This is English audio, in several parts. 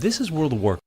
This is World of Warcraft.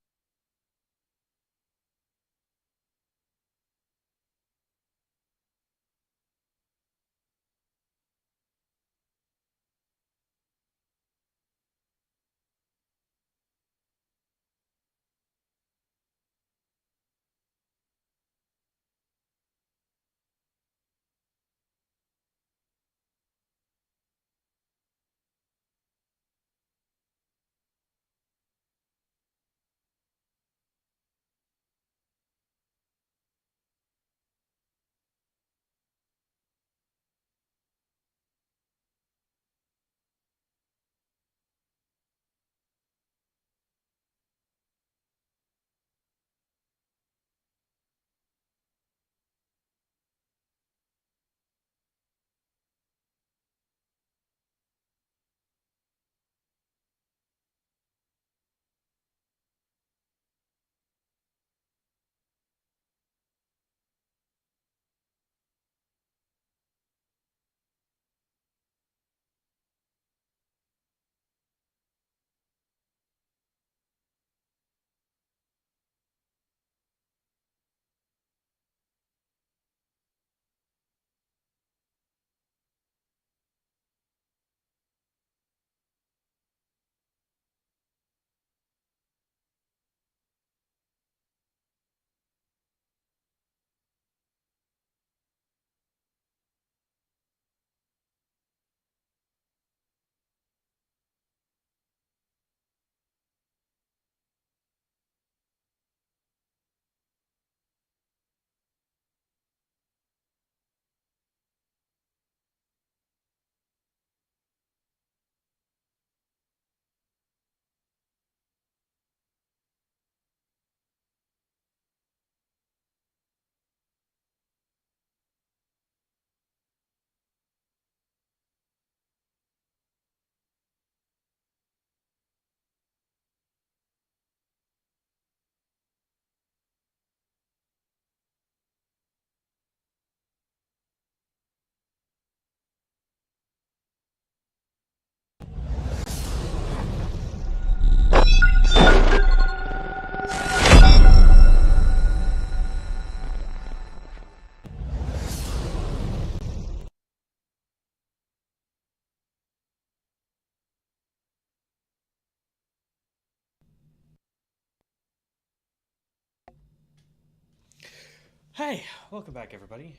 Hey, welcome back, everybody.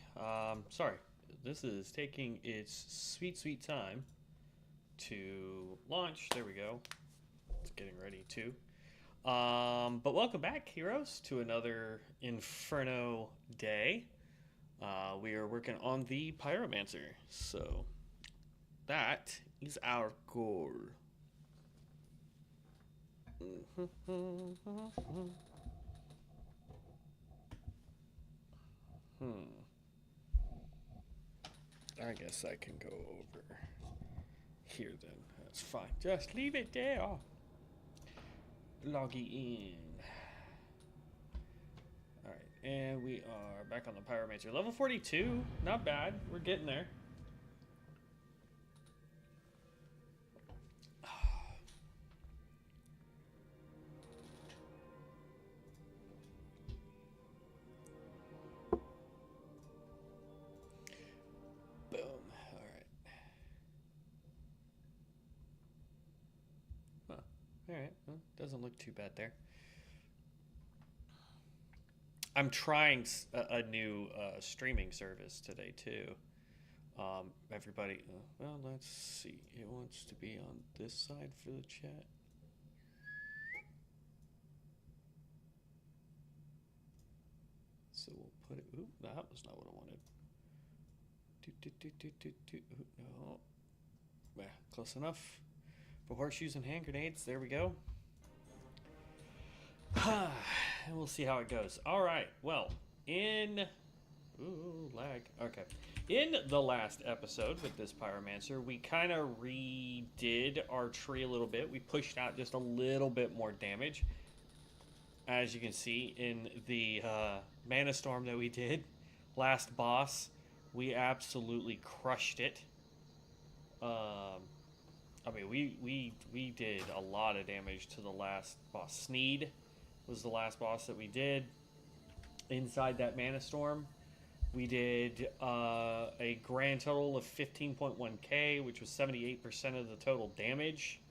Sorry, this is taking its sweet, sweet time to launch. There we go. It's getting ready too. But welcome back, heroes, to another Inferno day. We are working on the Pyromancer, so that is our goal. Hmm. I guess I can go over here then. That's fine. Just leave it there. Logging in. Alright, and we are back on the Pyromancer. Level 42. Not bad. We're getting there. Boom. Alright. Huh. Alright. Well, doesn't look too bad there. I'm trying a new streaming service today, too. Everybody, well, let's see. It wants to be on this side for the chat. So we'll put it. Oop, that was not what I wanted. Ooh, no. Yeah, close enough. For horseshoes and hand grenades, there we go. And we'll see how it goes. All right. Well, in lag. Okay. In the last episode with this Pyromancer, we kind of redid our tree a little bit. We pushed out just a little bit more damage. As you can see in the Mana Storm that we did, last boss, we absolutely crushed it. I mean, we did a lot of damage to the last boss. Sneed was the last boss that we did inside that Mana Storm. We did a grand total of 15.1k, which was 78% of the total damage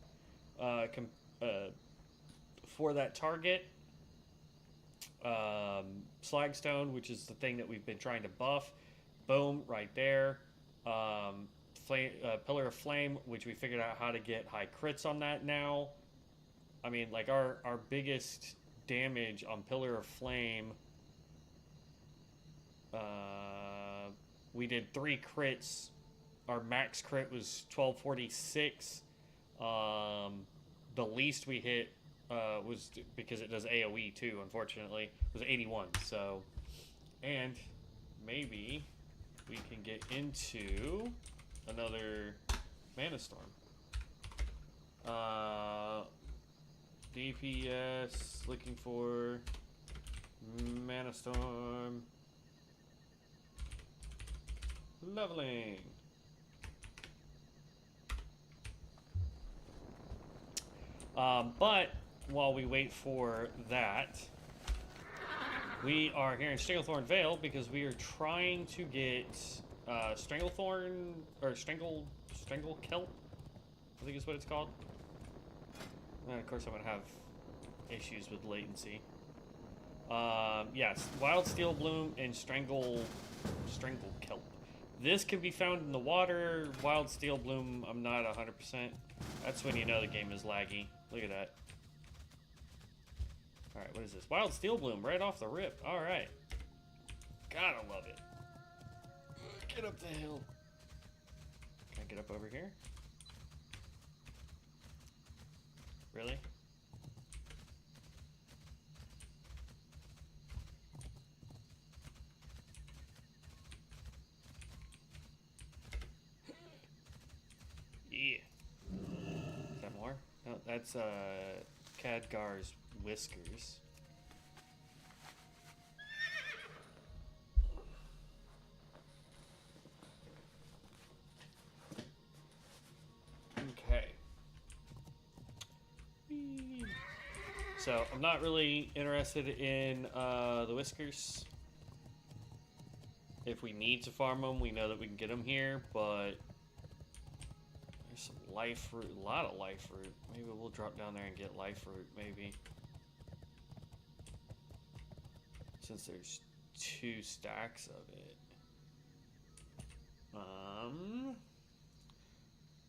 for that target. Slagstone, which is the thing that we've been trying to buff. Boom, right there. Pillar of Flame, which we figured out how to get high crits on that now. I mean, like, our biggest damage on Pillar of Flame, we did 3 crits. Our max crit was 1246. The least we hit was, because it does AoE too, unfortunately, was 81. So, and maybe we can get into another Mana Storm. DPS, looking for Mana Storm. Leveling. But while we wait for that, we are here in Stranglethorn Vale because we are trying to get Stranglethorn, or Strangle Kelp, I think is what it's called. And of course I'm gonna have issues with latency. Yes, Wild Steel Bloom and Strangle Kelp. This can be found in the water. Wild Steel Bloom, I'm not 100%. That's when you know the game is laggy. Look at that. Alright, what is this? Wild Steel Bloom, right off the rip. Alright. Gotta love it. Get up the hill. Can I get up over here? Really? Yeah. Is that more? No, that's Khadgar's whiskers. Okay. So I'm not really interested in the whiskers. If we need to farm them, we know that we can get them here, but there's some life fruit, a lot of life fruit. Maybe we'll drop down there and get life fruit, maybe. Since there's 2 stacks of it.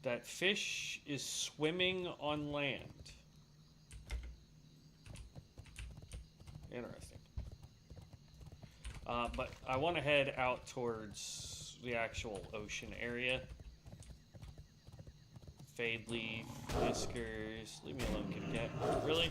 That fish is swimming on land. Interesting. But I want to head out towards the actual ocean area. Fade leaf, whiskers. Leave me alone, kitty cat. Really?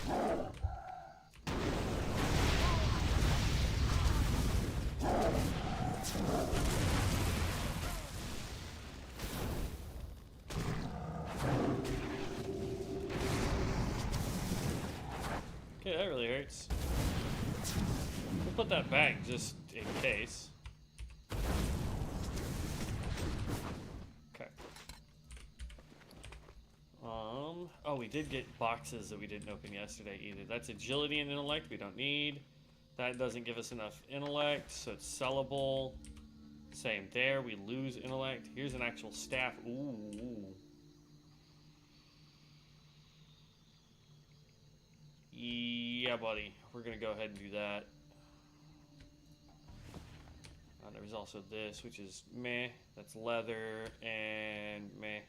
Okay, that really hurts. We'll put that back just in case. Okay. Oh, we did get boxes that we didn't open yesterday either. That's agility and intellect we don't need. That doesn't give us enough intellect, so it's sellable. Same there, we lose intellect. Here's an actual staff. Ooh. Yeah, buddy. We're gonna go ahead and do that. There's also this, which is meh. That's leather and meh.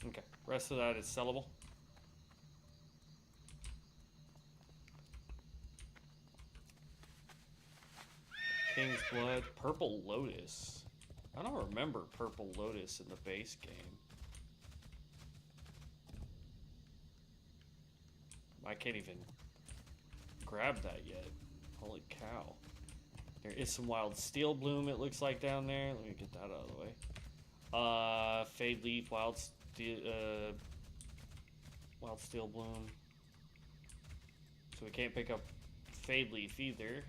Okay, rest of that is sellable. King's Blood, Purple Lotus. I don't remember Purple Lotus in the base game. I can't even grab that yet. Holy cow. There is some Wild Steel Bloom, it looks like, down there. Let me get that out of the way. Fade Leaf, Wild Steel Bloom. So we can't pick up Fade Leaf either.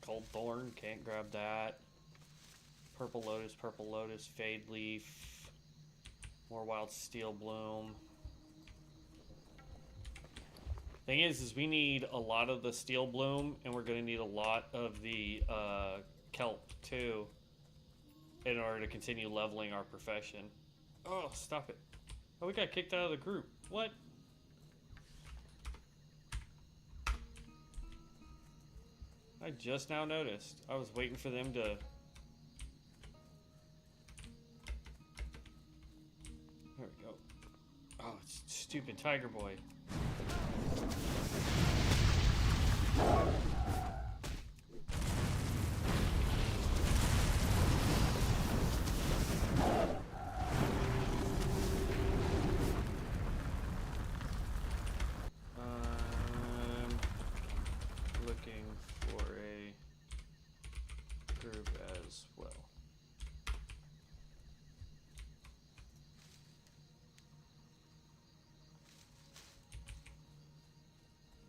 Gold Thorn, can't grab that. Purple Lotus, Fade Leaf. More Wild Steel Bloom. Thing is we need a lot of the Steel Bloom, and we're going to need a lot of the Kelp, too, in order to continue leveling our profession. Oh, stop it. Oh, we got kicked out of the group. What? I just now noticed. I was waiting for them to... There we go. Oh, it's stupid Tiger Boy. Looking for a group as well.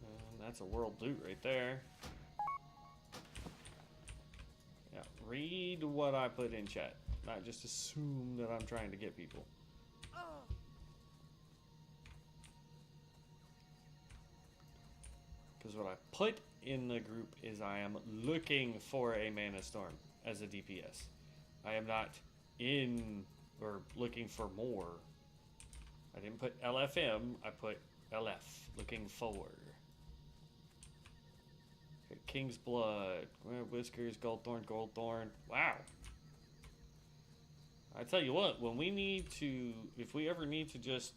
And that's a world loot right there. Yeah, read what I put in chat. Not just assume that I'm trying to get people. Because what I put in the group is I am looking for a Mana Storm as a DPS. I am not in or looking for more. I didn't put LFM, I put LF, looking for. Okay, King's Blood, Whiskers, Gold Thorn. Wow. I tell you what, when we need to, if we ever need to just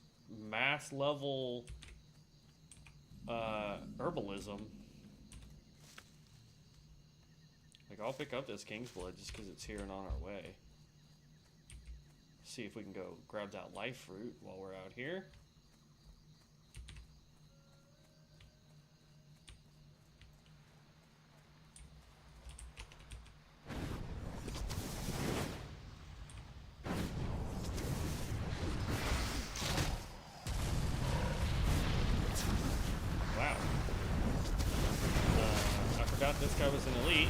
mass level herbalism, like I'll pick up this King's Blood just because it's here and on our way. See if we can go grab that life fruit while we're out here. Wow. I forgot this guy was an elite.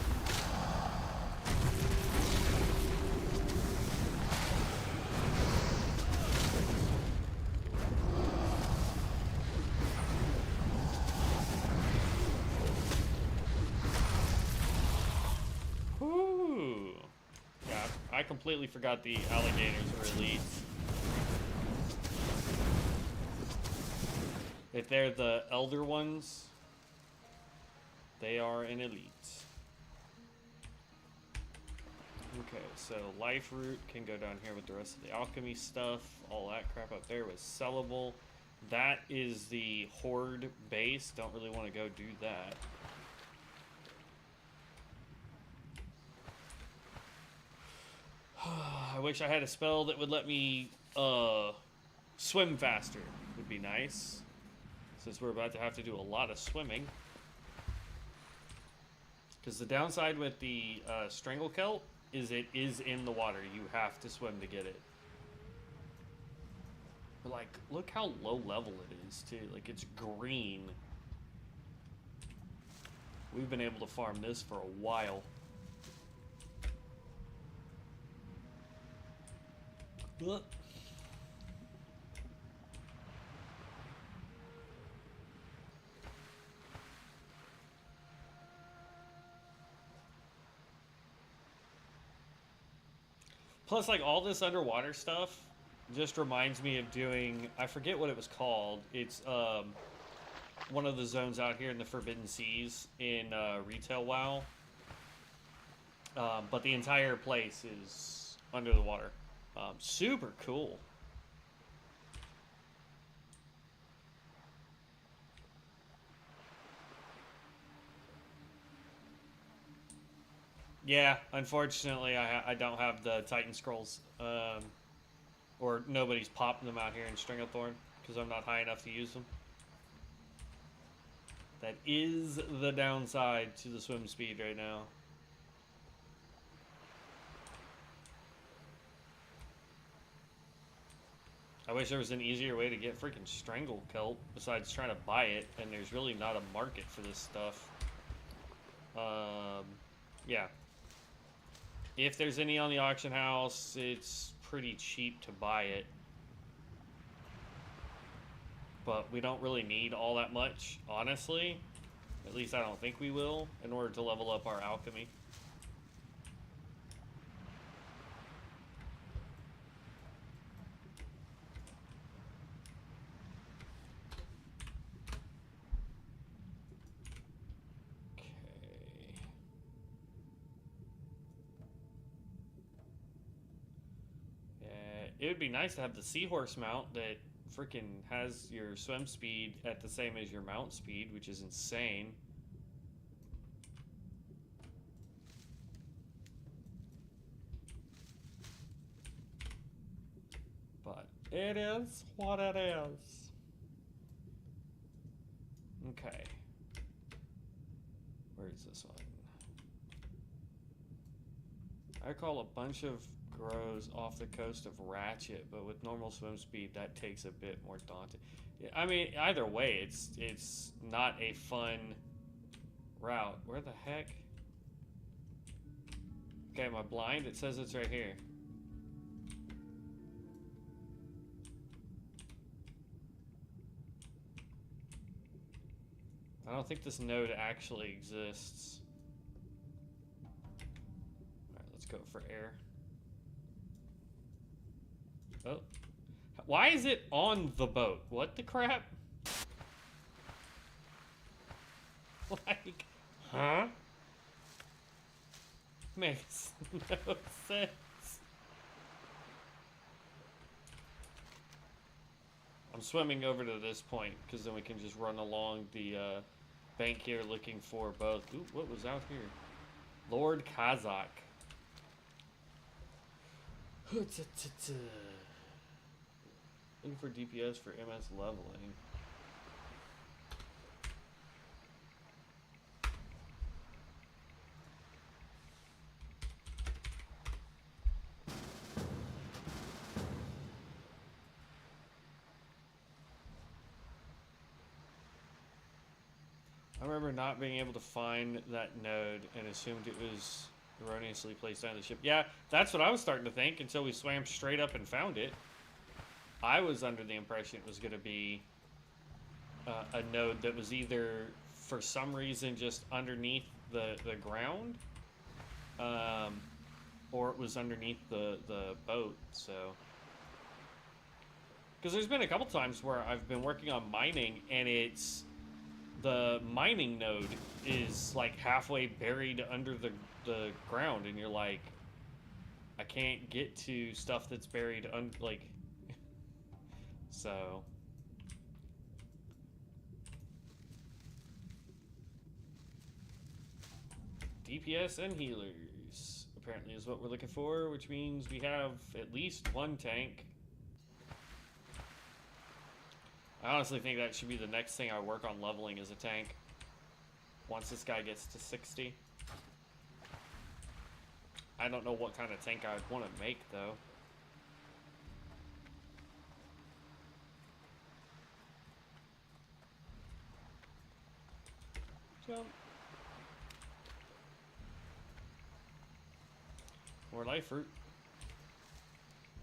Ooh. Yeah, I completely forgot the alligators were elites. If they're the elder ones, they are an elite. Okay, so life root can go down here with the rest of the alchemy stuff. All that crap up there was sellable. That is the horde base. Don't really want to go do that. I wish I had a spell that would let me swim faster. Would be nice, since we're about to have to do a lot of swimming. Because the downside with the Strangle Kelp is it is in the water. You have to swim to get it. But like, look how low level it is too. Like, it's green. We've been able to farm this for a while. Look. Plus, like, all this underwater stuff just reminds me of doing, I forget what it was called. It's one of the zones out here in the Forbidden Seas in Retail WoW. But the entire place is under the water. Super cool. Yeah, unfortunately, I don't have the Titan Scrolls, or nobody's popping them out here in Stranglethorn because I'm not high enough to use them. That is the downside to the swim speed right now. I wish there was an easier way to get freaking Strangle Kelp besides trying to buy it, and there's really not a market for this stuff. Yeah. If there's any on the auction house, it's pretty cheap to buy it. But we don't really need all that much, honestly. At least I don't think we will, in order to level up our alchemy. It would be nice to have the seahorse mount that freaking has your swim speed at the same as your mount speed, which is insane. But it is what it is. Okay. Where is this one? I call a bunch of grows off the coast of Ratchet, but with normal swim speed, that takes a bit more daunting. I mean, either way, it's not a fun route. Where the heck? Okay, am I blind? It says it's right here. I don't think this node actually exists. Alright, let's go for air. Oh. Why is it on the boat? What the crap? Like, huh? Makes no sense. I'm swimming over to this point, because then we can just run along the bank here looking for both. Ooh, what was out here? Lord Kazakh. Looking for DPS for MS leveling. I remember not being able to find that node and assumed it was erroneously placed on the ship. Yeah, that's what I was starting to think until we swam straight up and found it. I was under the impression it was going to be a node that was either, for some reason, just underneath the ground, or it was underneath the boat, so... Because there's been a couple times where I've been working on mining, and it's... The mining node is, like, halfway buried under the ground, and you're like... I can't get to stuff that's buried, like... So... DPS and healers, apparently, is what we're looking for, which means we have at least one tank. I honestly think that should be the next thing I work on leveling as a tank. Once this guy gets to 60. I don't know what kind of tank I would want to make, though. Jump. More life fruit.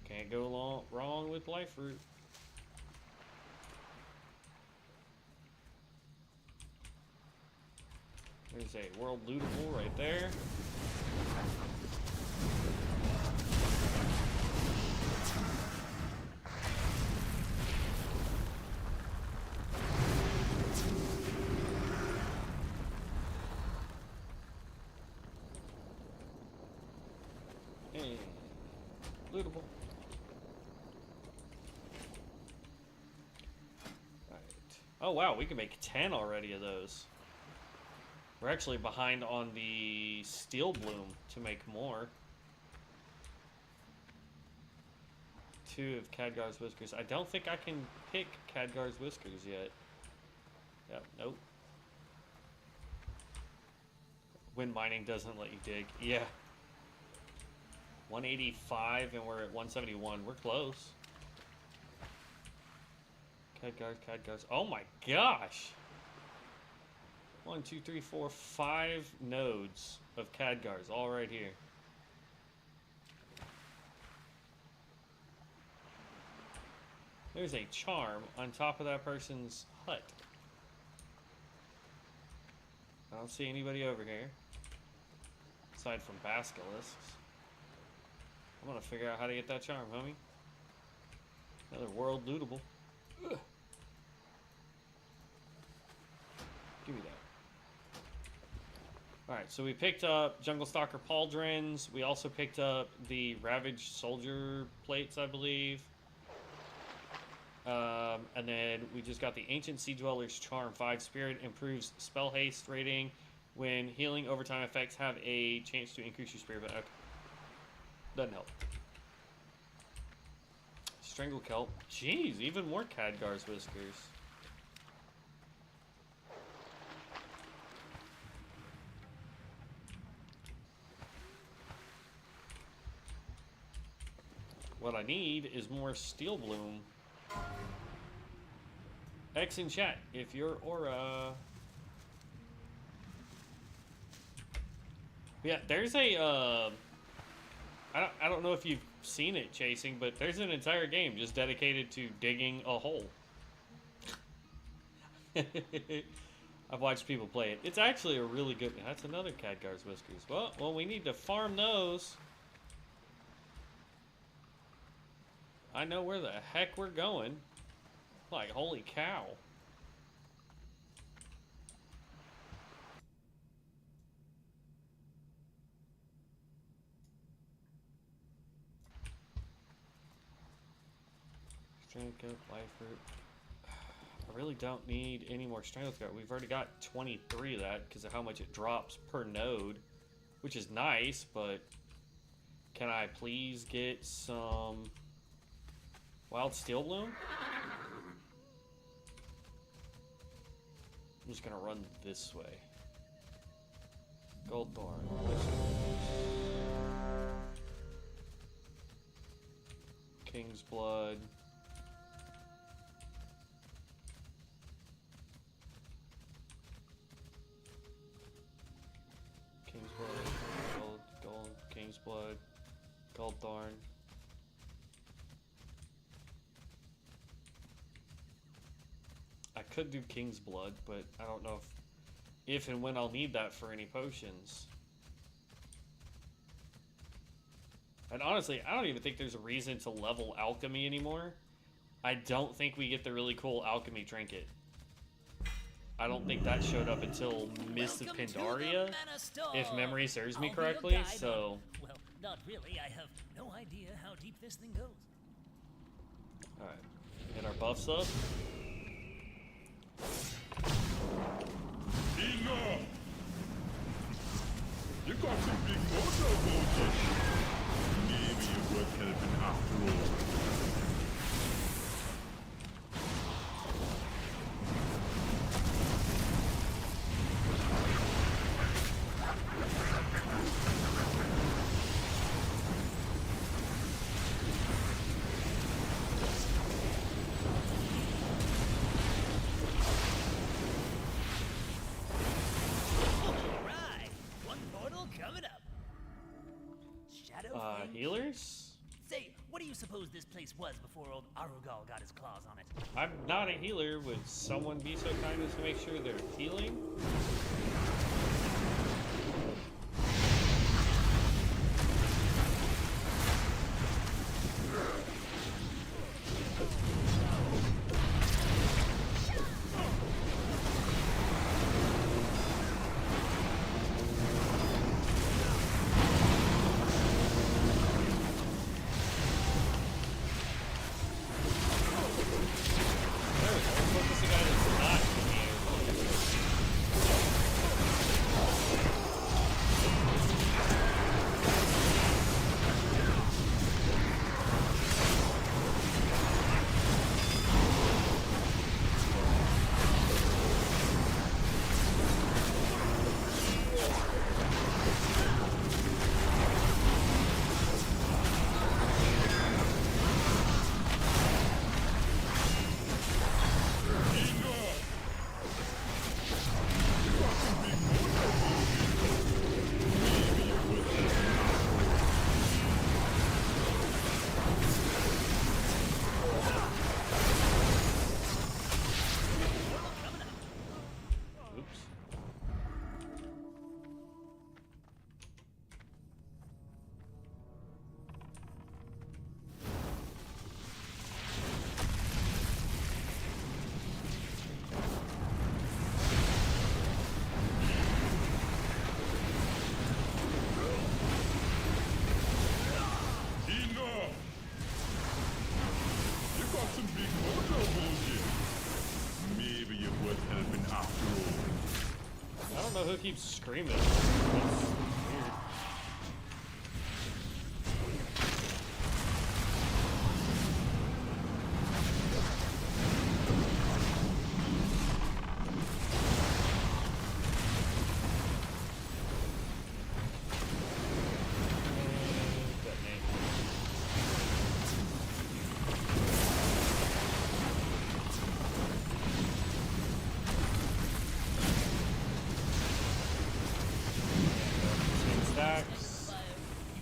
Can't go wrong with life fruit. There's a world lootable right there. And lootable. Alright. Oh wow, we can make 10 already of those. We're actually behind on the steel bloom to make more. 2 of Khadgar's whiskers. I don't think I can pick Khadgar's whiskers yet. Yep, nope. When mining doesn't let you dig. Yeah. 185 and we're at 171. We're close. Khadgar's. Oh my gosh! 1, 2, 3, 4, 5 nodes of Khadgars all right here. There's a charm on top of that person's hut. I don't see anybody over here. Aside from basilisks. I'm gonna figure out how to get that charm, homie. Another world lootable. Ugh. Give me that. Alright, so we picked up Jungle Stalker Pauldrons. We also picked up the Ravaged Soldier plates, I believe. And then we just got the Ancient Sea Dweller's Charm 5 Spirit. Improves spell haste rating when healing overtime effects have a chance to increase your spirit. But okay. Doesn't help. Strangle Kelp. Jeez, even more Khadgar's Whiskers. What I need is more Steel Bloom. X in chat if your aura. Yeah, there's a I don't know if you've seen it, Chasing, but there's an entire game just dedicated to digging a hole. I've watched people play it. It's actually a really good. That's another Khadgar's Whiskers. Well, we need to farm those. I know where the heck we're going. Like, holy cow. Strength Goat, Life Root. I really don't need any more Strength Goat. We've already got 23 of that because of how much it drops per node, which is nice, but can I please get some Wild Steel Bloom? I'm just gonna run this way. Gold Thorn. King's Blood. King's Blood. Gold. King's Blood. Gold Thorn. I could do King's Blood, but I don't know if and when I'll need that for any potions. And honestly, I don't even think there's a reason to level alchemy anymore. I don't think we get the really cool alchemy trinket. I don't think that showed up until Mist of Pandaria, if memory serves me correctly, so... Well, not really. I have no idea how deep this thing goes. Alright, get our buffs up. Enough! You got some big motor about it. Maybe you worth helping after all. Healers? Say, what do you suppose this place was before old Arugal got his claws on it? I'm not a healer. Would someone be so kind as to make sure they're healing? know who keeps screaming. That's weird.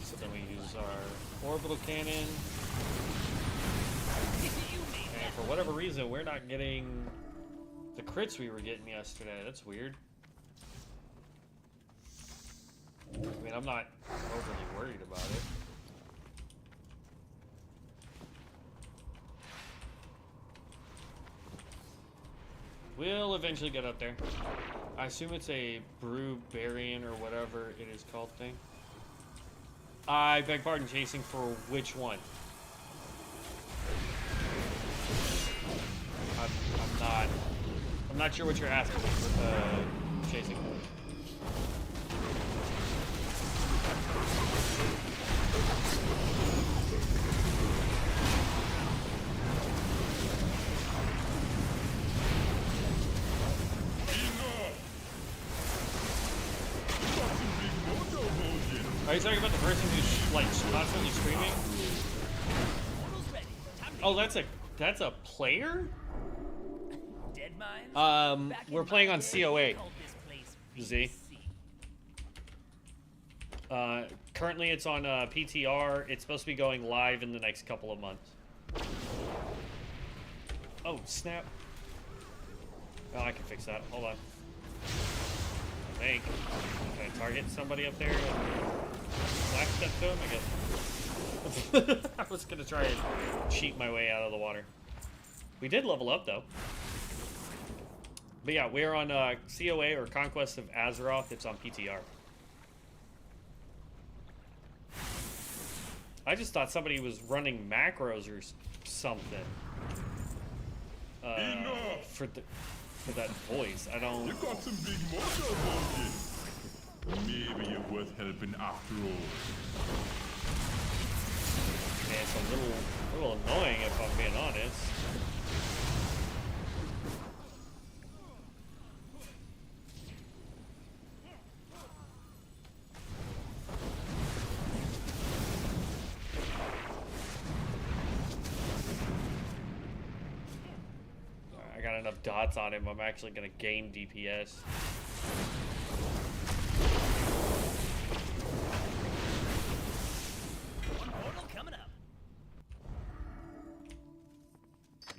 So then we use our orbital cannon. And for whatever reason, we're not getting the crits we were getting yesterday. That's weird. I mean, I'm not overly worried about it. We'll eventually get up there. I assume it's a Brewbarian or whatever it is called thing. I beg pardon, chasing for which one? I'm not sure what you're asking. Chasing. Are you talking about the person who's like constantly screaming? Oh, that's a player? Dead mines? We're playing on COA. Z. Currently it's on PTR. It's supposed to be going live in the next couple of months. Oh, snap. Oh, I can fix that. Hold on. I think. Can I target somebody up there? Black step to him, I guess. I was gonna try and cheat my way out of the water. We did level up though. But yeah, we're on COA or Conquest of Azeroth. It's on PTR. I just thought somebody was running macros or something. For that voice, I don't. You got some big mojo motion. Maybe you're worth helping after all. Man, it's a little annoying if I'm being honest. I got enough dots on him, I'm actually gonna gain DPS.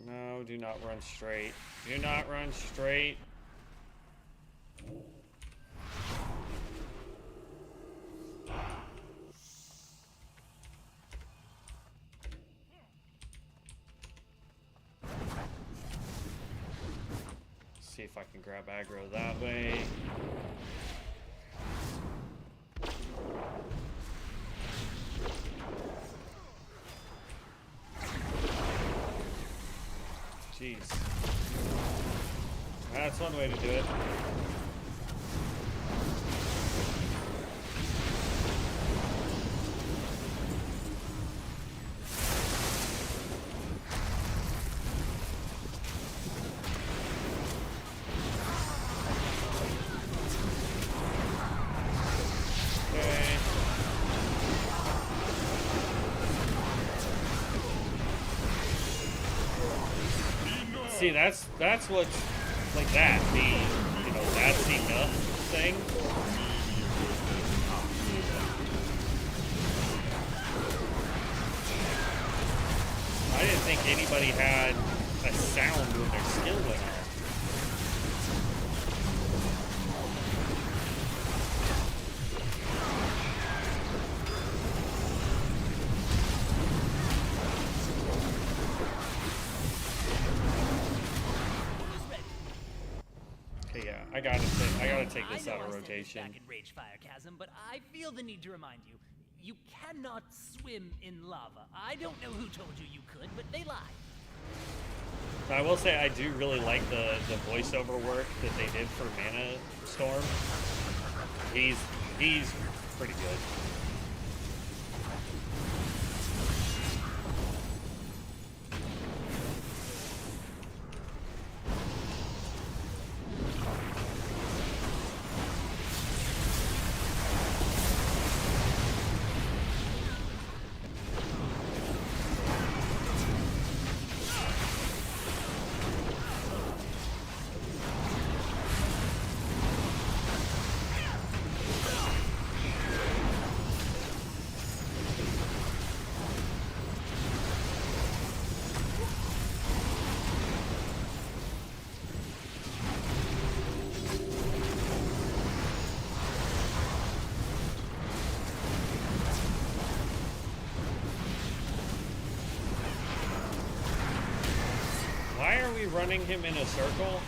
No, do not run straight. Do not run straight. See if I can grab aggro that way. Jeez. That's one way to do it. See, that's what, like that, that's enough thing. I didn't think anybody had a sound when their skill went off. I gotta take this out of rotation. Back in Rage Fire Chasm, but I feel the need to remind you, you cannot swim in lava. I don't know who told you you could, but they lied. I will say I do really like the voiceover work that they did for Mana Storm. he's pretty good. Why are we running him in a circle?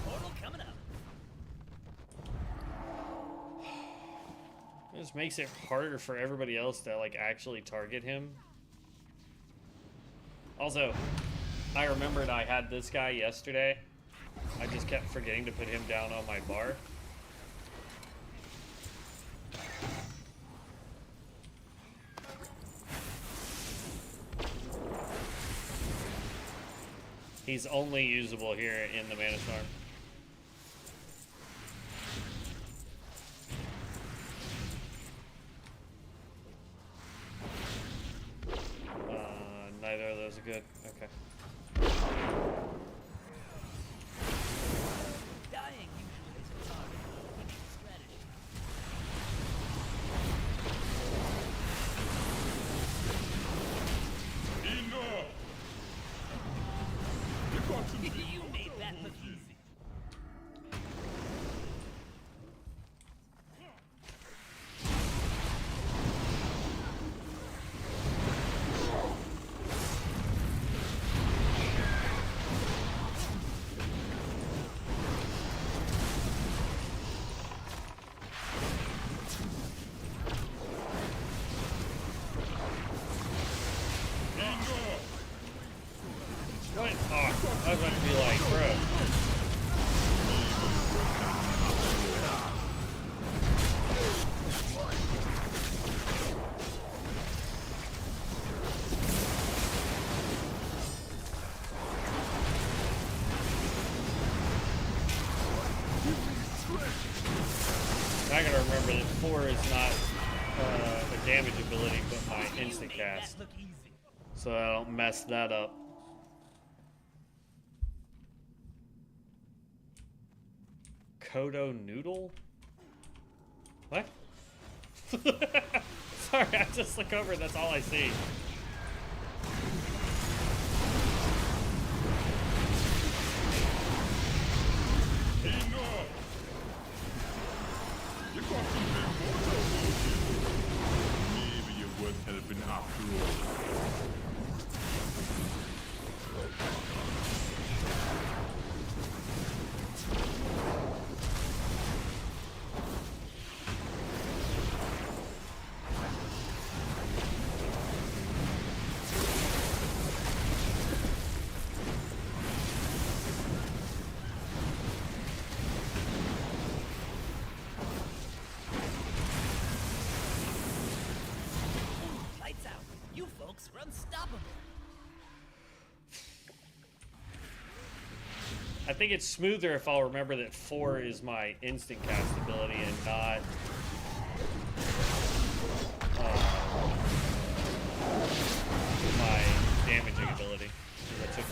Portal coming up. This makes it harder for everybody else to like actually target him. Also, I remembered I had this guy yesterday. I just kept forgetting to put him down on my bar. He's only usable here in the Mana Storm. Neither of those are good. Okay. Dying usually is a target. Winning strategy. Enough! You got to You made that look easy. What? Oh, I was about to be like, bro. I gotta remember that 4 is not a damage ability, but my instant You made cast. that look easy. So I don't mess that up. Kodo Noodle? What? Sorry, I just look over, that's all I see. Enough! You got to make more motion. Maybe you're worth helping after all. Lights out. You folks are unstoppable. I think it's smoother if I'll remember that 4 is my instant cast ability and not my damaging ability. Because I took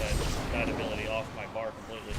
that ability off my bar completely.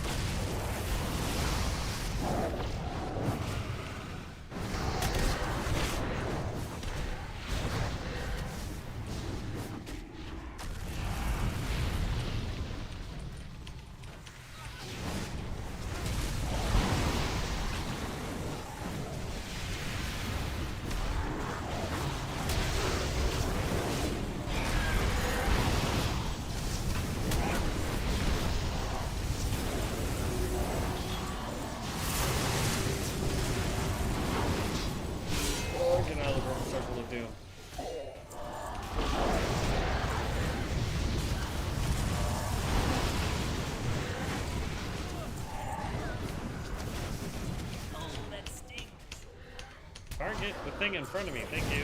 hit the thing in front of me. Thank you.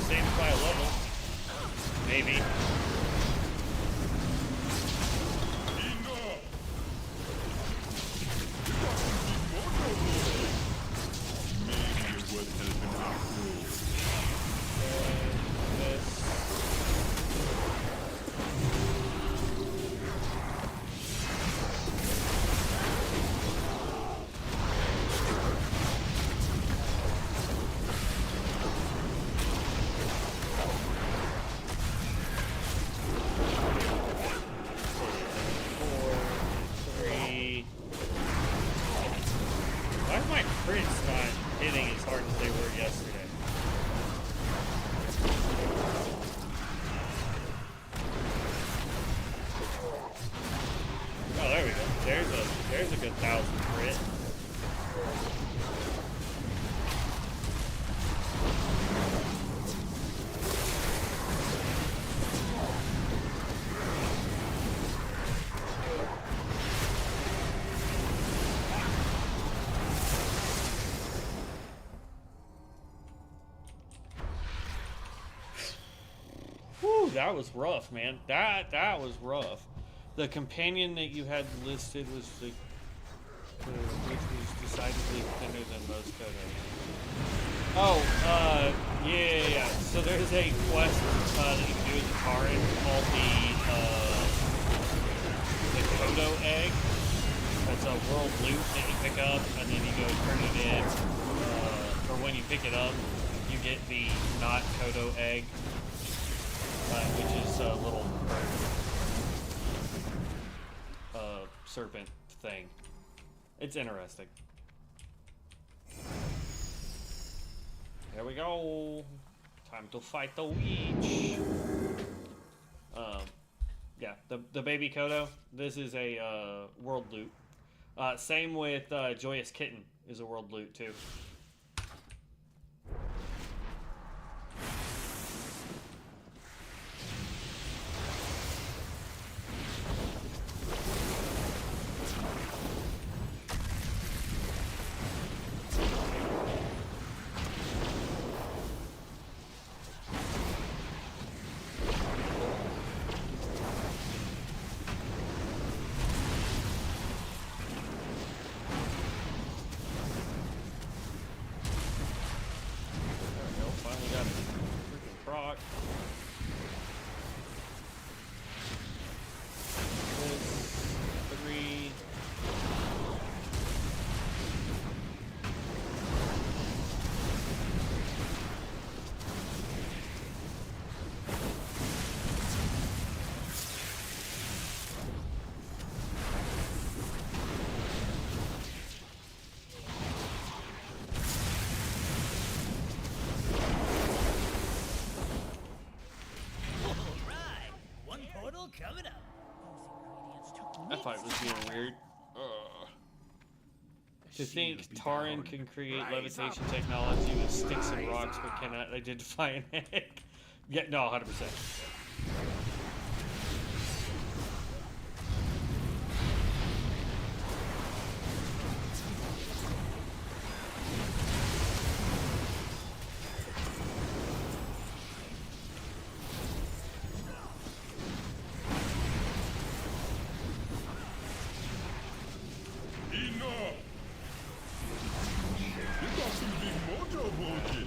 Saved by a level. Maybe. Why are my crits not hitting as hard as they were yesterday? Oh, there we go. There's a good 1,000 crit. Whew, that was rough, man. That was rough. The companion that you had listed was which was decidedly thinner than most Kodos. Oh, yeah. So there's a quest that you can do with the Taran called the Kodo egg. That's a world loot that you pick up, and then you go turn it in. Or when you pick it up, you get the not Kodo egg. Which is a little serpent thing. It's interesting. There we go. Time to fight the witch. Yeah, the baby Kodo. This is a world loot. Same with Joyous Kitten is a world loot too. Coming up. That fight was being weird. To think Taran can create levitation technology with sticks and rocks, but cannot identify an egg. Yeah, no, 100%.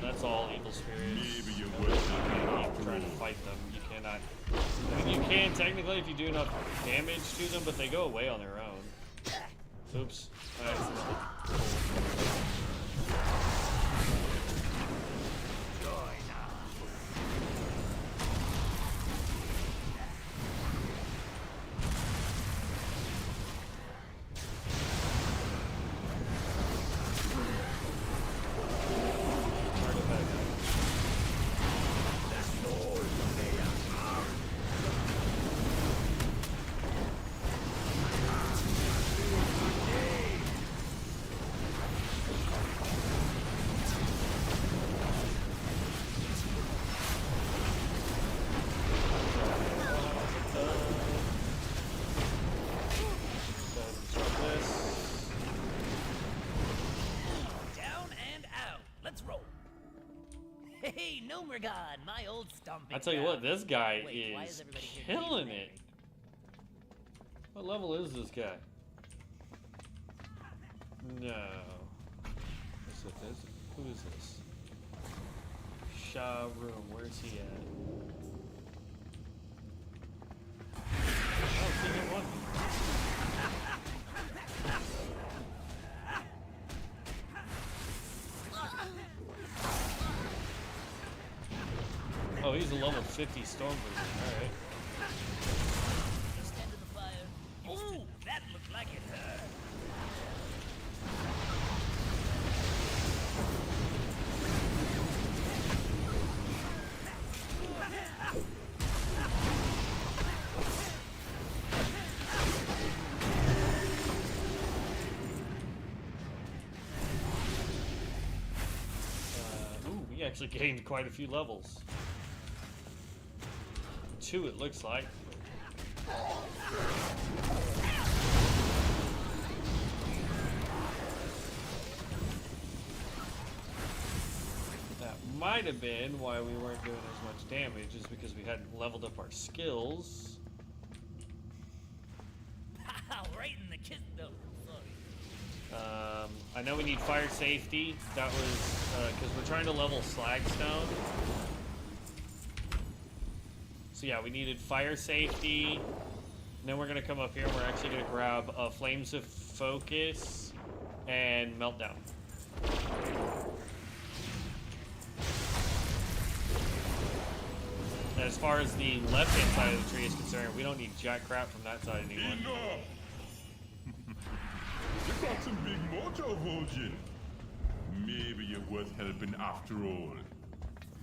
That's all evil spirits. You can't keep trying to fight them. You cannot. I mean, you can technically if you do enough damage to them, but they go away on their own. Oops. Hey, Nomergon, my old stomping I tell you what, ground. this guy Wait, why is everybody here killing named it. What level is this guy? No. What's this? Who is this? Shah Room, where's he at? Oh, he didn't want me. Oh, he's a level 50 Stormbreaker, alright. Stand to the fire. Ooh, that looked like it hurt. Ooh, we actually gained quite a few levels. 2, it looks like. That might have been why we weren't doing as much damage, is because we hadn't leveled up our skills. Pow, right in the kiss. No, sorry. I know we need fire safety. That was because we're trying to level Slagstone. So yeah, we needed fire safety. And then we're gonna come up here and we're actually gonna grab Flames of Focus and Meltdown. And as far as the left-hand side of the tree is concerned, we don't need jack crap from that side anymore. Enough! You got some big mojo, Virgin. Maybe you're worth helping after all.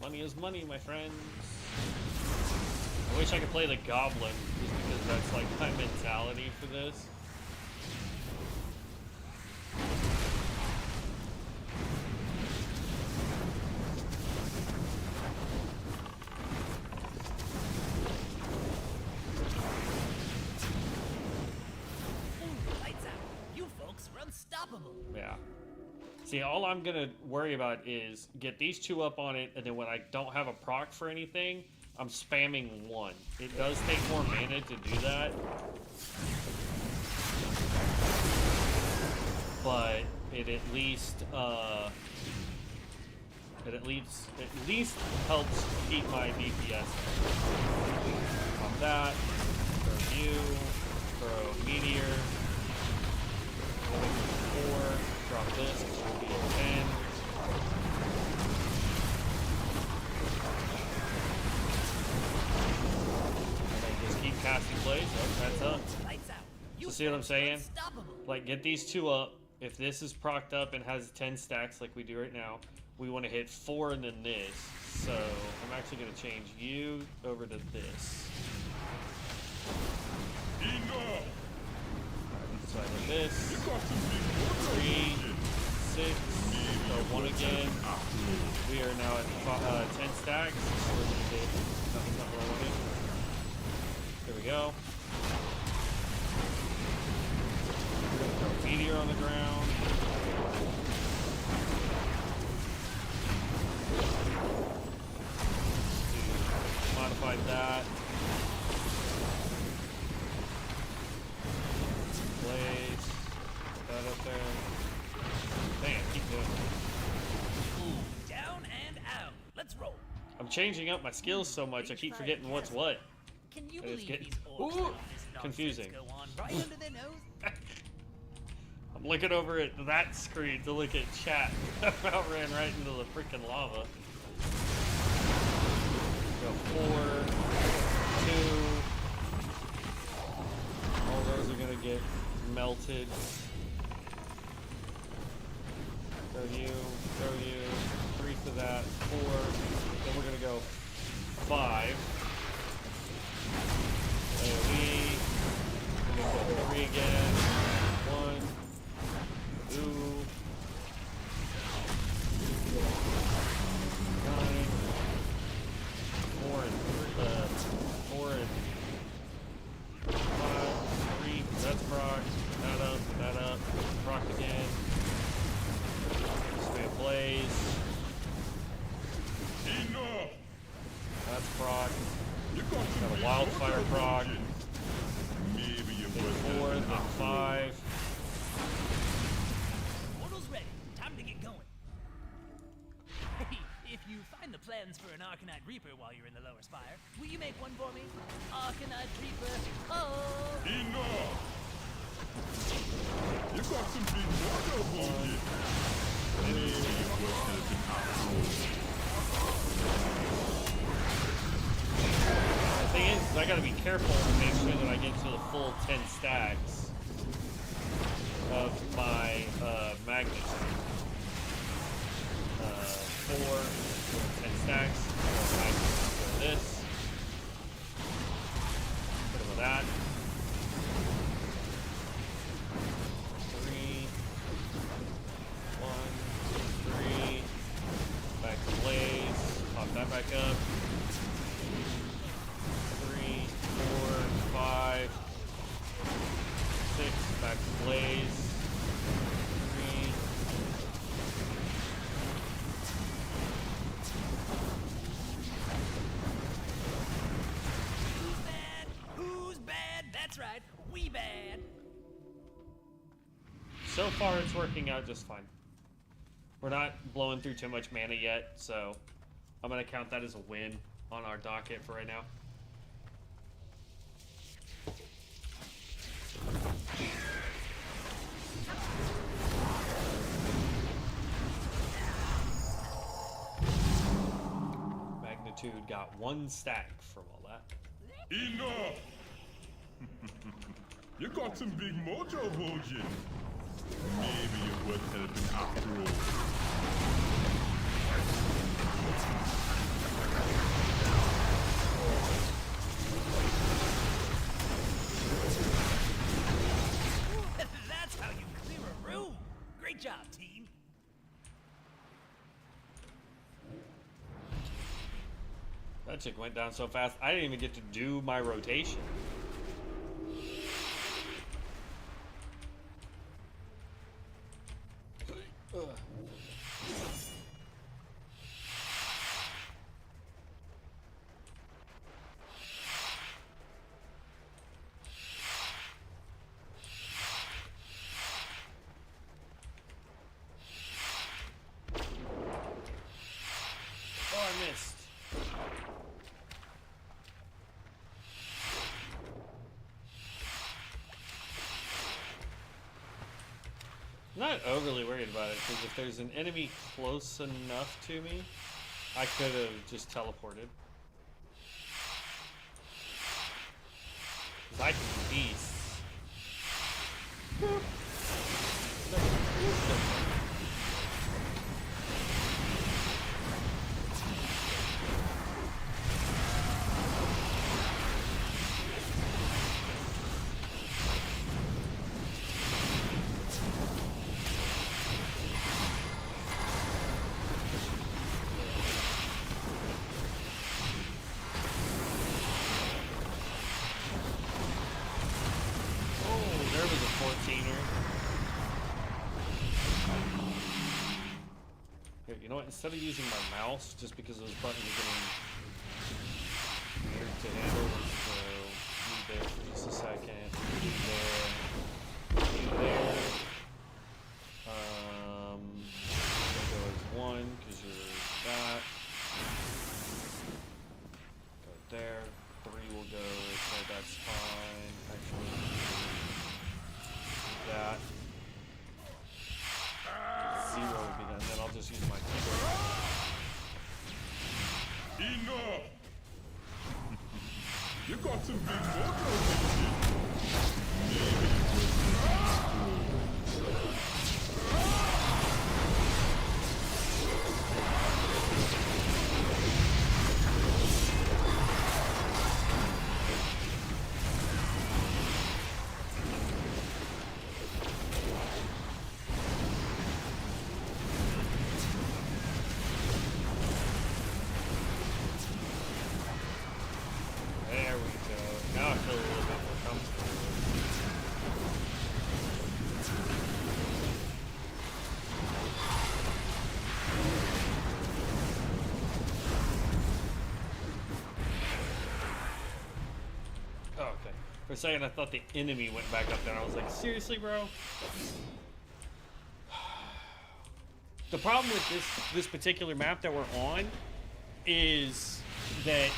Money is money, my friends. I wish I could play the Goblin, just because that's like my mentality for this. Ooh, lights out. You folks are unstoppable. Yeah. See, all I'm gonna worry about is get these 2 up on it, and then when I don't have a proc for anything, I'm spamming 1. It does take more mana to do that. But it at least helps keep my DPS. Pop that, throw you, throw Meteor, 4, drop this, it should be a 10. Keep casting plays. Oh, that's up. Lights out. You So see what I'm folks are saying? Unstoppable. Like, get these 2 up. If this is procced up and has 10 stacks like we do right now, we want to hit 4 and then this. So I'm actually going to change you over to this. Enough! So I hit this. You got some big mojo, 3, Virgin. 6. So 1 again. We are now at 10 stacks. So we're going to hit. Nothing's not what I wanted. There we go. Throw Meteor on the ground. Modified that. Blaze. Put that up there. Dang, keep doing it. Down and out. Let's roll. I'm changing up my skills so much, I keep forgetting what's what. Can you And it's believe getting- these orcs Ooh, let this nonsense confusing. go on right under their nose? I'm looking over at that screen to look at chat. I about ran right into the freaking lava. Go 4, 2. All those are gonna get melted. Throw you, 3 to that, 4. Then we're gonna go 5. AoE. We're gonna go 3 again. 1, 2, 9, 4 and 5, 3. That's proc. That up. Proc again. Spam blaze. fire proc. Maybe you Then would 4, have been then after all. 5. Portal's ready. Time to get going. Hey, if you find the plans for an Arcanite Reaper while you're in the lower spire, will you make one for me? Arcanite Reaper, oh! Enough! You got some big water bullshit. Maybe you would have been after all. The thing is, I gotta be careful to make sure that I get to the full 10 stacks of my magnets. 4, 10 stacks. For this. Put it with that. 3. 1, 3. Back to blaze. Pop that back up. 3, 4, 5, 6, back to blaze. 3. Who's bad? Who's bad? That's right, we bad. So far, it's working out just fine. We're not blowing through too much mana yet, so I'm gonna count that as a win on our docket for right now. Magnitude got 1 stack from all that. Enough! You got some big mojo bullshit. Maybe you would have been after all. That's how you clear a room. Great job, team. That chick went down so fast, I didn't even get to do my rotation. Oh, I missed. I'm not overly worried about it, because if there's an enemy close enough to me, I could have just teleported. Because I can beast. There was a 14er. Here, you know what? Instead of using my mouse, just because those buttons are getting weird to handle, so move there for just a second. Move there. Move there. Gonna go as 1 because you're that. Go there. 3 will go. So that's fine. Actually. That 0 would be done. Then I'll just use my keyboard. Enough! You got some big mojo bullshit. Maybe you would have been after all. There we go. Now I feel a little bit more comfortable. For a second, I thought the enemy went back up there. I was like, seriously, bro? The problem with this particular map that we're on is that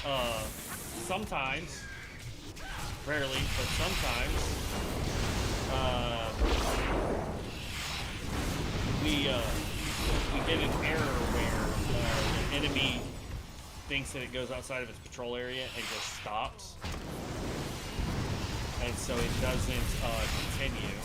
sometimes, rarely, but sometimes, we get an error where the enemy thinks that it goes outside of its patrol area and just stops. And so it doesn't continue.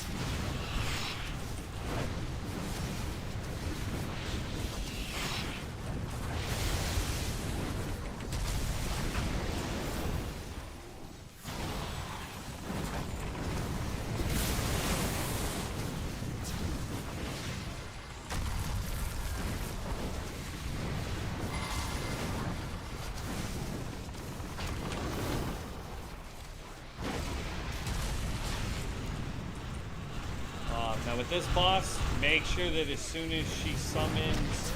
Now with this boss, make sure that as soon as she summons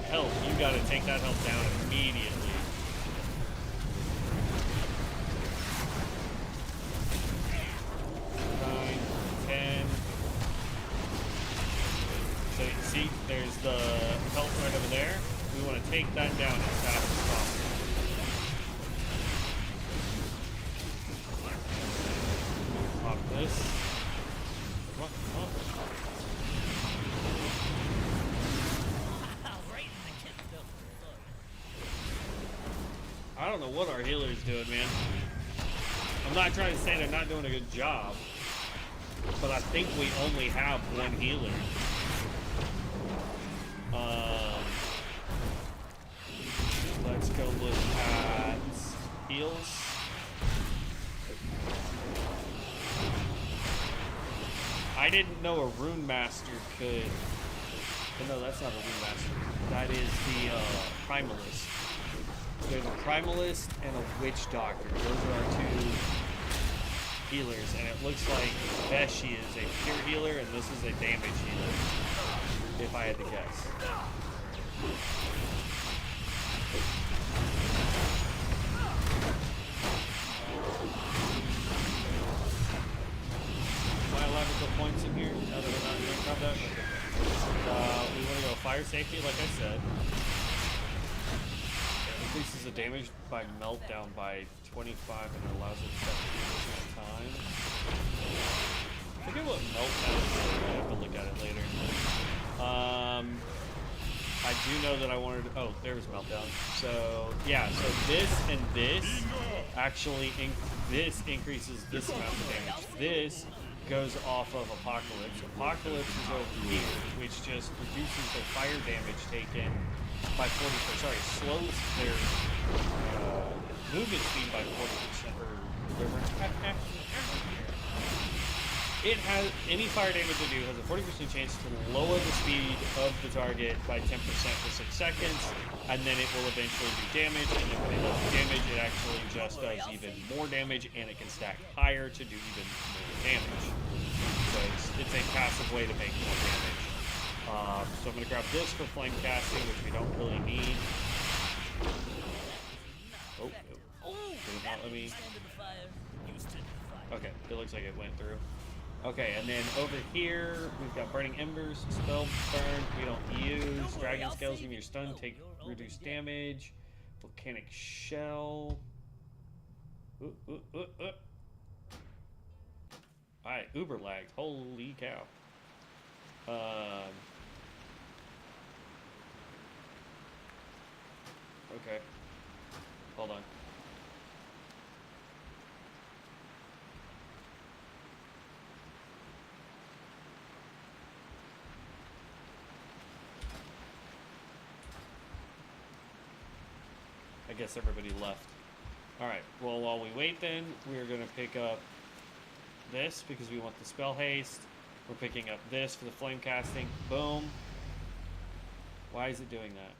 health, you gotta take that health down immediately. Nine, 10. So you see, there's the health right over there. We want to take that down as fast as possible. Pop this. I don't know what our healer's doing, man. I'm not trying to say they're not doing a good job, but I think we only have one healer. Let's go look at heals. I didn't know a Rune Master could... No, that's not a Rune Master. That is the Primalist. There's a Primalist and a Witch Doctor. Those are our two healers. And it looks like Beshi is a pure healer and this is a damage healer. If I had to guess. Am I allowed to put points in here now that we're not doing combat? Okay. We want to go fire safety, like I said. Increases the damage by meltdown by 25 and it allows it to set the time. I forget what meltdown is. I have to look at it later. I do know that I wanted to, oh, there was meltdown. So yeah, so this and this actually this increases this amount of damage. This goes off of Apocalypse. Apocalypse is over here, which just reduces their fire damage taken by 40%. Sorry, slows their movement speed by 40%. It has any fire damage they do has a 40% chance to lower the speed of the target by 10% for 6 seconds, and then it will eventually do damage. And then when it does damage, it actually just does even more damage, and it can stack higher to do even more damage. So it's a passive way to make more damage. So I'm going to grab this for flame casting, which we don't really need. Oh, did it not let me? Okay, it looks like it went through. Okay, and then over here, we've got Burning Embers, Spell Burn, we don't use. Dragon Scales, when you're stunned, take reduced damage. Volcanic Shell. Alright, Uber lagged. Holy cow. Okay. Hold on. I guess everybody left. Alright, well, while we wait then, we're going to pick up this because we want the spell haste. We're picking up this for the flame casting. Boom. Why is it doing that?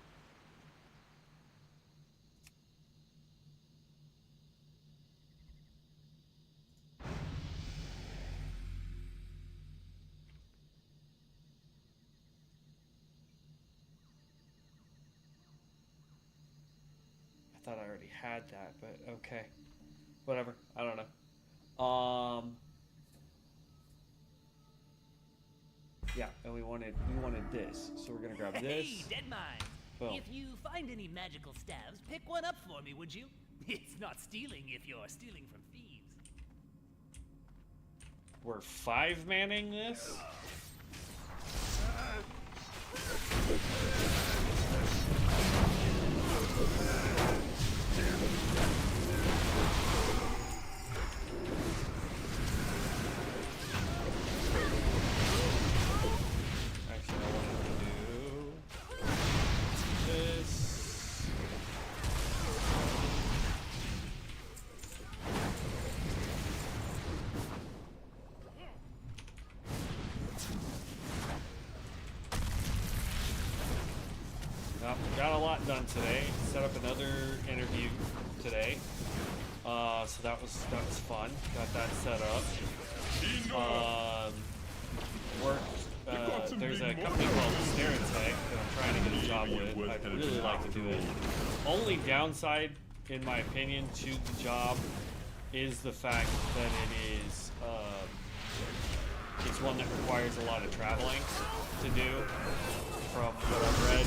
I thought I already had that, but okay. Whatever. I don't know. Yeah, and we wanted this, so we're gonna grab Hey, this. dead mine. Boom. If you find any magical staves, pick one up for me, would you? It's not stealing if you're stealing from thieves. We're 5-manning this. Actually, I wanted to do this. Got a lot done today. Set up another interview today. So that was fun. Got that set up. There's a company called Stereotech that I'm trying to get a job with. I'd really like to do it. Only downside, in my opinion, to the job is the fact that it is it's one that requires a lot of traveling to do, from what I've read.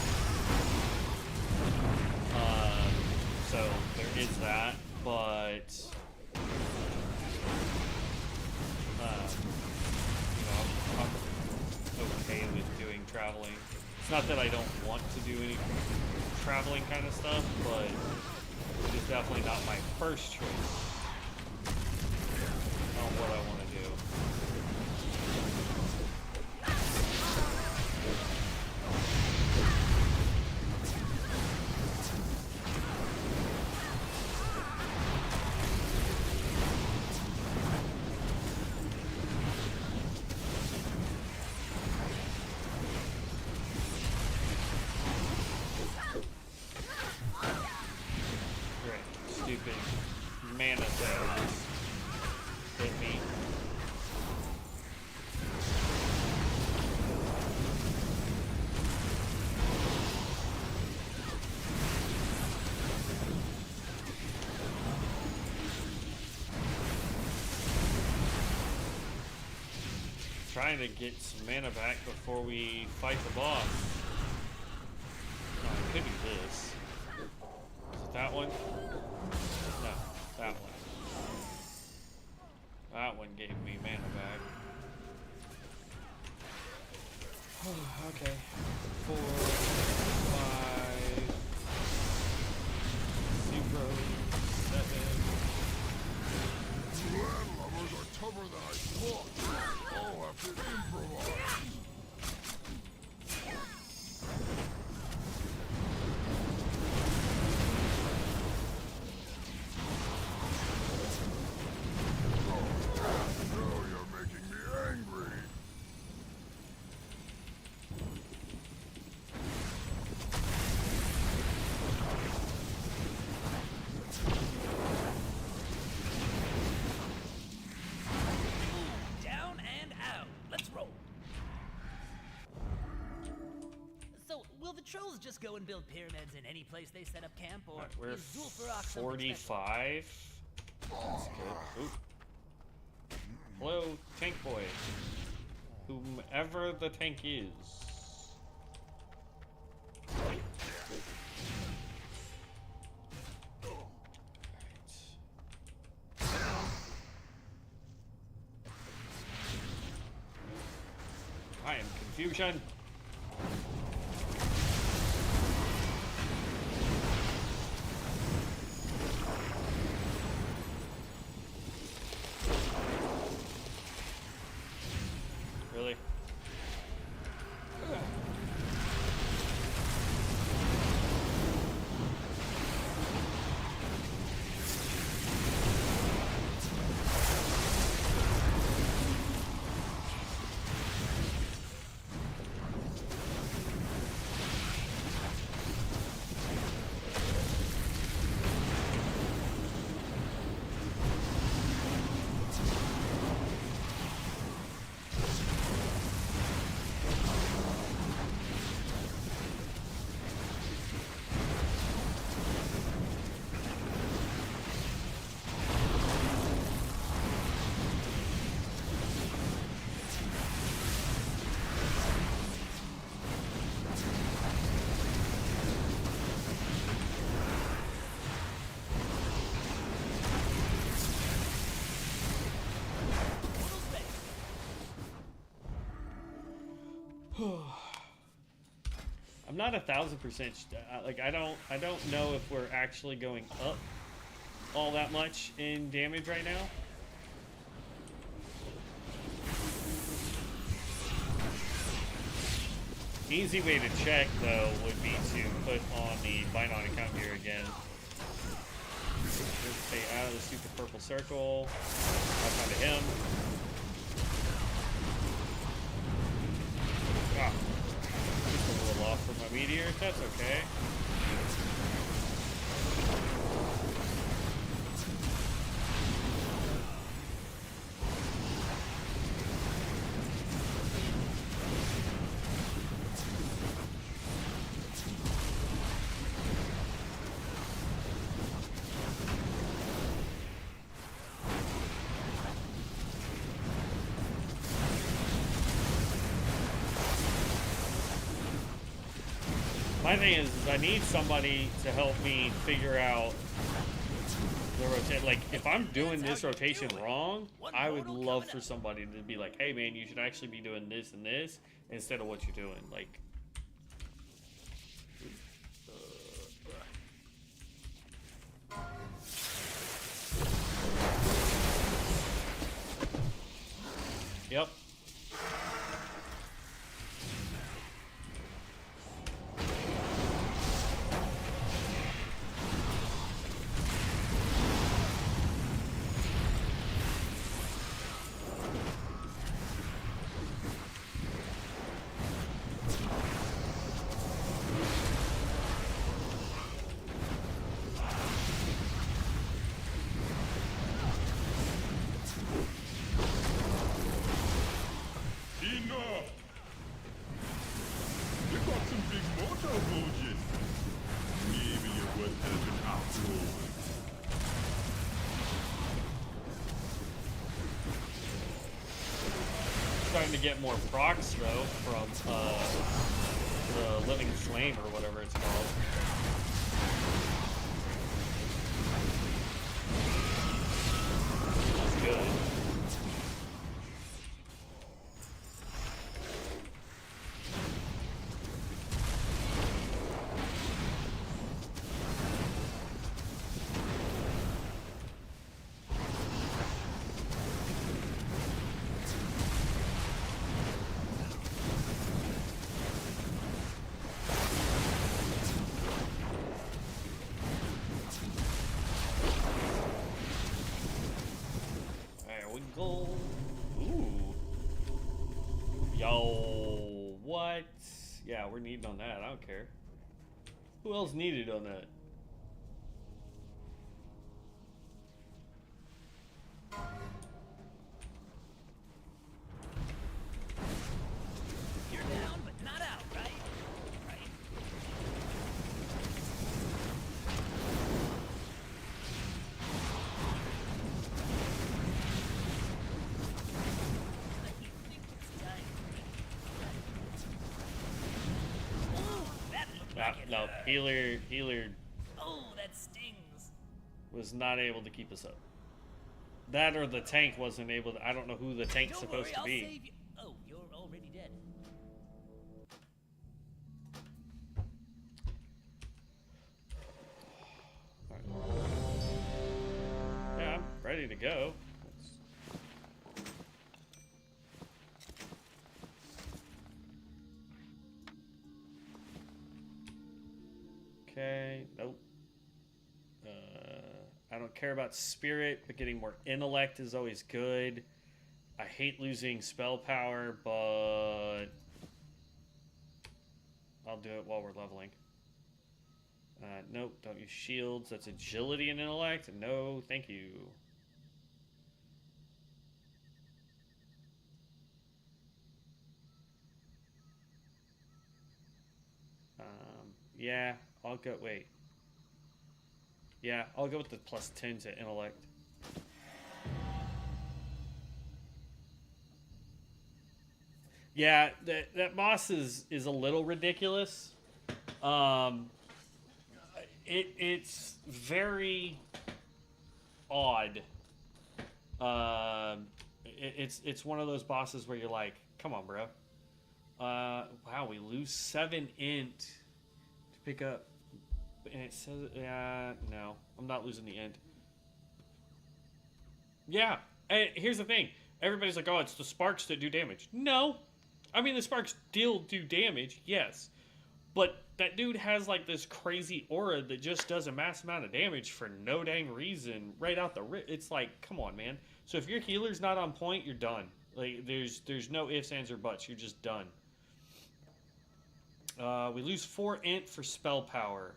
So there is that, but I'm okay with doing traveling. It's not that I don't want to do any traveling kind of stuff, but it is definitely not my first choice on what I want to do. Stupid mana thing just hit me. Trying to get some mana back before we fight the boss. No, I could do this. Is it that one? No, that one. That one gave me mana back. Okay. 4, 5, 0, 7. Landlubbers are tougher than I thought. I'll have to improvise. Oh, you're making me angry. Down and out. Let's roll. So, will the trolls just go and build pyramids in any place they set up camp, or We're is Zul'Farrak something special? 45. That's good. Ooh. Hello, tank boy. Whomever the tank is. I am confusion. Really? I'm not 1,000% like I don't know if we're actually going up all that much in damage right now. Easy way to check though would be to put on the Binon account here again. Just stay out of the stupid purple circle. Up onto him. Ah, just a little off for my meteor. That's okay. My thing is I need somebody to help me figure out the rotation. Like, if I'm doing this rotation wrong, I would love for somebody to be like, hey man, you should actually be doing this and this instead of what you're doing. Like, yep. Starting to get more procs though from the Living Flame or whatever it's called. That's good. Ooh. Yo, what? Yeah, we're needing on that. I don't care. Who else needed on that? You're down, but not out, right? Right. No, healer Oh, that stings. was not able to keep us up. That or the tank wasn't able to. I don't know who the tank's Don't supposed worry, to I'll be. save you. Oh, you're already dead. Yeah, I'm ready to go. Okay, nope. I don't care about spirit, but getting more intellect is always good. I hate losing spell power, but I'll do it while we're leveling. Nope, don't use shields. That's agility and intellect. No, thank you. Yeah, I'll go. Wait. Yeah, I'll go with the plus 10 to intellect. Yeah, that boss is a little ridiculous. It's very odd. It's one of those bosses where you're like, come on, bro. Wow, we lose 7 int to pick up. And it says, no, I'm not losing the int. Yeah, and here's the thing. Everybody's like, oh, it's the sparks that do damage. No. I mean, the sparks still do damage, yes. But that dude has, like, this crazy aura that just does a mass amount of damage for no dang reason right out the rip. It's like, come on, man. So if your healer's not on point, you're done. Like, there's no ifs, ands, or buts. You're just done. We lose 4 int for spell power.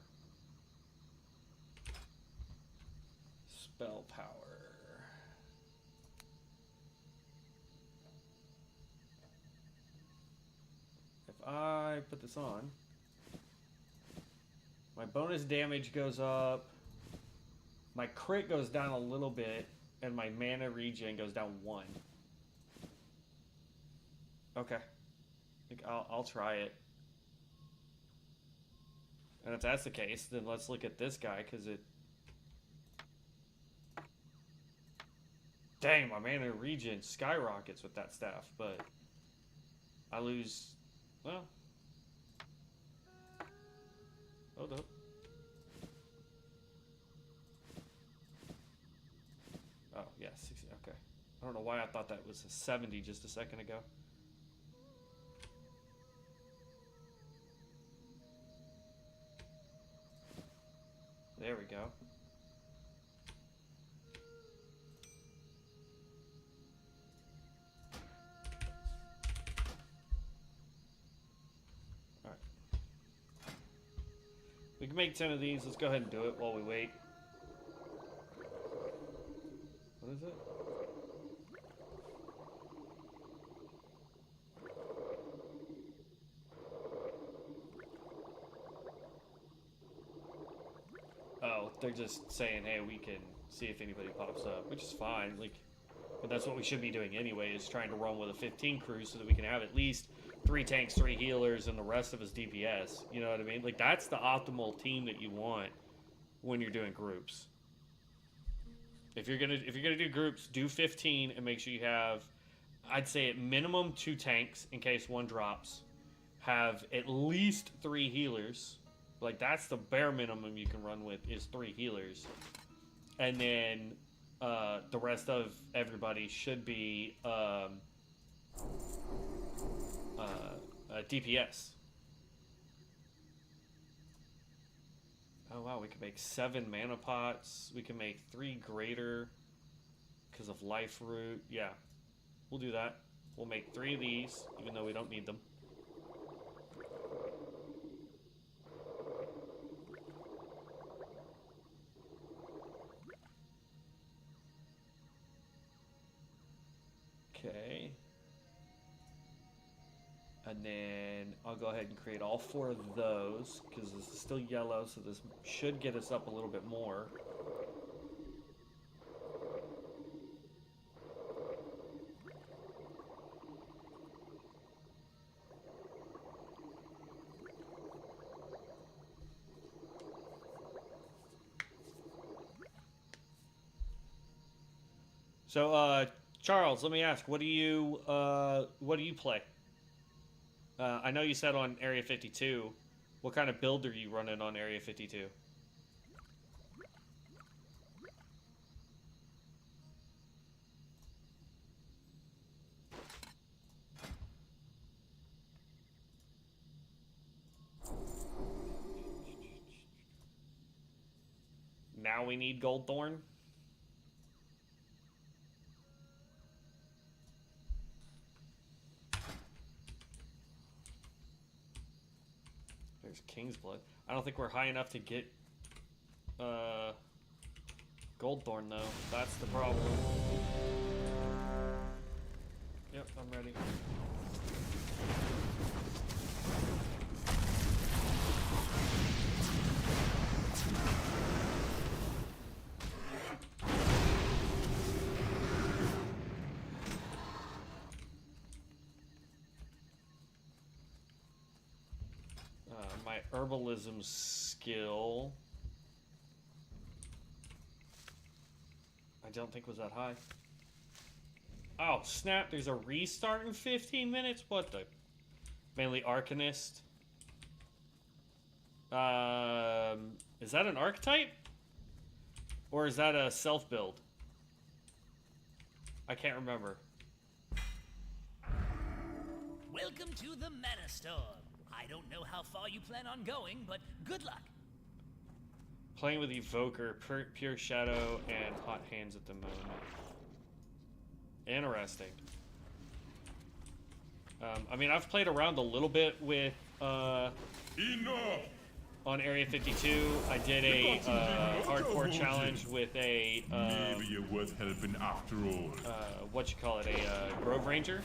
Spell power. If I put this on, my bonus damage goes up, my crit goes down a little bit, and my mana regen goes down 1. Okay. I think I'll try it. And if that's the case, then let's look at this guy, because it... Dang, my mana regen skyrockets with that staff, but I lose... Well... Hold up. Oh, yeah, 60, okay. I don't know why I thought that was a 70 just a second ago. There we go. Alright. We can make 10 of these. Let's go ahead and do it while we wait. What is it? Oh, they're just saying, hey, we can see if anybody pops up, which is fine. Like, but that's what we should be doing anyway, is trying to run with a 15 crew so that we can have at least 3 tanks, 3 healers, and the rest of us DPS. You know what I mean? Like, that's the optimal team that you want when you're doing groups. If you're gonna do groups, do 15 and make sure you have, I'd say at minimum 2 tanks in case one drops. Have at least 3 healers. Like, that's the bare minimum you can run with, is 3 healers. And then the rest of everybody should be DPS. Oh, wow, we can make 7 mana pots. We can make 3 greater because of life root. Yeah, we'll do that. We'll make 3 of these, even though we don't need them. Okay. And then I'll go ahead and create all 4 of those, because this is still yellow, so this should get us up a little bit more. So, Charles, let me ask, what do you play? I know you said on Area 52. What kind of build are you running on Area 52? Now we need Goldthorn? There's King's Blood. I don't think we're high enough to get Goldthorn, though. That's the problem. Yep, I'm ready. My herbalism skill, I don't think was that high. Oh, snap, there's a restart in 15 minutes? What the? Mainly Arcanist. Is that an archetype? Or is that a self-build? I can't remember. Welcome to the Mana Storm. I don't know how far you plan on going, but good luck. Playing with Evoker, Pure Shadow, and Hot Hands at the moment. Interesting. I mean, I've played around a little bit with, Enough! on Area 52. I did a hardcore challenge with a, Maybe you're worth helping after all. what you call it, a Grove Ranger.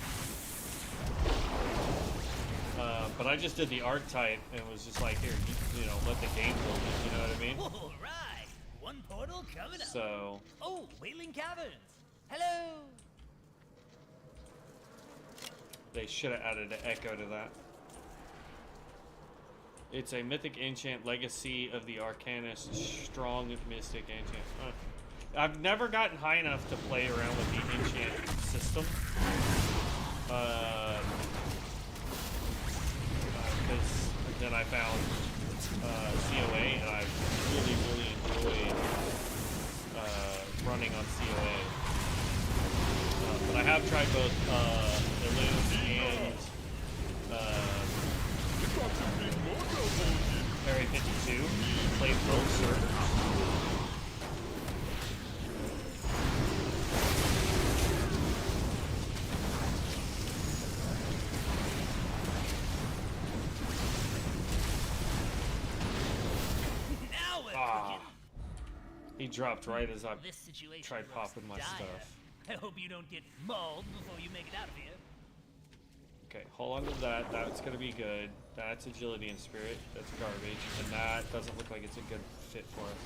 But I just did the archetype and was just like, here, you know, let the game build it, you know what I mean? All right, one portal coming up. So, Oh, Wailing Caverns. Hello. they should have added an echo to that. It's a mythic enchant, Legacy of the Arcanist, strong mystic enchant. I've never gotten high enough to play around with the enchant system. Because then I found COA, and I really, really enjoyed running on COA. But I have tried both Illume and Area 52. Played both servers. Now we're cooking. He dropped right as I This situation tried looks popping my dire. stuff. I hope you don't get mauled before you make it out of here. Okay, hold on to that. That's gonna be good. That's agility and spirit. That's garbage. And that doesn't look like it's a good fit for us.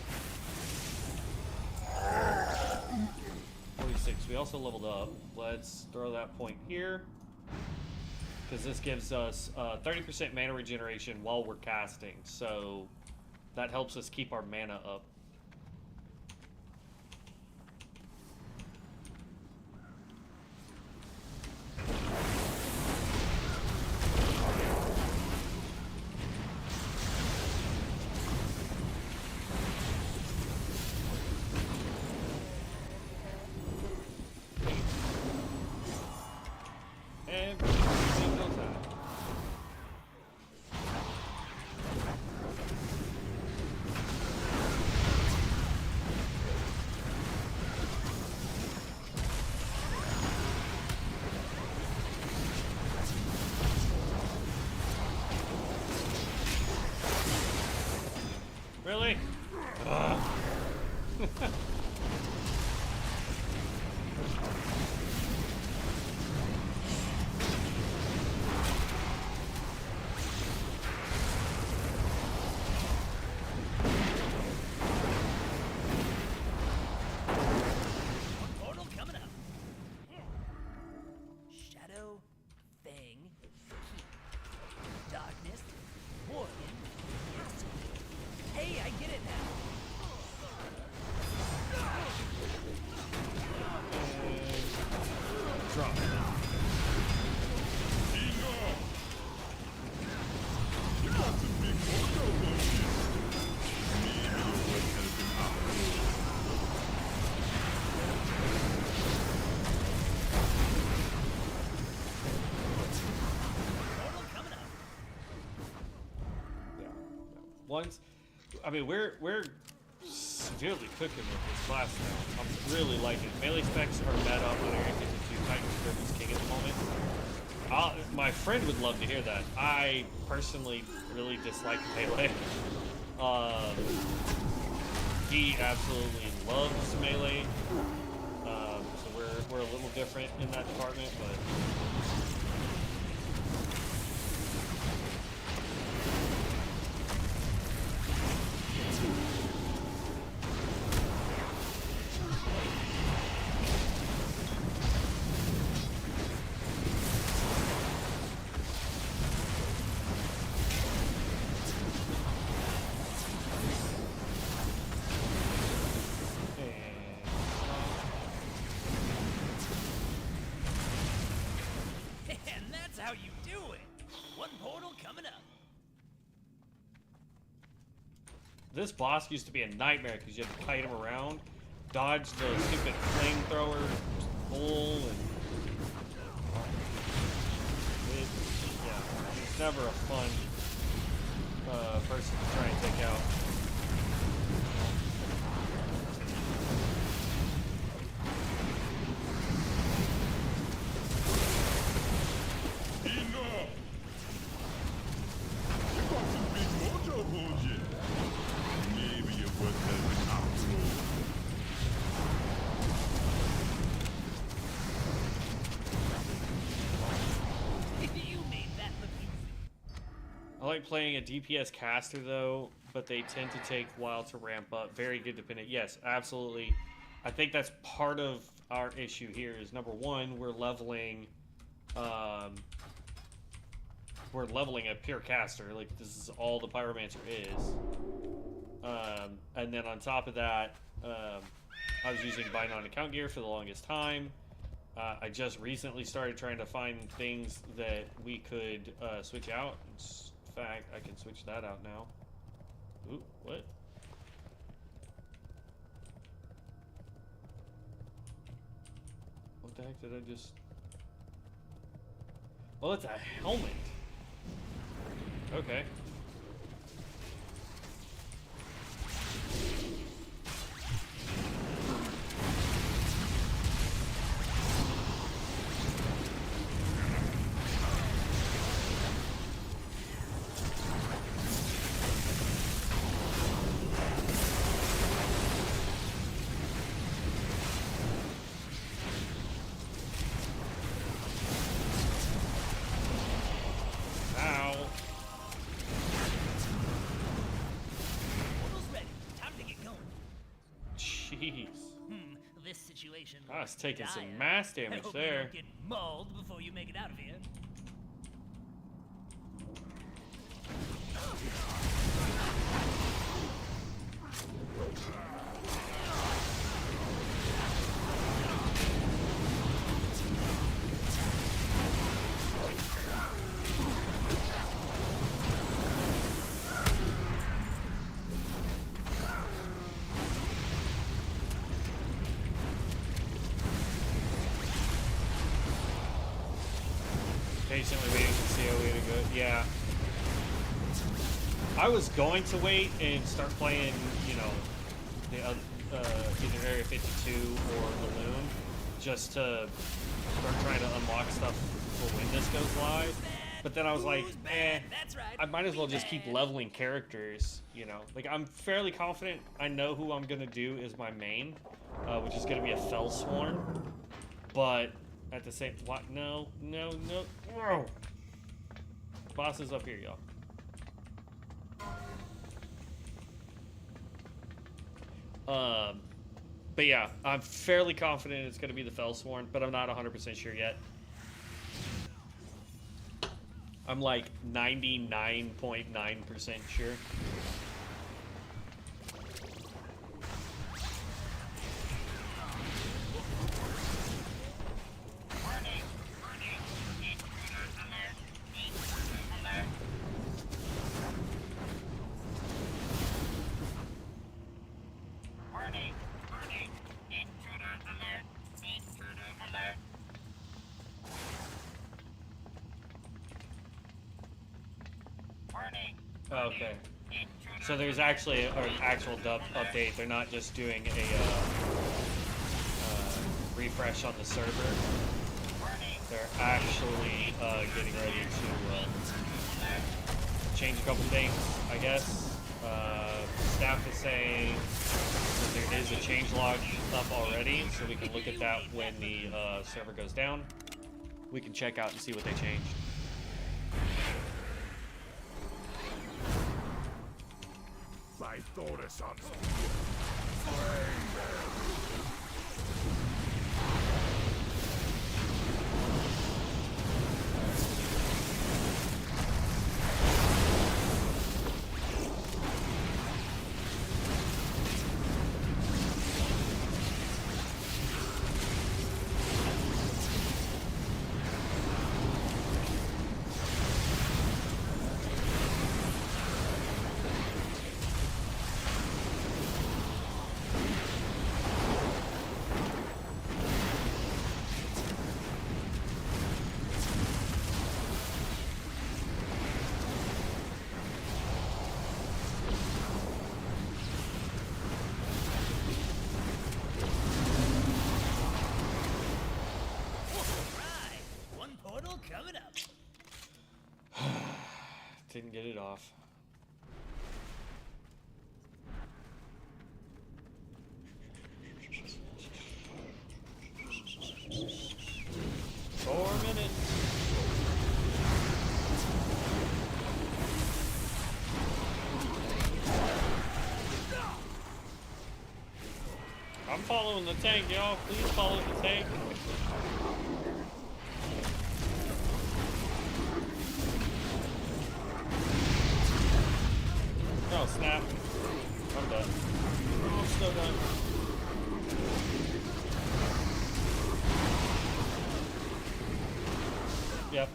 46. We also leveled up. Let's throw that point here. Because this gives us 30% mana regeneration while we're casting. So that helps us keep our mana up. Every single time. Really? Ugh. Portal coming up. Shadow, Fang, Darkness, Worgen, Castle. Hey, I get it now. Drop. Portal coming up. Yeah. Once, I mean, we're severely cooking with this class now. I'm really liking it. Melee specs are meta on Area 52. Titan Scribble's king at the moment. My friend would love to hear that. I personally really dislike melee. He absolutely loves melee. So we're a little different in that department, but. One portal coming up. This boss used to be a nightmare because you had to kite him around, dodge the stupid flamethrower bull, and it's never a fun person to try and take out. Enough! You got some big mojo, hold you? Maybe your work has been after all. You made that look easy. I like playing a DPS caster though, but they tend to take a while to ramp up. Very good dependent. Yes, absolutely. I think that's part of our issue here is number one, we're leveling a pure caster. Like this is all the Pyromancer is. And then on top of that, I was using buy non-account gear for the longest time. I just recently started trying to find things that we could switch out. In fact, I can switch that out now. Ooh, what? What the heck did I just... Oh, it's a helmet. Okay. Jeez. This situation. I was taking some dire. mass I damage hope you there. don't get mauled before you make it out of here. Patiently waiting to see how we to go. Yeah. I was going to wait and start playing, you know, the either Area 52 or Balloon, just to start trying to unlock stuff for when this goes live. But then I was like, That's right. I might as well just keep leveling characters, you know. Like, I'm fairly confident I know who I'm gonna do as my main, which is gonna be a Fellsworn. But at the same, what? No. Boss is up here, y'all. But yeah, I'm fairly confident it's gonna be the Fellsworn, but I'm not 100% sure yet. I'm like 99.9% sure. Okay. So there's actually an actual update. They're not just doing a refresh on the server. They're actually getting ready to change a couple things, I guess. Staff is saying that there is a changelog up already, so we can look at that when the server goes down. We can check out and see what they changed. I thought of something. get it off. Four minutes. I'm following the tank, y'all. Please follow the tank. Oh, snap. I'm done. Oh, I'm still done. Yep.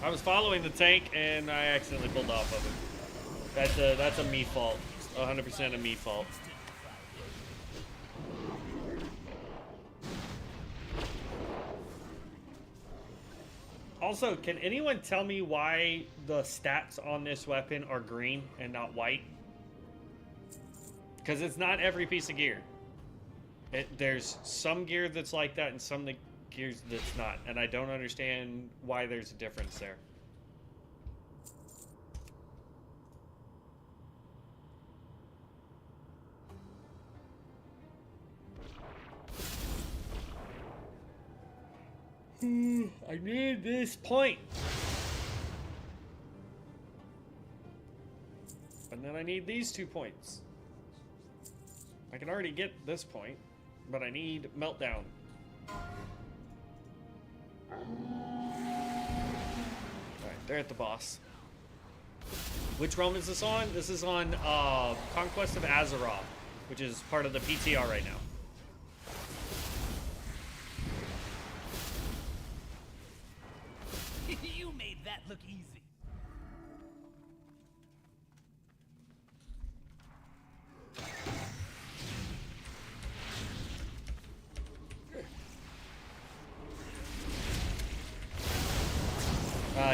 I was following the tank and I accidentally pulled off of it. That's a me fault. 100% a me fault. Also, can anyone tell me why the stats on this weapon are green and not white? Because it's not every piece of gear. There's some gear that's like that and some gears that's not. And I don't understand why there's a difference there. I need this point. And then I need these 2 points. I can already get this point, but I need Meltdown. Alright, they're at the boss. Which realm is this on? This is on Conquest of Azeroth, which is part of the PTR right now. You made that look easy.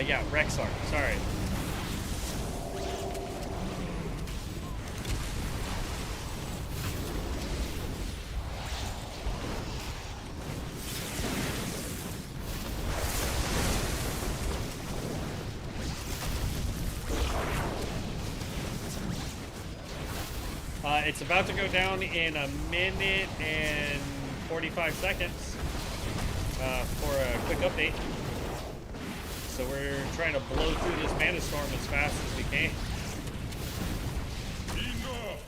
Yeah, Rexar, sorry. It's about to go down in 1 minute and 45 seconds for a quick update. So we're trying to blow through this mana storm as fast as we can. Enough!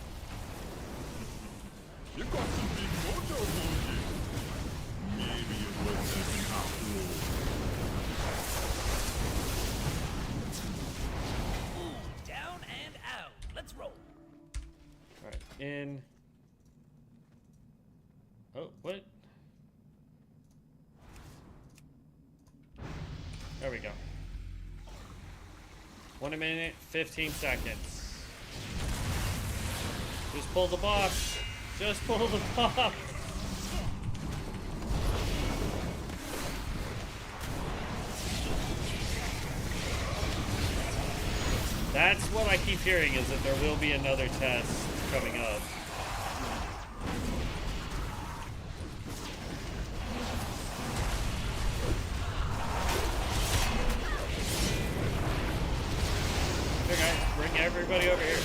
You got some big mojo on you. Maybe it wasn't even after all. Down and out. Let's roll. Alright, in. Oh, what? There we go. 1 minute, 15 seconds. Just pull the box. Just pull the box. That's what I keep hearing, is that there will be another test coming up. Here, guys, bring everybody over here.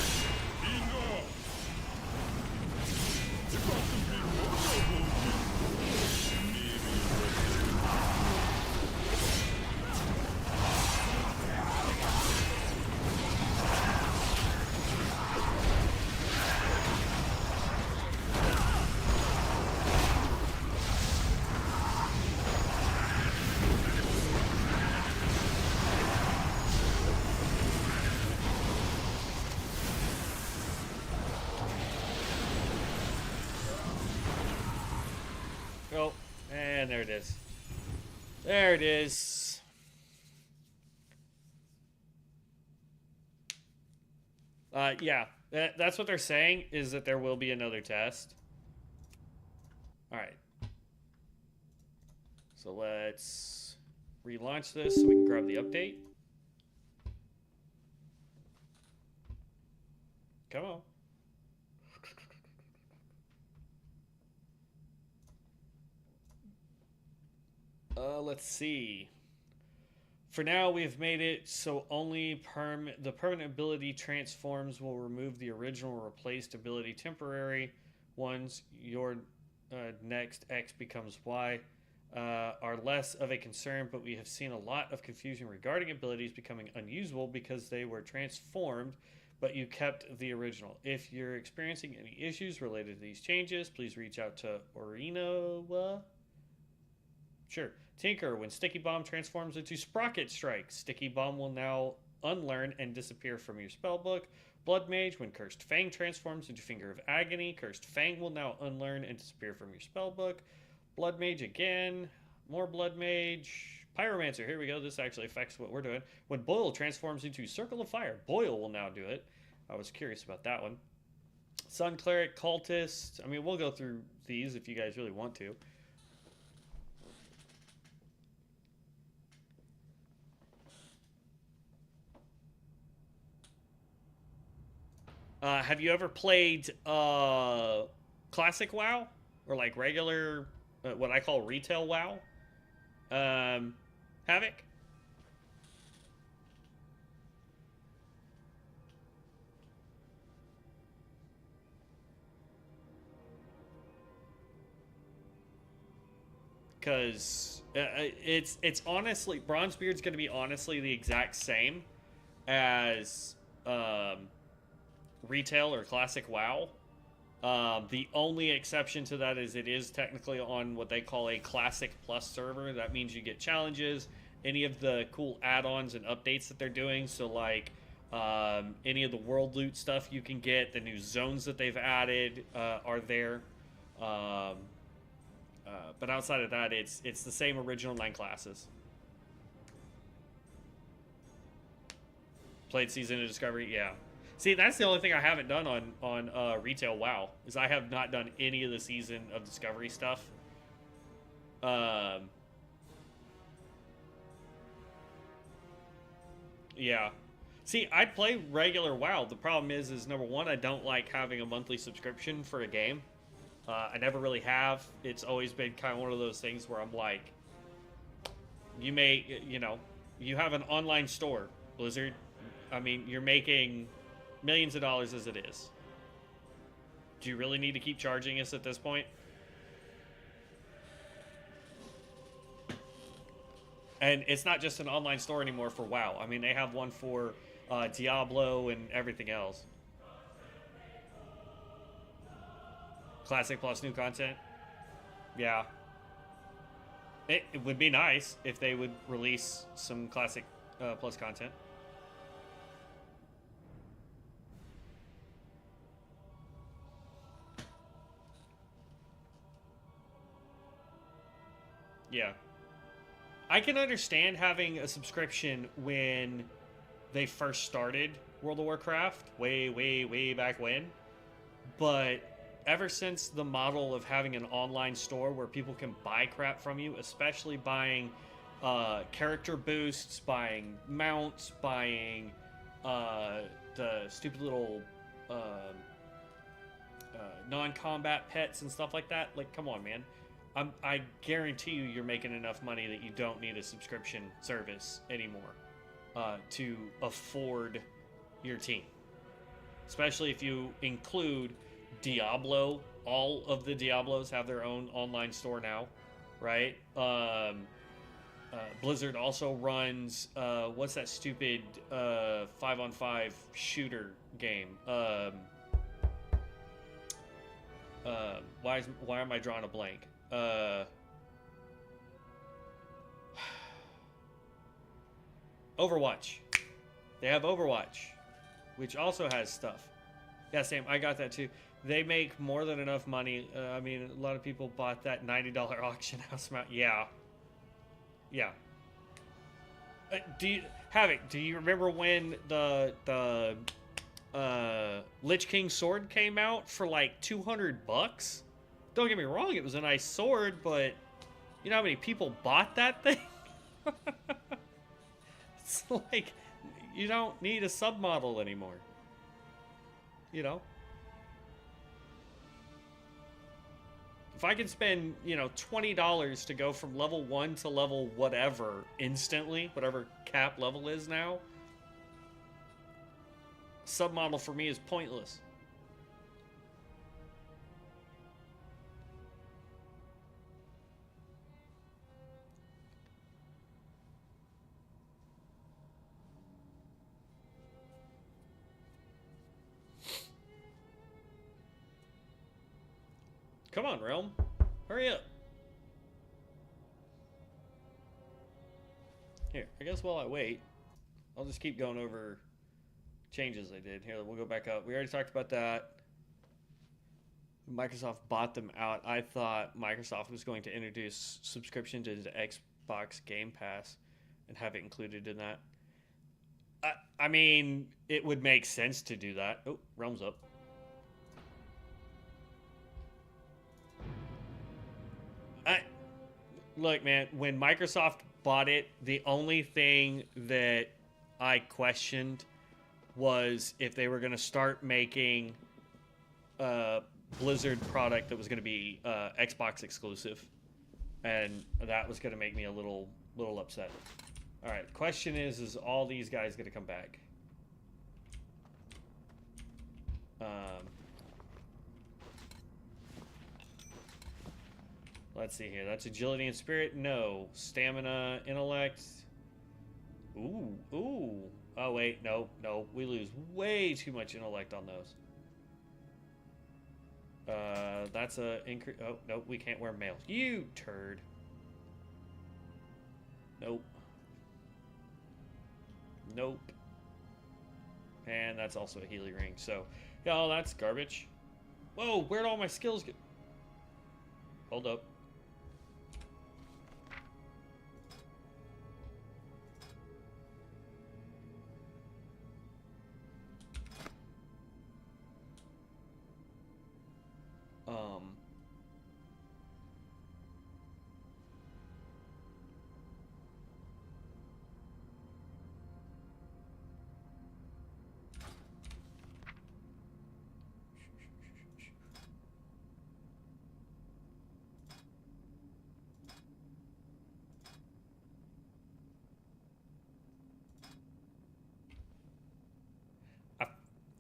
Oh, and there it is. There it is. Yeah, that's what they're saying, is that there will be another test. Alright. So let's relaunch this so we can grab the update. Come on. Let's see. For now, we've made it so only the permanent ability transforms will remove the original replaced ability. Temporary ones, your next X becomes Y, are less of a concern, but we have seen a lot of confusion regarding abilities becoming unusable because they were transformed, but you kept the original. If you're experiencing any issues related to these changes, please reach out to Orinoa. Sure. Tinker, when Sticky Bomb transforms into Sprocket Strike, Sticky Bomb will now unlearn and disappear from your spellbook. Blood Mage, when Cursed Fang transforms into Finger of Agony, Cursed Fang will now unlearn and disappear from your spellbook. Blood Mage again. More Blood Mage. Pyromancer, here we go. This actually affects what we're doing. When Boil transforms into Circle of Fire, Boil will now do it. I was curious about that one. Sun Cleric, Cultist. I mean, we'll go through these if you guys really want to. Have you ever played classic WoW? Or like regular, what I call retail WoW? Havoc? Because it's honestly, Bronzebeard's going to be honestly the exact same as retail or classic WoW. The only exception to that is it is technically on what they call a Classic Plus server. That means you get challenges, any of the cool add-ons and updates that they're doing. So like any of the world loot stuff you can get, the new zones that they've added are there. But outside of that, it's the same original 9 classes. Played Season of Discovery, yeah. See, that's the only thing I haven't done on retail WoW, is I have not done any of the Season of Discovery stuff. Yeah. See, I'd play regular WoW. The problem is number one, I don't like having a monthly subscription for a game. I never really have. It's always been kind of one of those things where I'm like, you may, you know, you have an online store, Blizzard. I mean, you're making millions of dollars as it is. Do you really need to keep charging us at this point? And it's not just an online store anymore for WoW. I mean, they have one for Diablo and everything else. Classic plus new content. Yeah. It would be nice if they would release some Classic plus content. Yeah. I can understand having a subscription when they first started World of Warcraft, way back when. But ever since the model of having an online store where people can buy crap from you, especially buying character boosts, buying mounts, buying the stupid little non-combat pets and stuff like that, like, come on, man. I guarantee you're making enough money that you don't need a subscription service anymore to afford your team. Especially if you include Diablo. All of the Diablos have their own online store now, right? Blizzard also runs, what's that stupid 5-on-5 shooter game? Why am I drawing a blank? Overwatch. They have Overwatch, which also has stuff. Yeah, same. I got that too. They make more than enough money. I mean, a lot of people bought that $90 auction house mount. Yeah. Yeah. Havoc, do you remember when the Lich King sword came out for like $200? Don't get me wrong, it was a nice sword, but you know how many people bought that thing? It's like, you don't need a submodel anymore. You know? if I can spend, you know, $20 to go from level 1 to level whatever instantly, whatever cap level is now, submodel for me is pointless. Come on, Realm. Hurry up. Here, I guess while I wait, I'll just keep going over changes I did. Here, we'll go back up. We already talked about that. Microsoft bought them out. I thought Microsoft was going to introduce subscription to the Xbox Game Pass and have it included in that. I mean, it would make sense to do that. Oh, Realm's up. Look, man, when Microsoft bought it, the only thing that I questioned was if they were going to start making a Blizzard product that was going to be Xbox exclusive, and that was going to make me a little upset. All right, the question is all these guys going to come back? Let's see here. That's agility and spirit. No. Stamina, intellect. Ooh. Oh, wait. No. We lose way too much intellect on those. That's a increase. Oh, nope. We can't wear mail. You turd. Nope. And that's also a Healy ring. So, yeah, that's garbage. Whoa, where'd all my skills get? Hold up.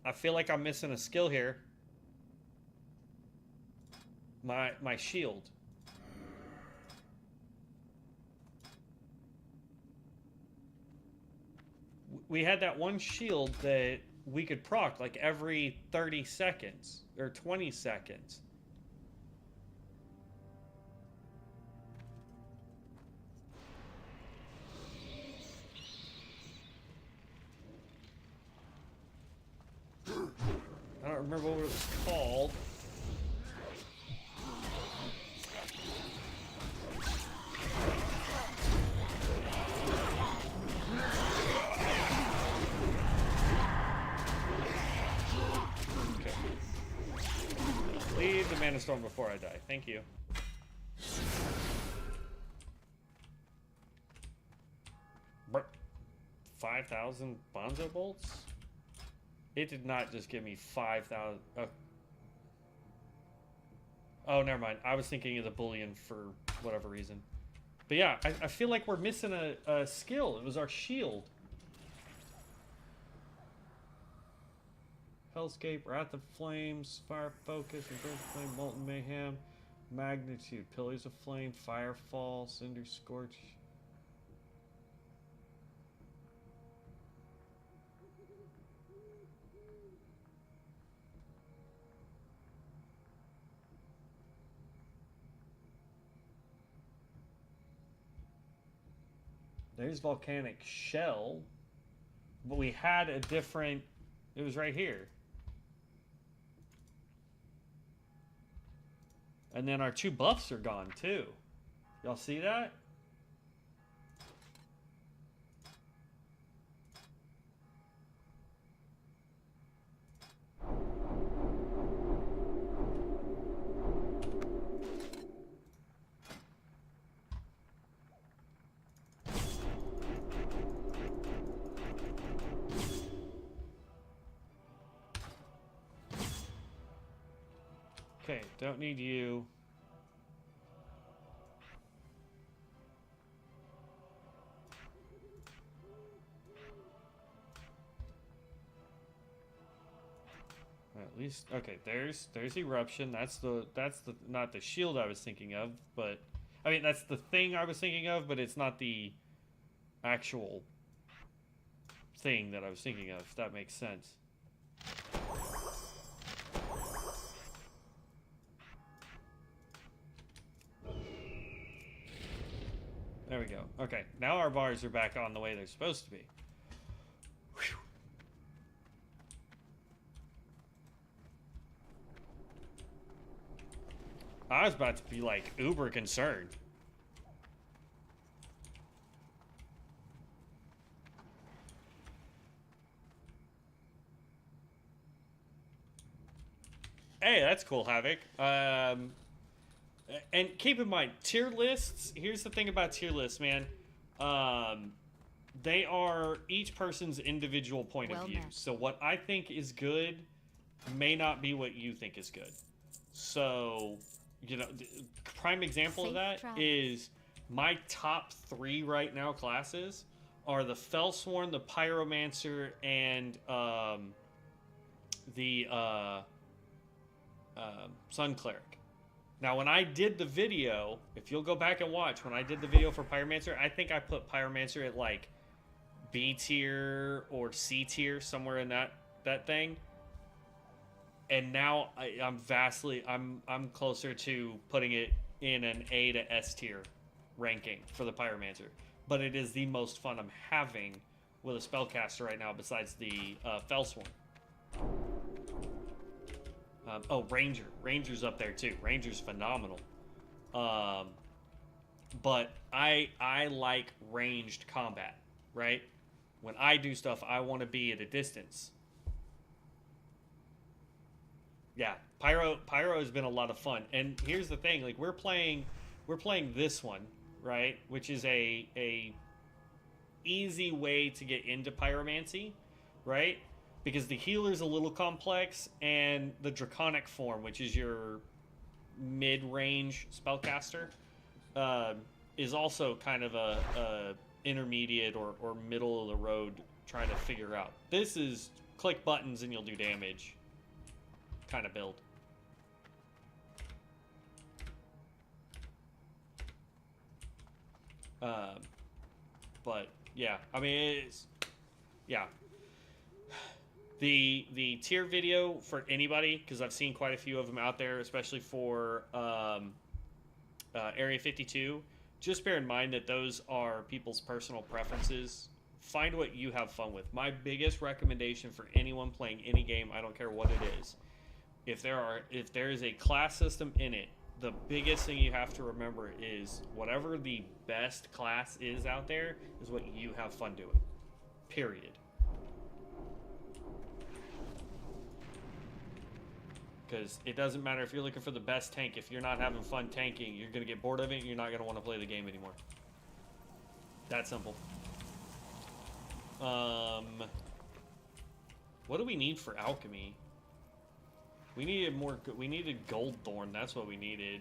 I feel like I'm missing a skill here. My shield. We had that one shield that we could proc like every 30 seconds or 20 seconds. I don't remember what it was called. Okay. Leave the Mana Storm before I die. Thank you. But 5,000 Bonzo bolts? It did not just give me 5,000. Oh, never mind. I was thinking of the bullion for whatever reason. But yeah, I feel like we're missing a skill. It was our shield. Hellscape, Wrath of Flames, Fire Focus, Endurance Flame, Molten Mayhem, Magnitude, Pillars of Flame, Firefall, Cinder Scorch. There's Volcanic Shell, but we had a different, it was right here. And then our 2 buffs are gone too. Y'all see that? Okay, don't need you. He's okay. There's eruption. That's the not the shield I was thinking of, but I mean that's the thing I was thinking of, but it's not the actual thing that I was thinking of. If that makes sense. There we go. Okay, now our bars are back on the way they're supposed to be. Whew. I was about to be like uber concerned. Hey, that's cool, Havoc. And keep in mind, tier lists, here's the thing about tier lists, man. They are each person's individual point of view. So what I think is good may not be what you think is good. So, you know, prime example of that is my top 3 right now classes are the Fellsworn, the Pyromancer, and the Sun Cleric. Now, when I did the video, if you'll go back and watch, when I did the video for Pyromancer, I think I put Pyromancer at like B tier or C tier, somewhere in that thing. And now I'm closer to putting it in an A to S tier ranking for the Pyromancer. But it is the most fun I'm having with a spellcaster right now, besides the Fellsworn. Oh, Ranger. Ranger's up there too. Ranger's phenomenal. But I like ranged combat, right? When I do stuff, I want to be at a distance. Yeah, Pyro has been a lot of fun. And here's the thing, like we're playing this one, right? Which is a easy way to get into pyromancy, right? Because the healer's a little complex, and the draconic form, which is your mid-range spellcaster, is also kind of a intermediate or middle of the road trying to figure out. This is click buttons and you'll do damage kind of build. But yeah, I mean, yeah. The tier video for anybody, because I've seen quite a few of them out there, especially for Area 52. Just bear in mind that those are people's personal preferences. Find what you have fun with. My biggest recommendation for anyone playing any game, I don't care what it is, if there is a class system in it, the biggest thing you have to remember is whatever the best class is out there is what you have fun doing. Period. Because it doesn't matter if you're looking for the best tank. If you're not having fun tanking, you're going to get bored of it and you're not going to want to play the game anymore. That simple. What do we need for alchemy? We needed gold thorn. That's what we needed.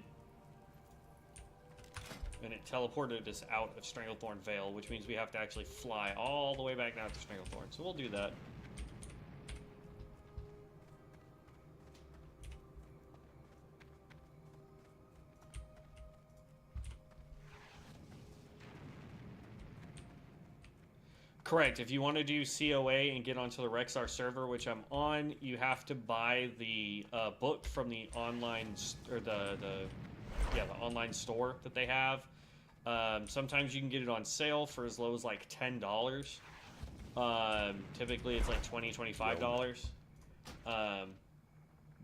And it teleported us out of Stranglethorn Vale, which means we have to actually fly all the way back down to Stranglethorn. So we'll do that. Correct. If you want to do COA and get onto the Rexar server, which I'm on, you have to buy the book from the online or the online store that they have. Sometimes you can get it on sale for as low as like $10. Typically, it's like $20-$25.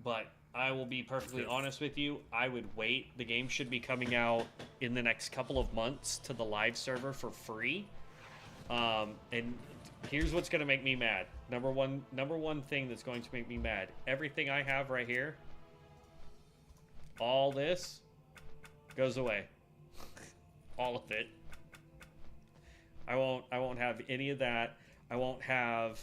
But I will be perfectly honest with you. I would wait. The game should be coming out in the next couple of months to the live server for free. And here's what's going to make me mad. Number one thing that's going to make me mad. Everything I have right here, all this goes away. All of it. I won't have any of that. I won't have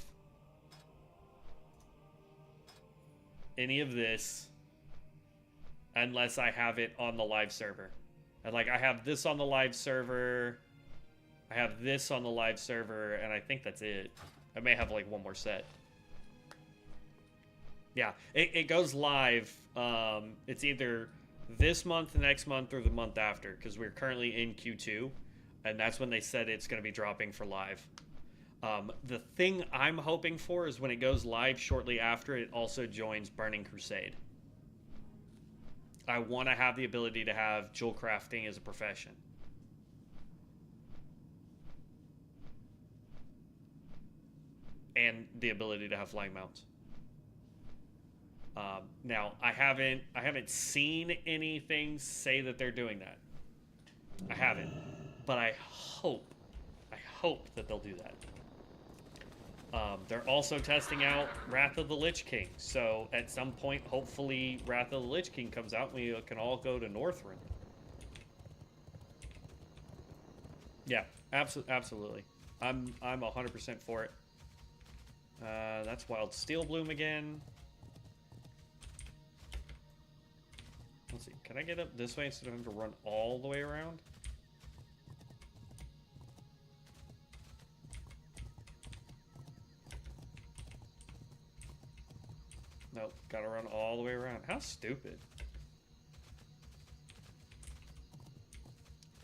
any of this unless I have it on the live server. And like I have this on the live server, I have this on the live server, and I think that's it. I may have like one more set. Yeah, it goes live. It's either this month, next month, or the month after, because we're currently in Q2, and that's when they said it's going to be dropping for live. The thing I'm hoping for is when it goes live shortly after, it also joins Burning Crusade. I want to have the ability to have jewel crafting as a profession. And the ability to have flying mounts. Now, I haven't seen anything say that they're doing that. I haven't, but I hope that they'll do that. They're also testing out Wrath of the Lich King, so at some point, hopefully, Wrath of the Lich King comes out and we can all go to Northrend. Yeah, absolutely. I'm 100% for it. That's Wild Steel Bloom again. Let's see, can I get up this way instead of having to run all the way around? Nope, gotta run all the way around. How stupid.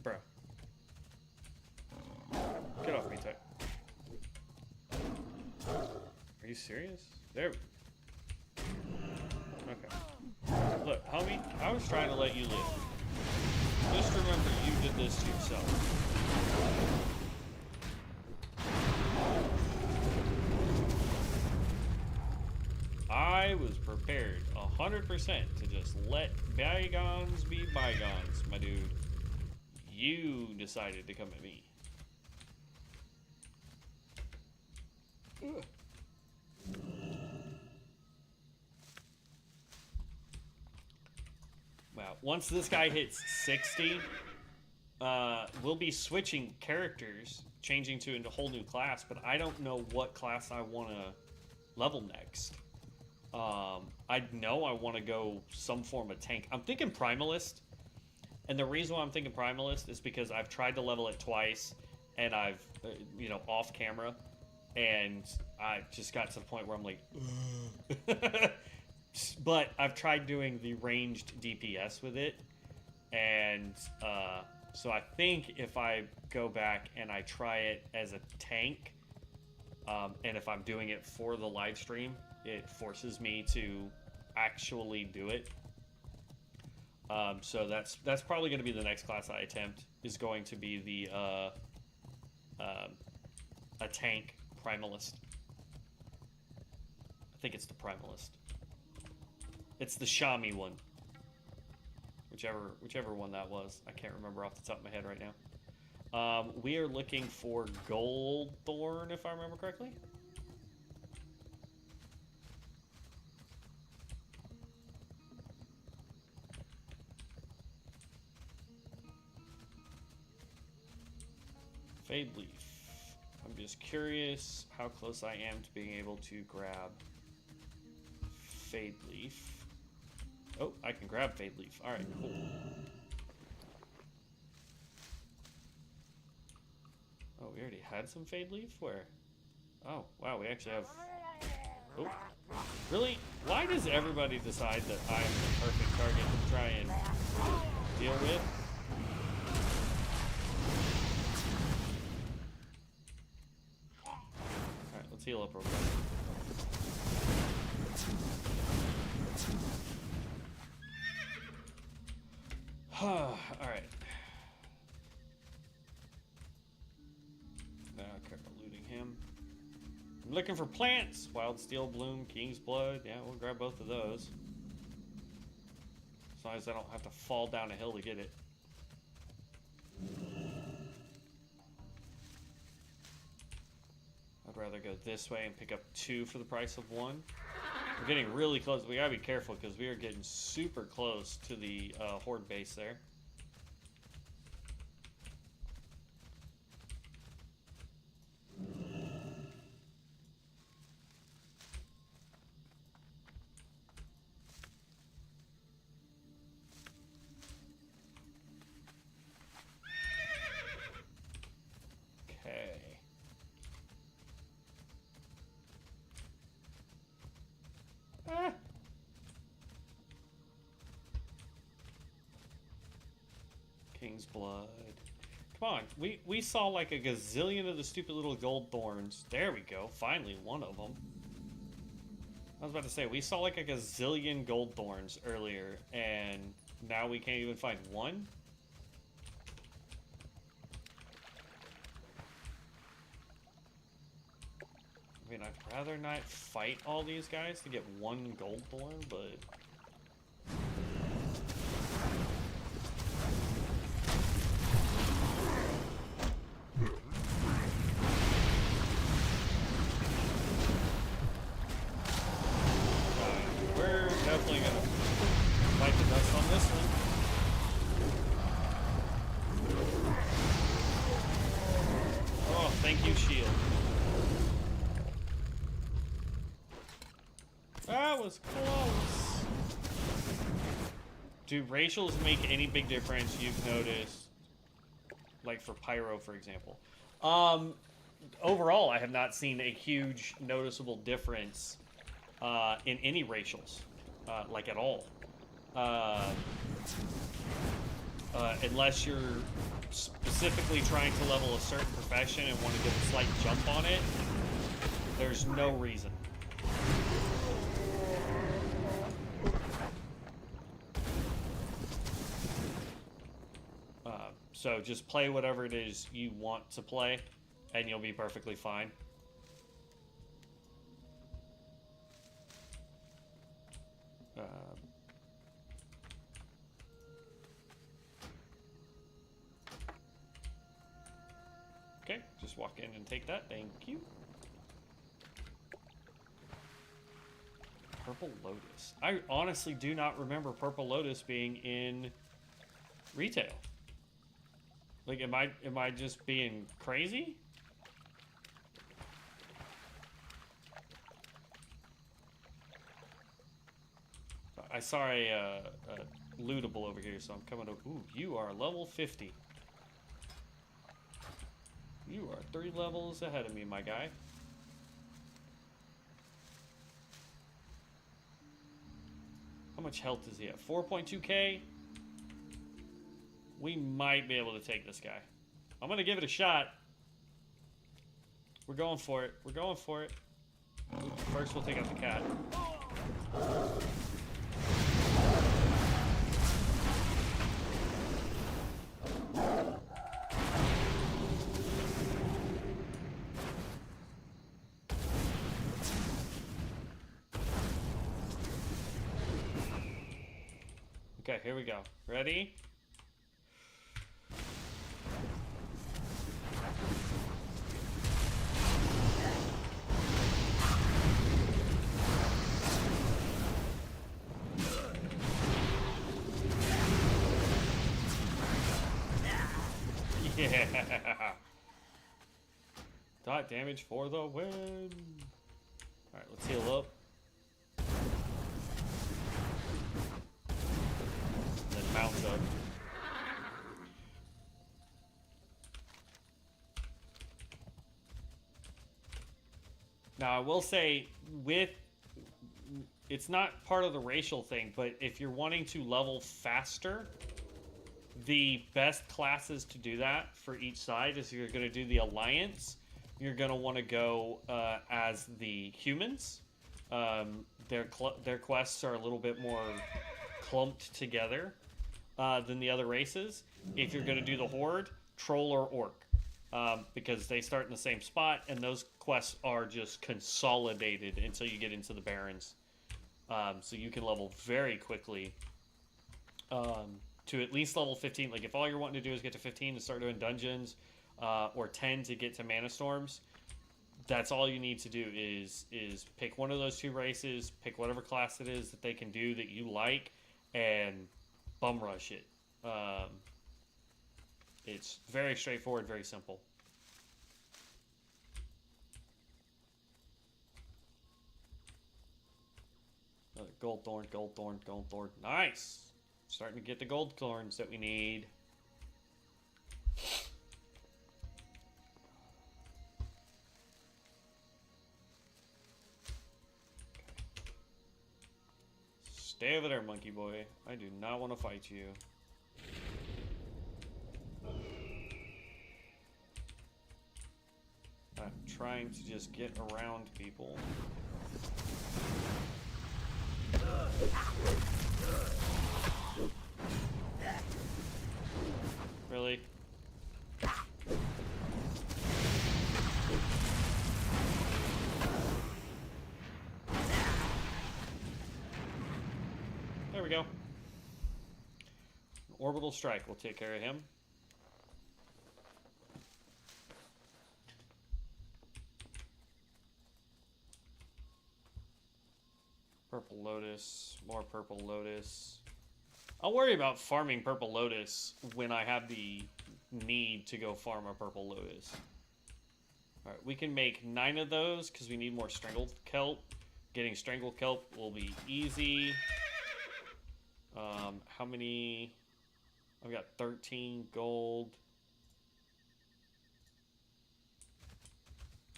Bruh. Get off me, Tech. Are you serious? There. Okay. Look, homie, I was trying to let you live. Just remember you did this to yourself. I was prepared 100% to just let bygones be bygones, my dude. You decided to come at me. Ugh. Wow. Once this guy hits 60, we'll be switching characters, changing to a whole new class, but I don't know what class I want to level next. I know I want to go some form of tank. I'm thinking Primalist, and the reason why I'm thinking Primalist is because I've tried to level it twice, and I've, off camera, and I just got to the point where I'm like, ugh. But I've tried doing the ranged DPS with it, and so I think if I go back and I try it as a tank, and if I'm doing it for the live stream, it forces me to actually do it. So that's probably going to be the next class I attempt, is going to be the a tank Primalist. I think it's the Primalist. It's the Shami one. Whichever one that was. I can't remember off the top of my head right now. We are looking for Goldthorn, if I remember correctly. Fade Leaf. I'm just curious how close I am to being able to grab Fade Leaf. Oh, I can grab Fade Leaf. Alright, cool. Oh, we already had some Fade Leaf? Where? Oh, wow, we actually have... Oh, really? Why does everybody decide that I'm the perfect target to try and deal with? Alright, let's heal up real quick. Alright. Now I care about looting him. I'm looking for plants! Wild Steel Bloom, King's Blood. Yeah, we'll grab both of those. As long as I don't have to fall down a hill to get it. I'd rather go this way and pick up 2 for the price of 1. We're getting really close. We gotta be careful because we are getting super close to the Horde base there. Okay. Ah. King's Blood. Come on, we saw like a gazillion of the stupid little gold thorns. There we go, finally one of them. I was about to say, we saw like a gazillion gold thorns earlier, and now we can't even find one? I mean, I'd rather not fight all these guys to get one gold thorn, but... we're definitely gonna bite the dust on this one. Oh, thank you, shield. That was close. Do racials make any big difference you've noticed? Like for Pyro, for example. Overall, I have not seen a huge noticeable difference in any racials, like at all. Unless you're specifically trying to level a certain profession and want to get a slight jump on it, there's no reason. So just play whatever it is you want to play, and you'll be perfectly fine. Okay, just walk in and take that. Thank you. Purple Lotus. I honestly do not remember Purple Lotus being in retail. Like, am I just being crazy? I saw a lootable over here, so I'm coming to... Ooh, you are level 50. You are 3 levels ahead of me, my guy. How much health does he have? 4.2k? We might be able to take this guy. I'm gonna give it a shot. We're going for it. We're going for it. First, we'll take out the cat. Okay, here we go. Ready? Yeah. Dot damage for the win. Alright, let's heal up. Then mount up. Now I will say, it's not part of the racial thing, but if you're wanting to level faster, the best classes to do that for each side is you're going to do the Alliance. You're going to want to go as the humans. Their quests are a little bit more clumped together than the other races. If you're going to do the Horde, Troll or Orc. Because they start in the same spot, and those quests are just consolidated until you get into the Barrens. So you can level very quickly to at least level 15. Like, if all you're wanting to do is get to 15 and start doing dungeons, or 10 to get to Mana Storms, that's all you need to do is pick one of those 2 races, pick whatever class it is that they can do that you like, and bum rush it. It's very straightforward, very simple. Gold thorn, gold thorn, gold thorn. Nice! Starting to get the gold thorns that we need. Stay over there, monkey boy. I do not want to fight you. I'm trying to just get around people. Really? There we go. Orbital strike will take care of him. Purple Lotus, more Purple Lotus. I'll worry about farming Purple Lotus when I have the need to go farm a Purple Lotus. Alright, we can make 9 of those because we need more Strangled Kelp. Getting Strangled Kelp will be easy. How many? I've got 13 gold.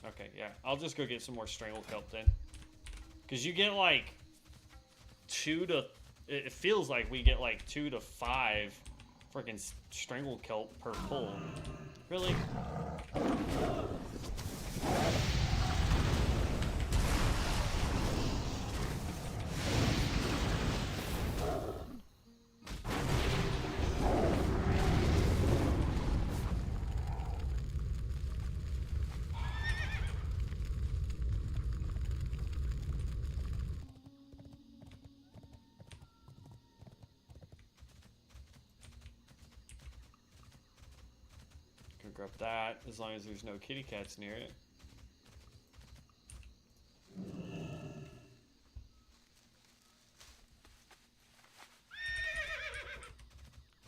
Okay, yeah. I'll just go get some more Strangled Kelp then. Because you get like 2 to... It feels like we get like 2 to 5 freaking Strangled Kelp per pull. Really? Grab that, as long as there's no kitty cats near it.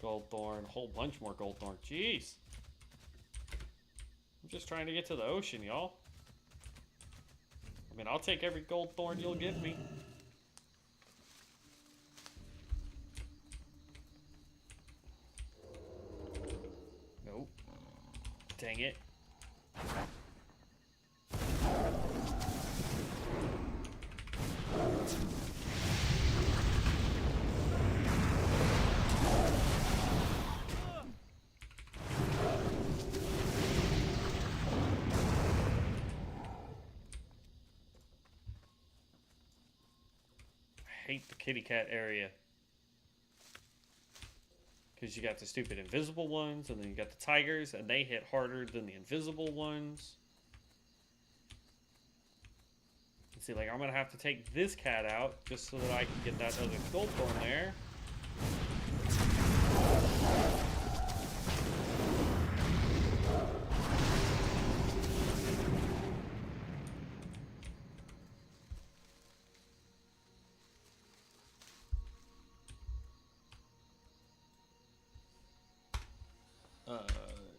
Goldthorn, a whole bunch more Goldthorn. Jeez. I'm just trying to get to the ocean, y'all. I mean, I'll take every Goldthorn you'll give me. Dang it. I hate the kitty cat area. Because you got the stupid invisible ones, and then you got the tigers, and they hit harder than the invisible ones. And see, like, I'm going to have to take this cat out just so that I can get that other Goldthorn there.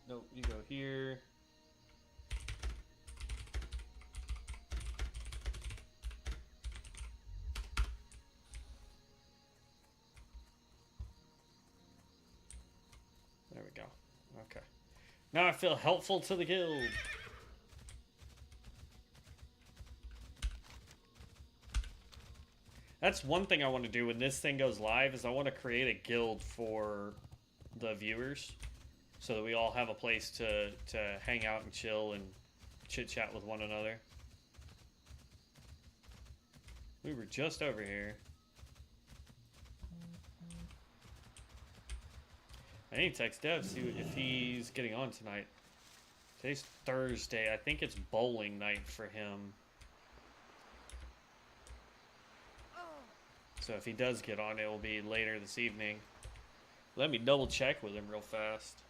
Nope, you go here. There we go. Okay. Now I feel helpful to the guild. That's one thing I want to do when this thing goes live is I want to create a guild for the viewers. So that we all have a place to hang out and chill and chit-chat with one another. We were just over here. I need to text Dev, see if he's getting on tonight. Today's Thursday. I think it's bowling night for him. So if he does get on, it will be later this evening. Let me double check with him real fast.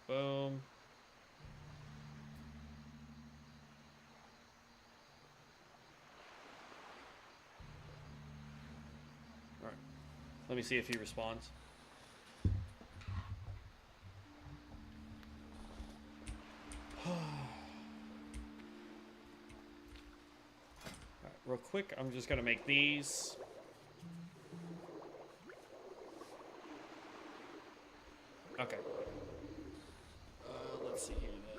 Boom. Alright. Let me see if he responds. Alright, real quick, I'm just gonna make these. Okay. Let's see here then.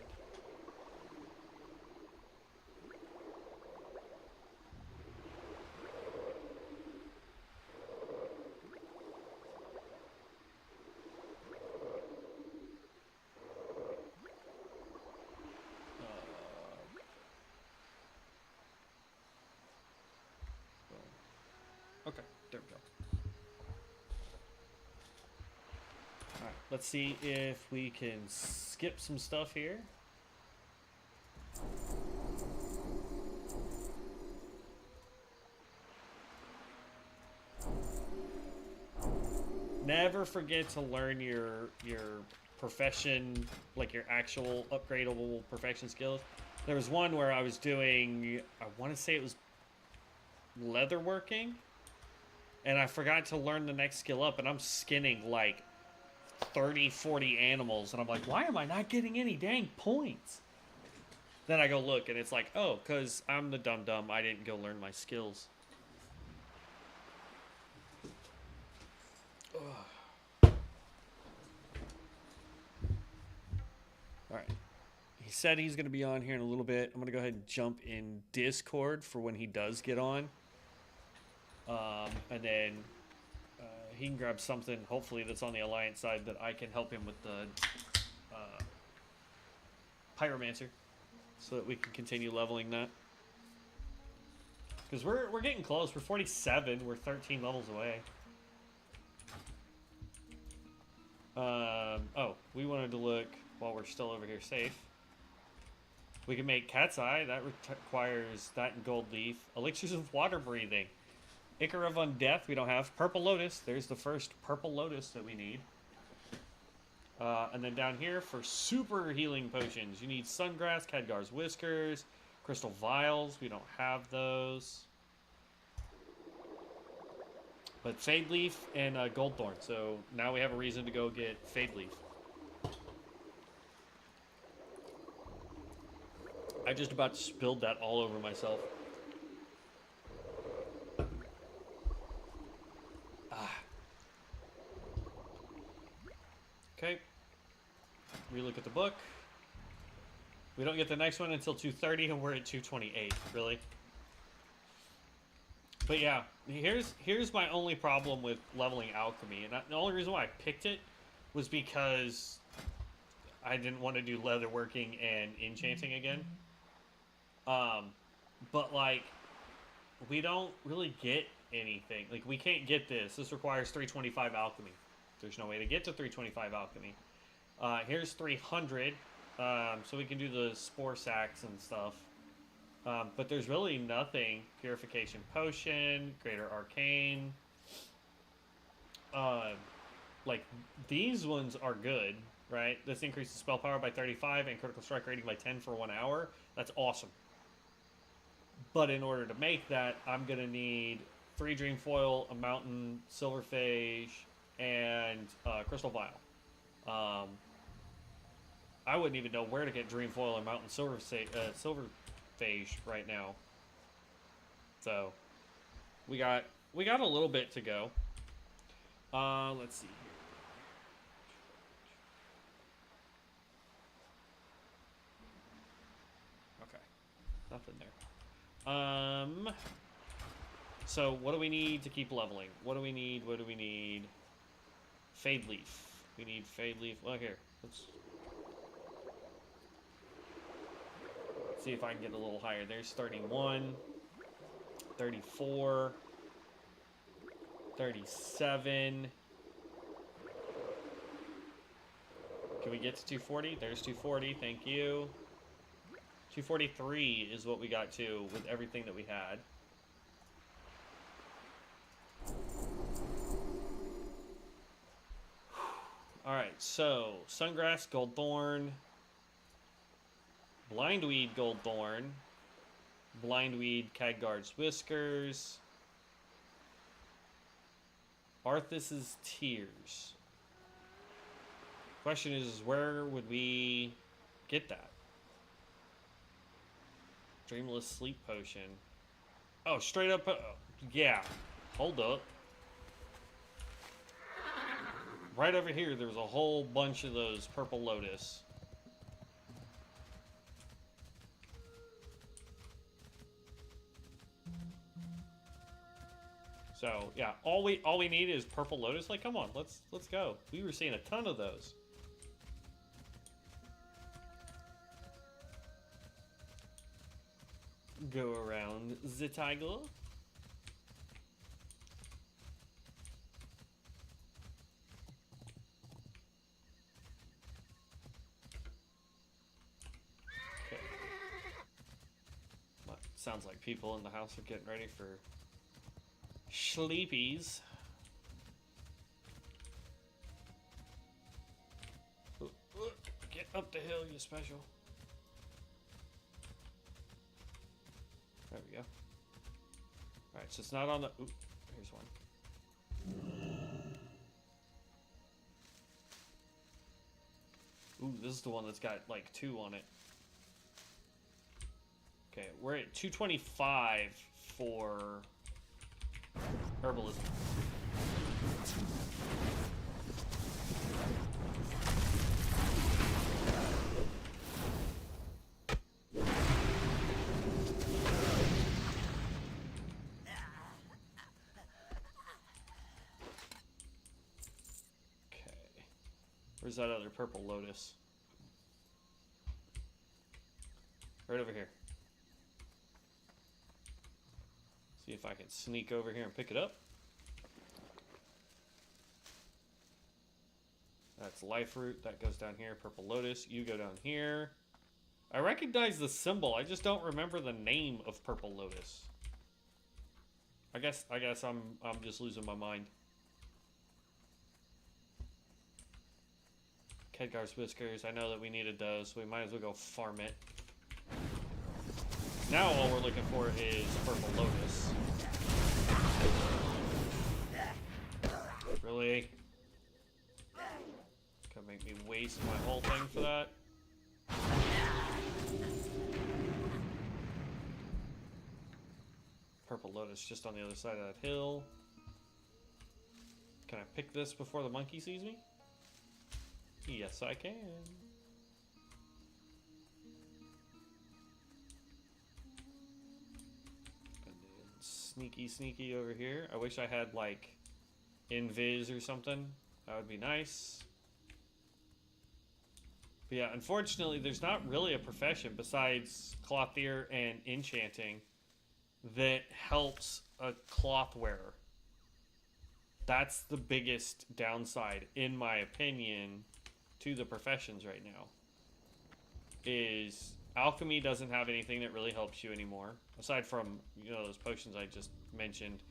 Let's see if we can skip some stuff here. Never forget to learn your profession, like your actual upgradable profession skills. There was one where I was doing, I want to say it was leatherworking, and I forgot to learn the next skill up, and I'm skinning like 30, 40 animals, and I'm like, why am I not getting any dang points? Then I go look, and it's like, oh, because I'm the dum-dum. I didn't go learn my skills. Alright. He said he's going to be on here in a little bit. I'm going to go ahead and jump in Discord for when he does get on. And then he can grab something, hopefully, that's on the Alliance side that I can help him with the Pyromancer, so that we can continue leveling that. Because we're getting close. We're 47. We're 13 levels away. Oh, we wanted to look while we're still over here safe. We can make Cat's Eye. That requires that and Gold Leaf. Elixirs of Water Breathing. Ichor of Undeath, we don't have. Purple Lotus, there's the first Purple Lotus that we need. And then down here for super healing potions, you need Sungrass, Khadgar's Whiskers, Crystal Vials, we don't have those. But Fade Leaf and Goldthorn, so now we have a reason to go get Fade Leaf. I just about spilled that all over myself. Okay. Relook at the book. We don't get the next one until 2:30, and we're at 2:28. Really? But yeah, here's my only problem with leveling alchemy, and the only reason why I picked it was because I didn't want to do leatherworking and enchanting again. But like, we don't really get anything. Like, we can't get this. This requires 325 alchemy. There's no way to get to 325 alchemy. Here's 300, so we can do the spore sacks and stuff. But there's really nothing. Purification Potion, Greater Arcane. Like, these ones are good, right? This increases spell power by 35 and critical strike rating by 10 for 1 hour. That's awesome. But in order to make that, I'm going to need 3 Dream Foil, a Mountain Silverphage, and Crystal Vial. I wouldn't even know where to get Dream Foil and Mountain Silverphage right now. So we got a little bit to go. Let's see here. Okay, nothing there. So what do we need to keep leveling? What do we need? What do we need? Fade Leaf. We need Fade Leaf. Well, here. Let's see if I can get a little higher. There's 31, 34, 37. Can we get to 240? There's 240. Thank you. 243 is what we got to with everything that we had. Alright, so Sungrass, Goldthorn, Blindweed, Goldthorn, Blindweed, Khadgar's Whiskers, Arthas's Tears. Question is, where would we get that? Dreamless Sleep Potion. Oh, straight up. Yeah. Hold up. Right over here, there's a whole bunch of those Purple Lotus. So yeah, all we need is Purple Lotus. Like, come on, let's go. We were seeing a ton of those. Go around the tiger. Sounds like people in the house are getting ready for sleepies. Get up the hill, you special. There we go. Alright, so it's not on the... Ooh, here's one. Ooh, this is the one that's got like 2 on it. Okay, we're at 225 for herbalism. Where's that other purple lotus? Right over here. See if I can sneak over here and pick it up. That's life root. That goes down here. Purple lotus. You go down here. I recognize the symbol. I just don't remember the name of purple lotus. I guess I'm just losing my mind. Khadgar's whiskers. I know that we needed those, so we might as well go farm it. Now all we're looking for is purple lotus. Really? Gonna make me waste my whole thing for that? Purple lotus just on the other side of that hill. Can I pick this before the monkey sees me? Yes, I can. And then sneaky over here. I wish I had like invis or something. That would be nice. But yeah, unfortunately, there's not really a profession besides clothier and enchanting that helps a cloth wearer. That's the biggest downside, in my opinion, to the professions right now. Is alchemy doesn't have anything that really helps you anymore, aside from, you know, those potions I just mentioned.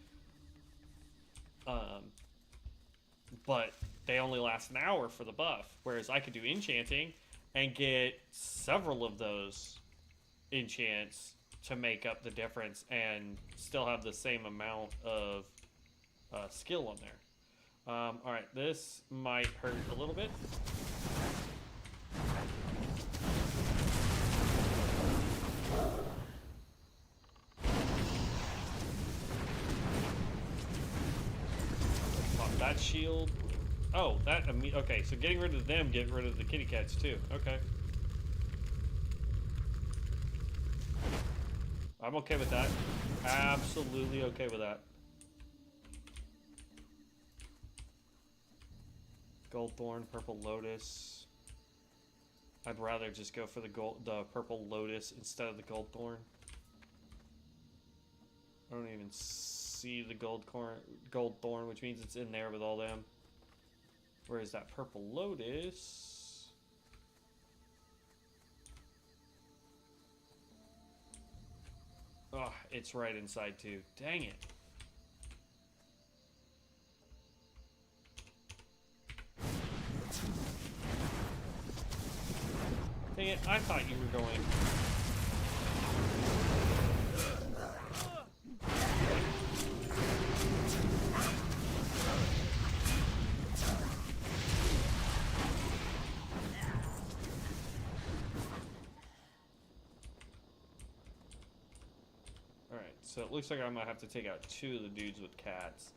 But they only last an hour for the buff, whereas I could do enchanting and get several of those enchants to make up the difference and still have the same amount of skill on there. Alright, this might hurt a little bit. Pop that shield. Oh, that... Okay, so getting rid of them, getting rid of the kitty cats too. Okay. I'm okay with that. Absolutely okay with that. Gold thorn, purple lotus. I'd rather just go for the purple lotus instead of the gold thorn. I don't even see the gold thorn, which means it's in there with all them. Whereas that purple lotus... Oh, it's right inside too. Dang it. Dang it, I thought you were going. Alright, so it looks like I might have to take out 2 of the dudes with cats.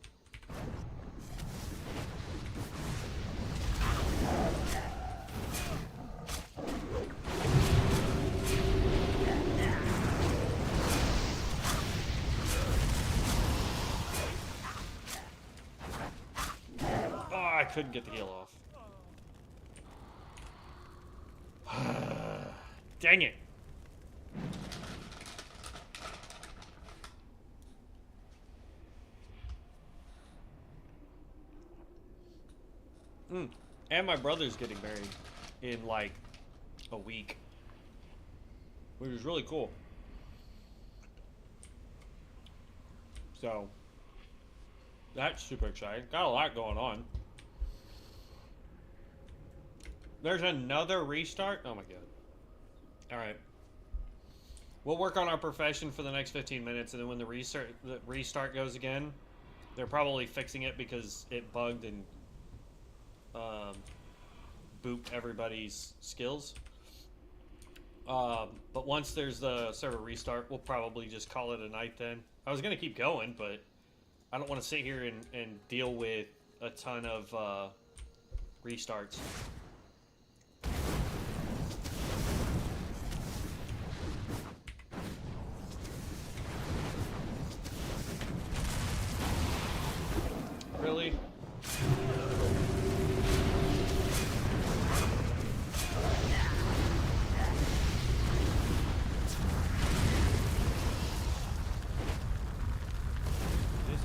I couldn't get the heal off. Dang it. And my brother's getting married in like a week, which is really cool. So that's super exciting. Got a lot going on. There's another restart. Oh my god. All right. We'll work on our profession for the next 15 minutes, and then when the restart goes again, they're probably fixing it because it bugged and booped everybody's skills. But once there's the server restart, we'll probably just call it a night then. I was going to keep going, but I don't want to sit here and deal with a ton of restarts. Really?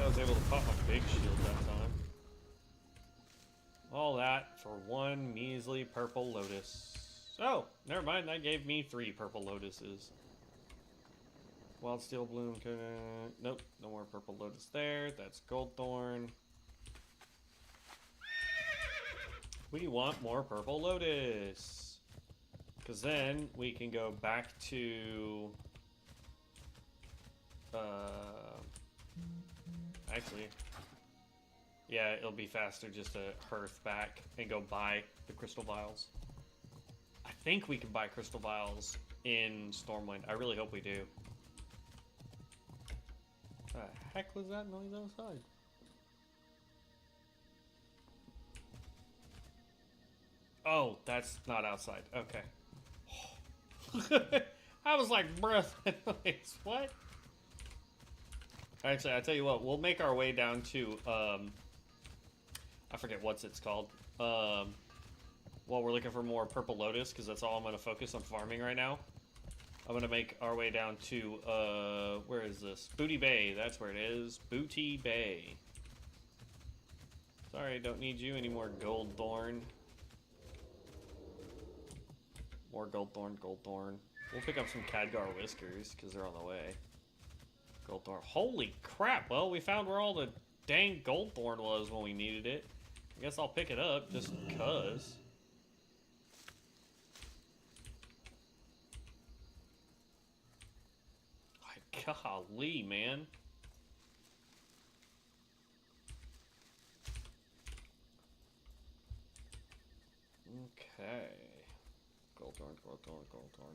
I was able to pop my big shield that time. All that for one measly purple lotus. Oh, never mind. That gave me 3 purple lotuses. Wild steel bloom. Nope, no more purple lotus there. That's gold thorn. We want more purple lotus. Because then we can go back to... Actually, yeah, it'll be faster just to hearth back and go buy the crystal vials. I think we can buy crystal vials in Stormwind. I really hope we do. What the heck was that noise outside? Oh, that's not outside. Okay. I was like, bruh, what? Actually, I tell you what, we'll make our way down to, I forget what's it's called, while we're looking for more purple lotus, because that's all I'm going to focus on farming right now. I'm going to make our way down to, where is this? Booty Bay, that's where it is. Booty Bay. Sorry, don't need you anymore, Gold Thorn. More Gold Thorn, Gold Thorn. We'll pick up some Khadgar Whiskers, because they're on the way. Gold Thorn. Holy crap! Well, we found where all the dang Gold Thorn was when we needed it. I guess I'll pick it up, just cuz. My golly, man. Okay. Gold Thorn, Gold Thorn, Gold Thorn.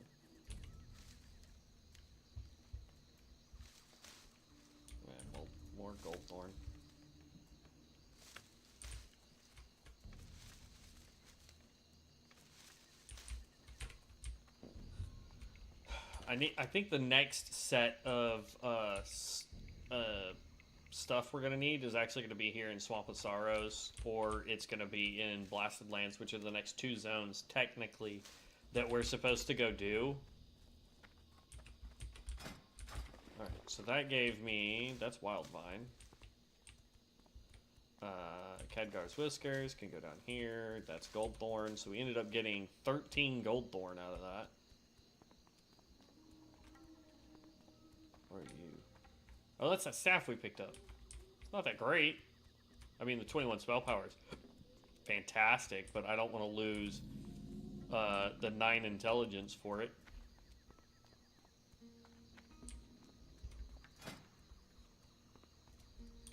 More gold thorn. I think the next set of stuff we're gonna need is actually gonna be here in Swamp of Sorrows, or it's gonna be in Blasted Lands, which are the next 2 zones technically that we're supposed to go do. Alright, so that gave me... That's Wildvine. Khadgar's Whiskers can go down here. That's Gold Thorn. So we ended up getting 13 Gold Thorn out of that. Where are you? Oh, that's that staff we picked up. It's not that great. I mean, the 21 spell power is fantastic, but I don't want to lose the 9 intelligence for it.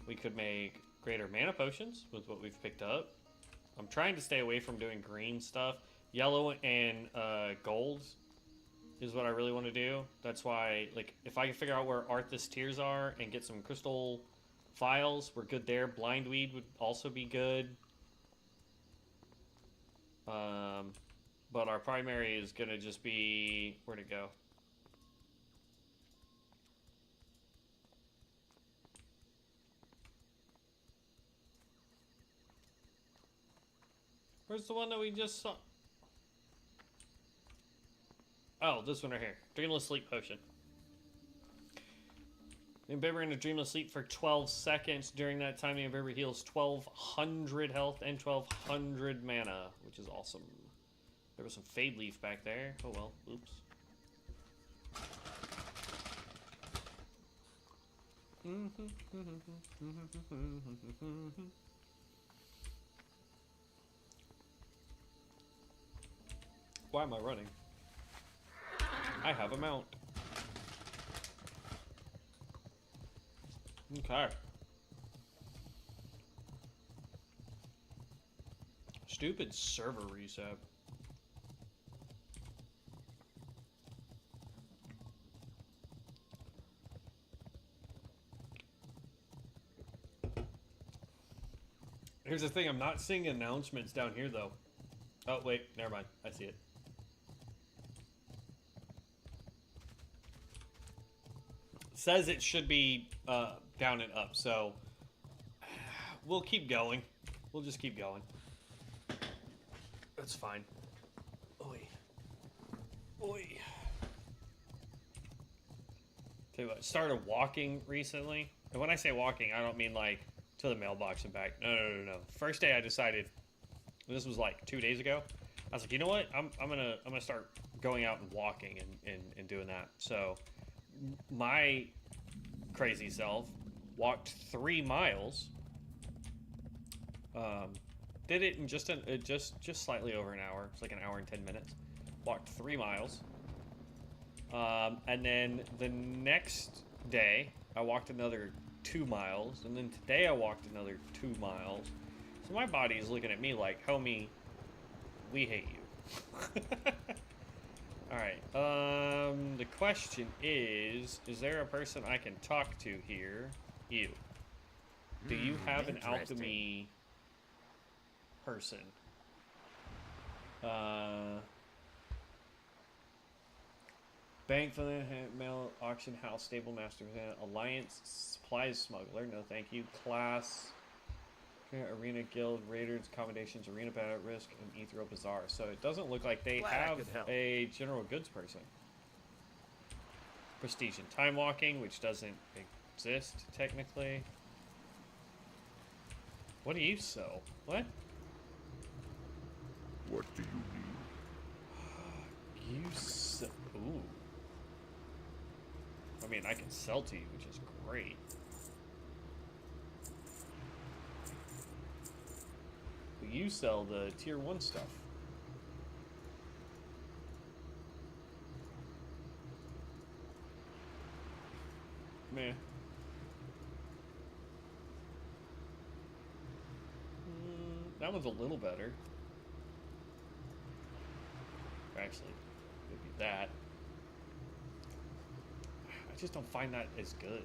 We could make greater mana potions with what we've picked up. I'm trying to stay away from doing green stuff. Yellow and gold is what I really want to do. That's why, like, if I can figure out where Arthas Tears are and get some crystal files, we're good there. Blindweed would also be good. But our primary is going to just be... Where'd it go? Where's the one that we just saw? Oh, this one right here. Dreamless Sleep Potion. The Embibber in a Dreamless Sleep for 12 seconds. During that time, the Embibber heals 1,200 health and 1,200 mana, which is awesome. There was some Fade Leaf back there. Oh well, oops. Why am I running? I have a mount. Okay. Stupid server reset. Here's the thing, I'm not seeing announcements down here though. Oh wait, never mind. I see it. Says it should be down and up, so we'll keep going. We'll just keep going. That's fine. Oi. Oi. Tell you what, started walking recently. And when I say walking, I don't mean like to the mailbox and back. No. First day I decided, this was like 2 days ago. I was like, you know what? I'm gonna start going out and walking and doing that. So my crazy self walked 3 miles. Did it in just slightly over an hour. It's like an hour and 10 minutes. Walked 3 miles. And then the next day I walked another 2 miles, and then today I walked another 2 miles. So my body is looking at me like, homie, we hate you. Alright, the question is there a person I can talk to here? You. Do you have an alchemy person? Bank for the mail auction house stable master alliance supplies smuggler, no thank you. Class arena guild raiders accommodations arena battle at risk and ethereal bazaar. So it doesn't look like they have a general goods person. Prestige and time walking, which doesn't exist technically. What do you sell? What? What do you need? You sell. Ooh. I mean, I can sell to you, which is great. But you sell the tier 1 stuff. Meh. That one's a little better. Actually, it'd be that. I just don't find that as good.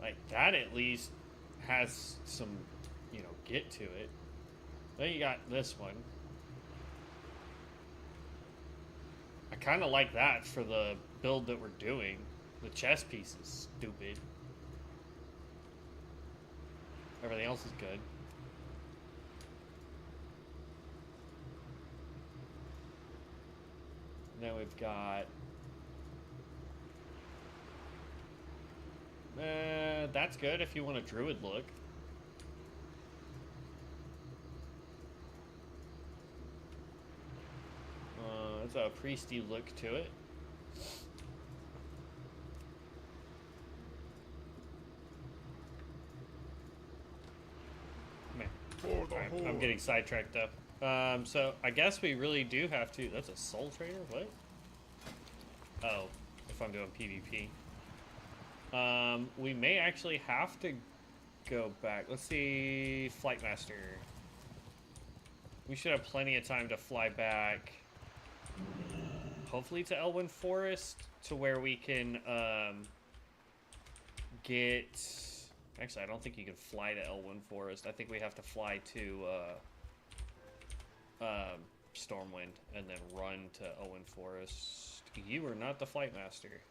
Like, that at least has some, you know, get to it. Then you got this one. I kind of like that for the build that we're doing. The chess piece is stupid. Everything else is good. And then we've got... that's good if you want a druid look. It's a priesty look to it. Man, I'm getting sidetracked though. So I guess we really do have to. That's a soul trader. What? Oh, if I'm doing PvP. We may actually have to go back. Let's see, Flight Master. We should have plenty of time to fly back. Hopefully to Elwyn Forest, to where we can get... Actually, I don't think you can fly to Elwyn Forest. I think we have to fly to Stormwind and then run to Elwyn Forest. You are not the Flight Master.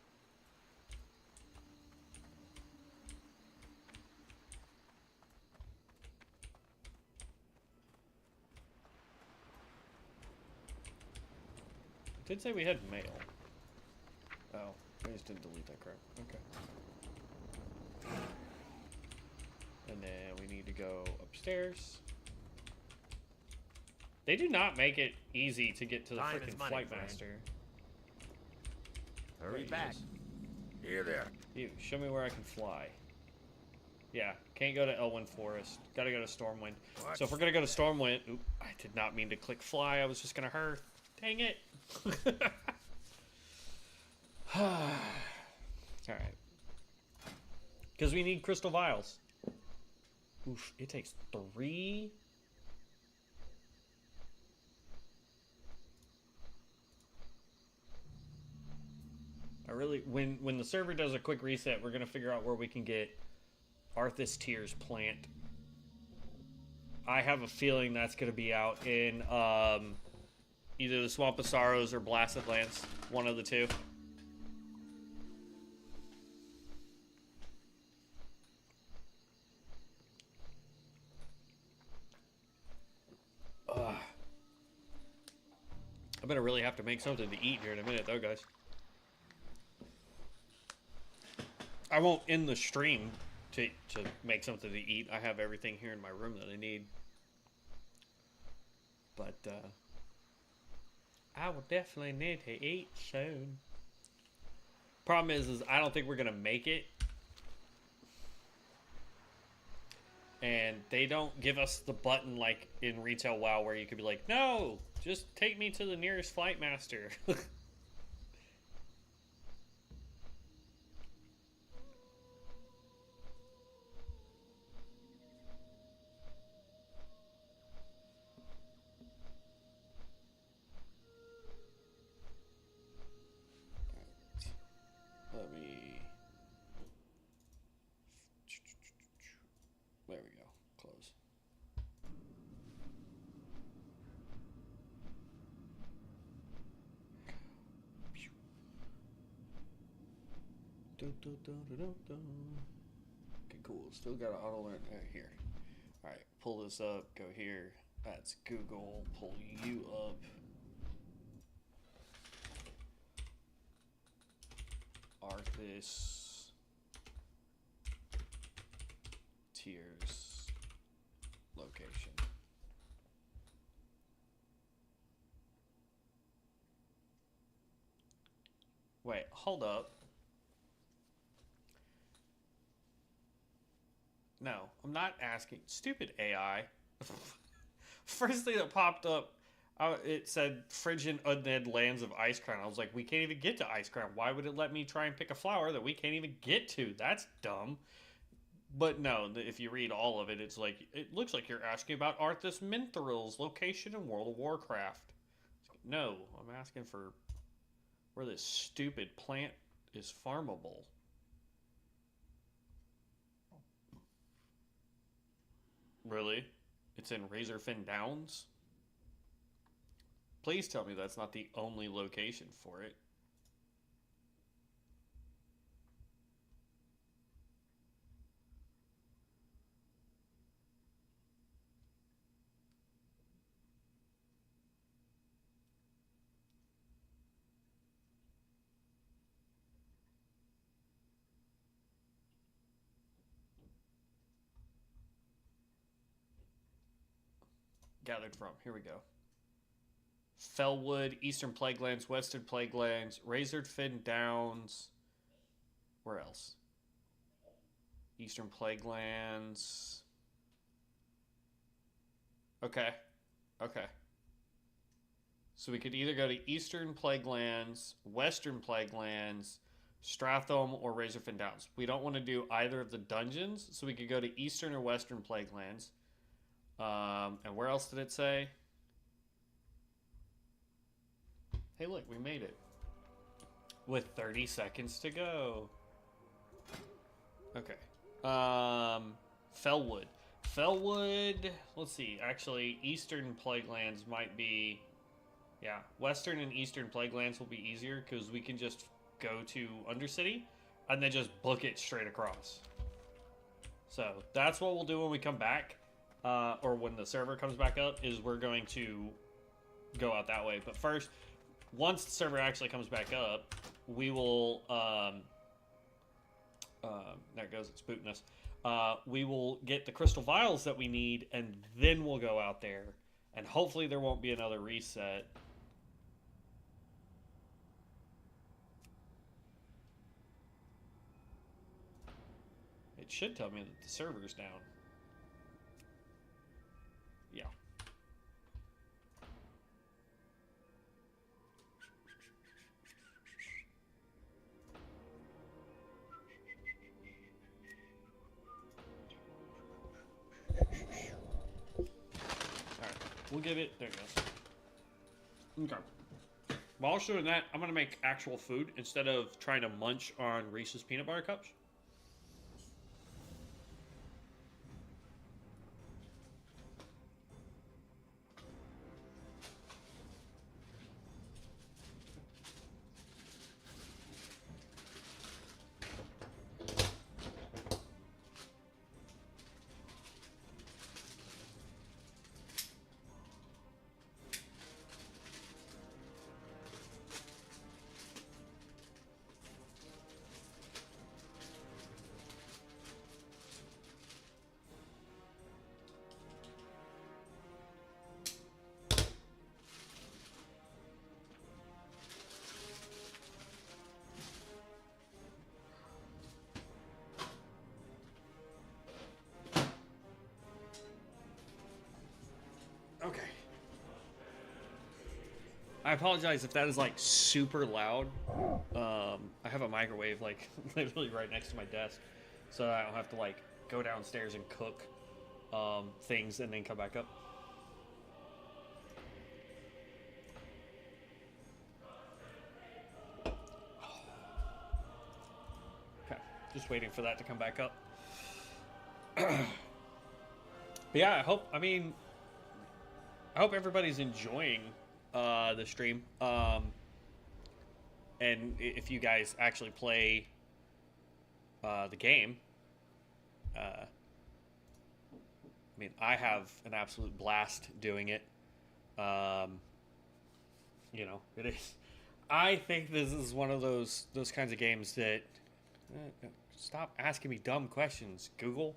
It did say we had mail. Oh, I just didn't delete that crap. Okay. And then we need to go upstairs. They do not make it easy to get to the Time is freaking money, Flight friend. Master. Hurry There he back. is. Here there. You, show me where I can fly. Yeah, can't go to Elwyn Forest. Gotta go to Stormwind. What? So if we're gonna go to Stormwind... Oop, I did not mean to click fly. I was just gonna hurt. Dang it. Alright. Because we need crystal vials. Oof, it takes 3... I really... When the server does a quick reset, we're gonna figure out where we can get Arthas Tears plant. I have a feeling that's going to be out in either the Swamp of Sorrows or Blasted Lands. One of the two. I'm going to really have to make something to eat here in a minute, though, guys. I won't end the stream to make something to eat. I have everything here in my room that I need. But, I will definitely need to eat soon. Problem is I don't think we're going to make it. And they don't give us the button like in Retail WoW where you could be like, no, just take me to the nearest Flight Master. Let me... There we go. Close. Okay, cool. Still got an auto learn here. Alright, pull this up. Go here. That's Google. Pull you up. Arthas Tears location. Wait, hold up. No, I'm not asking. Stupid AI. First thing that popped up, it said Frigid Undead Lands of Ice Crown. I was like, we can't even get to Ice Crown. Why would it let me try and pick a flower that we can't even get to? That's dumb. But no, if you read all of it, it's like, it looks like you're asking about Arthas Minthrill's location in World of Warcraft. No, I'm asking for where this stupid plant is farmable. Really? It's in Razorfin Downs? Please tell me that's not the only location for it. Gathered from. Here we go. Fellwood, Eastern Plaguelands, Western Plaguelands, Razorfin Downs. Where else? Eastern Plaguelands. Okay. Okay. So we could either go to Eastern Plaguelands, Western Plaguelands, Stratham, or Razorfin Downs. We don't want to do either of the dungeons, so we could go to Eastern or Western Plaguelands. And where else did it say? Hey, look, we made it. With 30 seconds to go. Okay. Fellwood. Fellwood, let's see. Actually, Eastern Plaguelands might be... Yeah, Western and Eastern Plaguelands will be easier because we can just go to Undercity and then just book it straight across. So, that's what we'll do when we come back. Or when the server comes back up, is we're going to go out that way. But first, once the server actually comes back up, we will, there it goes, it's booting us. We will get the crystal vials that we need, and then we'll go out there And hopefully there won't be another reset. It should tell me that the server's down. Yeah. Alright, we'll give it, there it goes. Okay. While I was doing that, I'm going to make actual food instead of trying to munch on Reese's peanut butter cups. Okay. I apologize if that is like super loud. I have a microwave like literally right next to my desk, so I don't have to like go downstairs and cook things and then come back up. Okay, just waiting for that to come back up. But yeah, I hope everybody's enjoying the stream. And if you guys actually play the game, I mean, I have an absolute blast doing it. You know, it is. I think this is one of those kinds of games that stop asking me dumb questions, Google.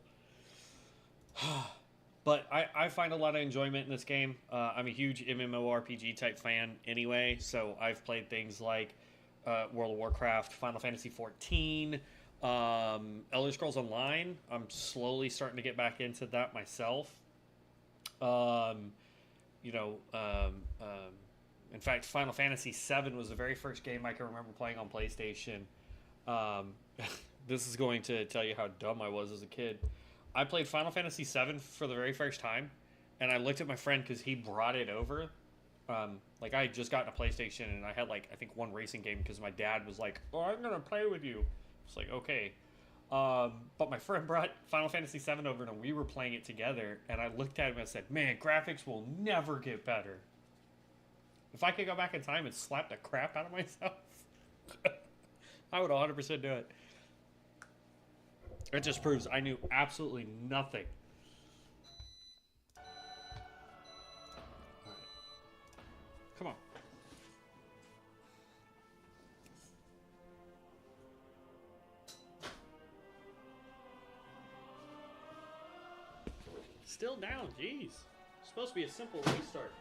But I find a lot of enjoyment in this game. I'm a huge MMORPG type fan anyway, so I've played things like World of Warcraft, Final Fantasy XIV, Elder Scrolls Online. I'm slowly starting to get back into that myself. In fact, Final Fantasy VII was the very first game I can remember playing on PlayStation. This is going to tell you how dumb I was as a kid. I played Final Fantasy VII for the very first time, and I looked at my friend because he brought it over. Like, I had just gotten a PlayStation, and I had, like, I think one racing game because my dad was like, oh, I'm going to play with you. It's like, okay. But my friend brought Final Fantasy VII over, and we were playing it together, and I looked at him and I said, man, graphics will never get better. If I could go back in time and slap the crap out of myself, I would 100% do it. It just proves I knew absolutely nothing. All right. Come on. Still down, jeez. It's supposed to be a simple restart.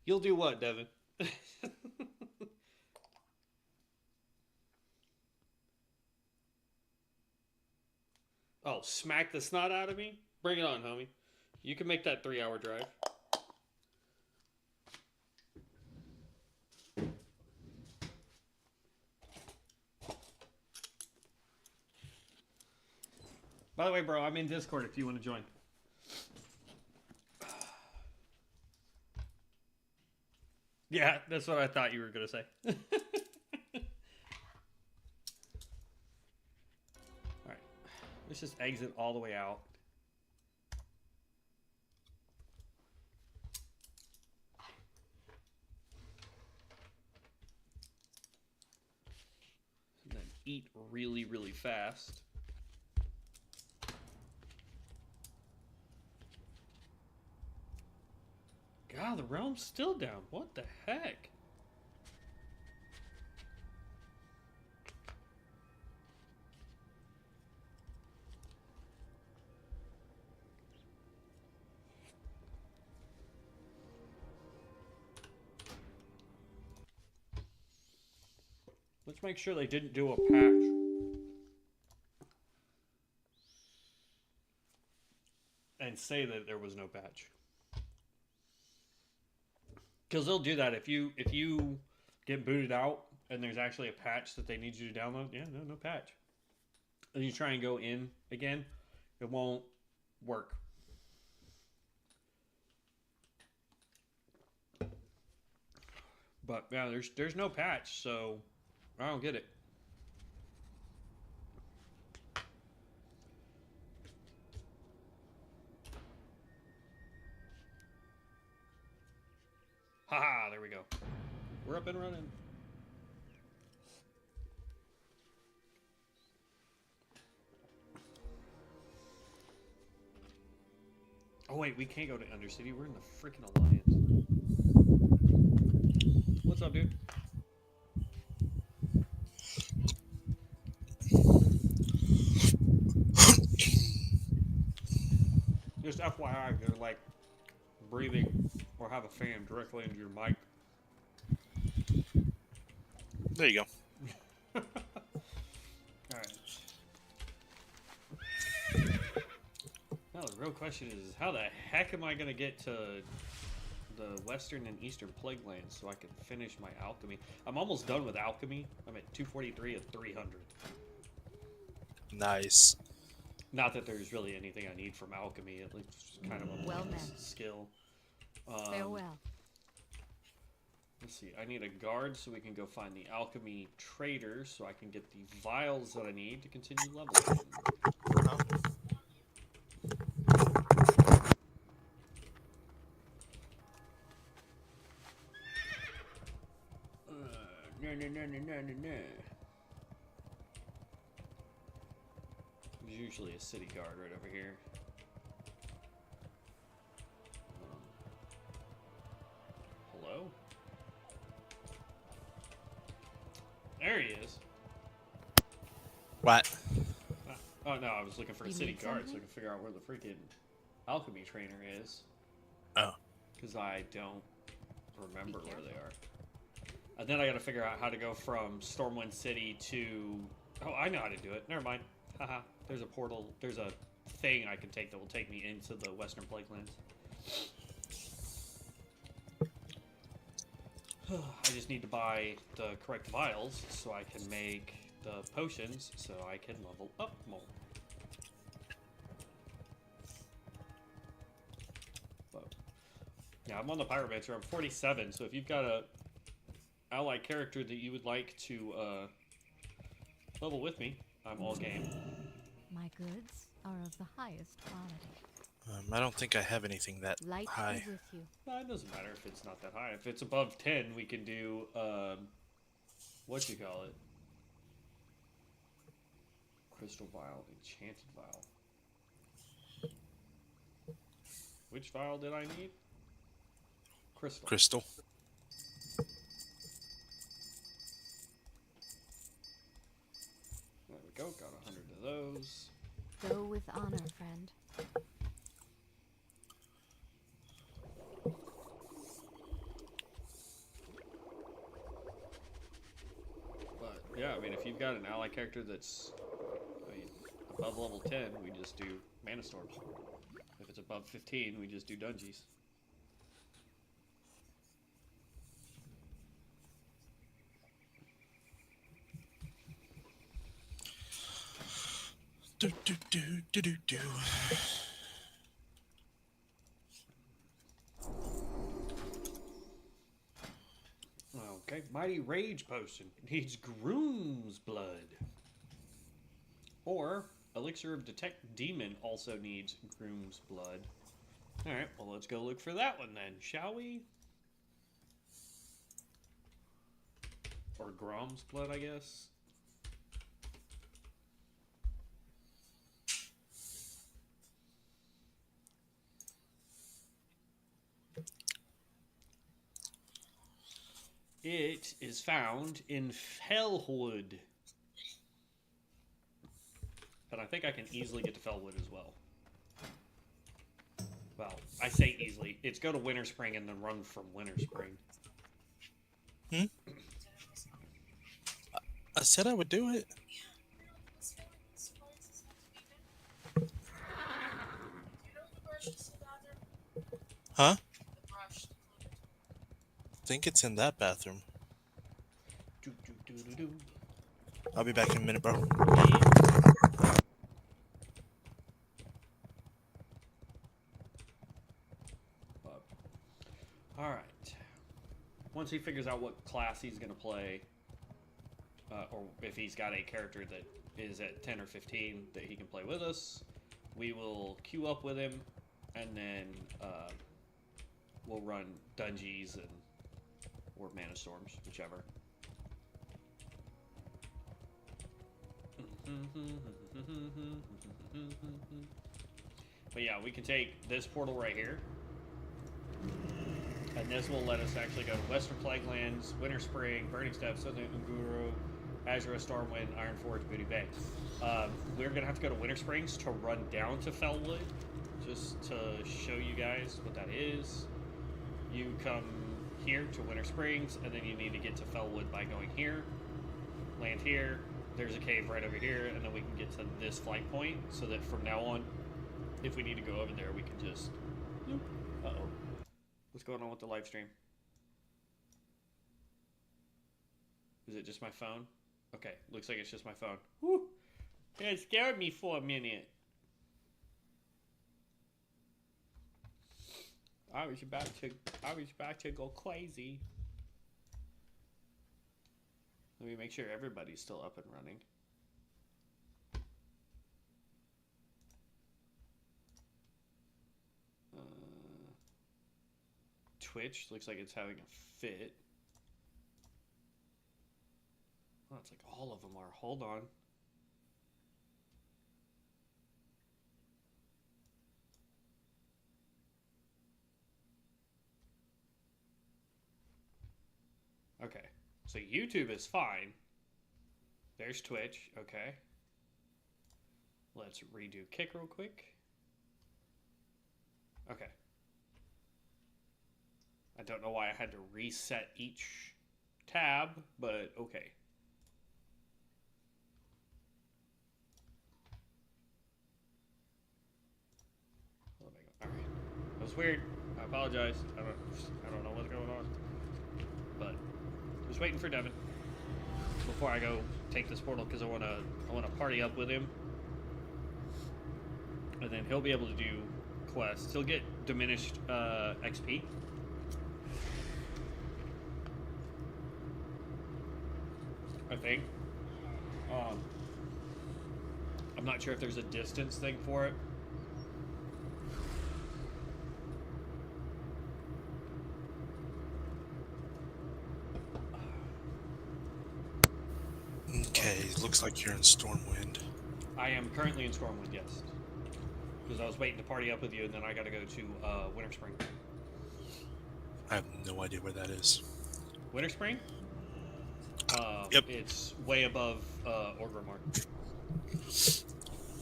You'll do what, Devin? Oh, smack the snot out of me? Bring it on, homie. You can make that 3-hour drive. By the way, bro, I'm in Discord if you want to join. Yeah, that's what I thought you were going to say. Alright. Let's just exit all the way out. eat really, really fast. God, the realm's still down. What the heck? Let's make sure they didn't do a patch. And say that there was no patch. Because they'll do that if you get booted out and there's actually a patch that they need you to download. Yeah, no patch. And you try and go in again, it won't work. But yeah, there's no patch, so I don't get it. Haha, there we go. We're up and running. Oh wait, we can't go to Undercity. We're in the freaking Alliance. What's up, dude? Just FYI, they're like breathing or have a fan directly into your mic. There you go. Alright. Now the real question is, how the heck am I going to get to the Western and Eastern Plague Lands so I can finish my alchemy? I'm almost done with alchemy. I'm at 243 of 300. Nice. Not that there's really anything I need from alchemy. At least it's kind of a bonus skill. Farewell. Let's see. I need a guard so we can go find the alchemy trader so I can get the vials that I need to continue leveling. No. There's usually a city guard right over here. Hello? There he is. What? Oh no, I was looking for a You city need guard so I something? can figure out where the freaking alchemy trainer is. Oh. Because I don't remember where they are. And then I gotta figure out how to go from Stormwind City to... Oh, I know how to do it. Never mind. Haha. There's a portal. There's a thing I can take that will take me into the Western Plague Lands. I just need to buy the correct vials so I can make the potions so I can level up more. But, yeah, I'm on the Pyromancer. I'm 47, so if you've got a allied character that you would like to level with me, I'm all game. My goods are of the highest quality. I don't think I have anything that Light high. is with you. No, it doesn't matter if it's not that high. If it's above 10, we can do, what you call it? Crystal vial, enchanted vial. Which vial did I need? Crystal. Crystal. There we go, got 100 of those. Go with honor, friend. But, yeah, I mean, if you've got an ally character that's, above level 10, we just do mana storms. If it's above 15, we just do dungeons. Do do do do do do. Okay, Mighty Rage Potion needs Groom's Blood. Or Elixir of Detect Demon also needs Groom's Blood. Alright, well let's go look for that one then, shall we? Or Grom's Blood, I guess. It is found in Fellwood. But I think I can easily get to Fellwood as well. Well, I say easily. It's go to Winter Spring and then run from Winter Spring. I said I would do it. Huh? I think it's in that bathroom. I'll be back in a minute, bro. Alright. Once he figures out what class he's going to play, or if he's got a character that is at 10 or 15 that he can play with us, we will queue up with him, and then we'll run Dungeons or Mana Storms, whichever. But yeah, we can take this portal right here, and this will let us actually go to Western Plaguelands, Winter Spring, Burning Steppes, Southern Unguru, Azura, Stormwind, Ironforge, Booty Bay. We're going to have to go to Winter Springs to run down to Fellwood, just to show you guys what that is. You come here to Winter Springs, and then you need to get to Fellwood by going here, land here, there's a cave right over here, and then we can get to this flight point, so that from now on, if we need to go over there, we can just... Uh-oh. What's going on with the live stream? Is it just my phone? Okay, looks like it's just my phone. Whew! It scared me for a minute. I was about to go crazy. Let me make sure everybody's still up and running. Twitch looks like it's having a fit. Oh, it's like all of them are. Hold on. Okay. So YouTube is fine. There's Twitch. Okay. Let's redo Kick real quick. Okay. I don't know why I had to reset each tab, but okay. Alright. That was weird. I apologize. I don't know what's going on. But just waiting for Devin before I go take this portal, because I wanna party up with him. And then he'll be able to do quests. He'll get diminished XP. I think. I'm not sure if there's a distance thing for it. Okay, looks like you're in Stormwind. I am currently in Stormwind, yes. Because I was waiting to party up with you, and then I gotta go to Winter Spring. I have no idea where that is. Winter Spring? Yep. It's way above Orgrimmar.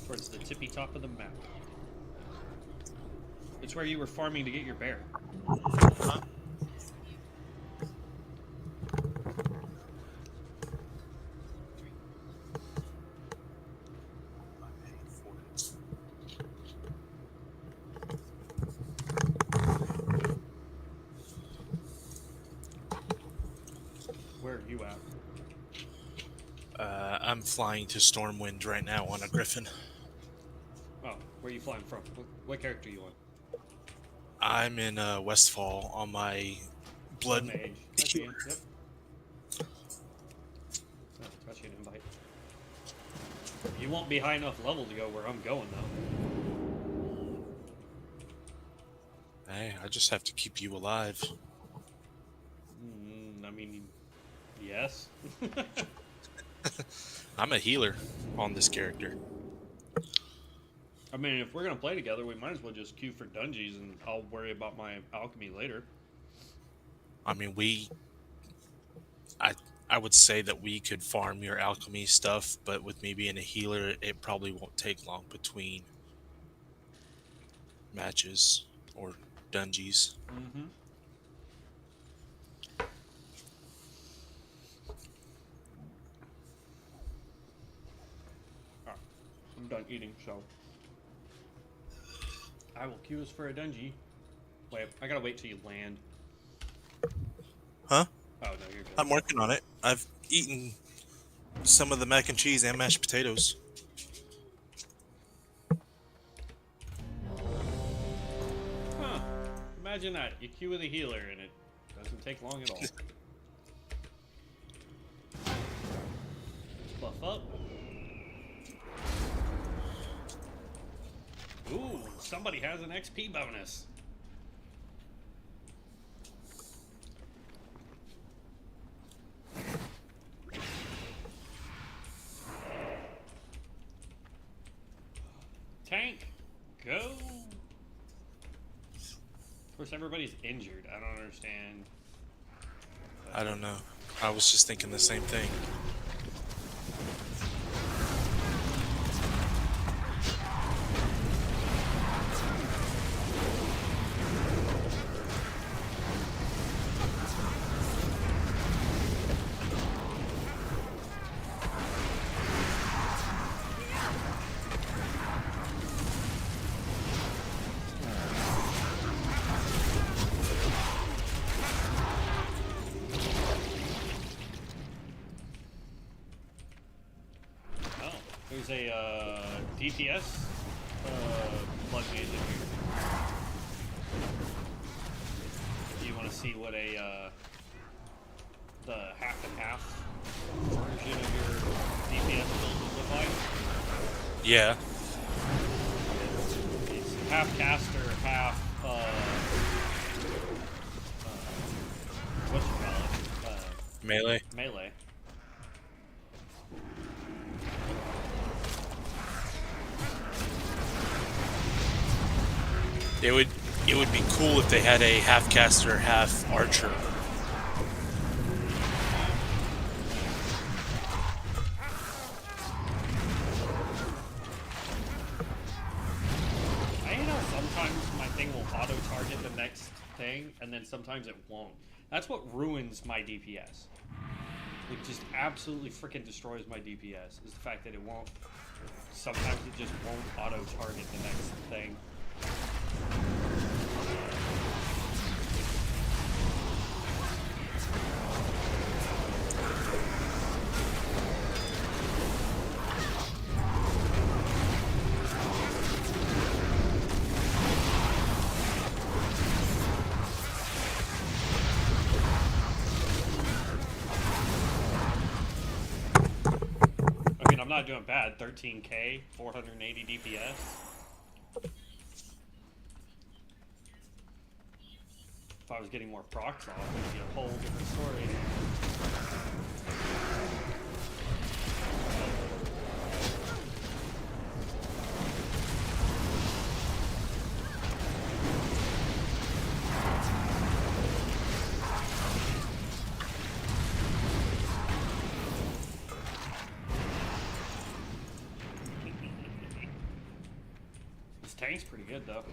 Towards the tippy top of the map. It's where you were farming to get your bear. Huh? Where are you at? I'm flying to Stormwind right now on a Griffin. Oh, where are you flying from? What character are you on? I'm in Westfall on my blood Mage. I see healer. him. Yep. Oh, got you an invite. You won't be high enough level to go where I'm going, though. Hey, I just have to keep you alive. I mean, yes. I'm a healer on this character. I mean, if we're going to play together, we might as well just queue for dungeons, and I'll worry about my alchemy later. I mean, we I would say that we could farm your alchemy stuff, but with me being a healer, it probably won't take long between matches or dungeons. Mm-hmm. Alright, I'm done eating, so I will queue us for a dungeon. Wait, I gotta wait till you land. Huh? Oh, no, you're good. I'm working on it. I've eaten some of the mac and cheese and mashed potatoes. Huh. Imagine that. You queue with a healer and it doesn't take long at all. Let's buff up. Ooh, somebody has an XP bonus. Tank, go. Of course, everybody's injured. I don't understand. I don't know. I was just thinking the same thing. There's a DPS plug made in here. If you want to see what the half and half version of your DPS build would look like. Yeah. It's half caster, half what you call it? Melee. Melee. It would be cool if they had a half caster, half archer. I know sometimes my thing will auto target the next thing, and then sometimes it won't. That's what ruins my DPS. It just absolutely freaking destroys my DPS. Is the fact that it won't. Sometimes it just won't auto target the next thing. I mean, I'm not doing bad. 13k, 480 DPS. If I was getting more procs off, it would be a whole different story. This tank's pretty good, though.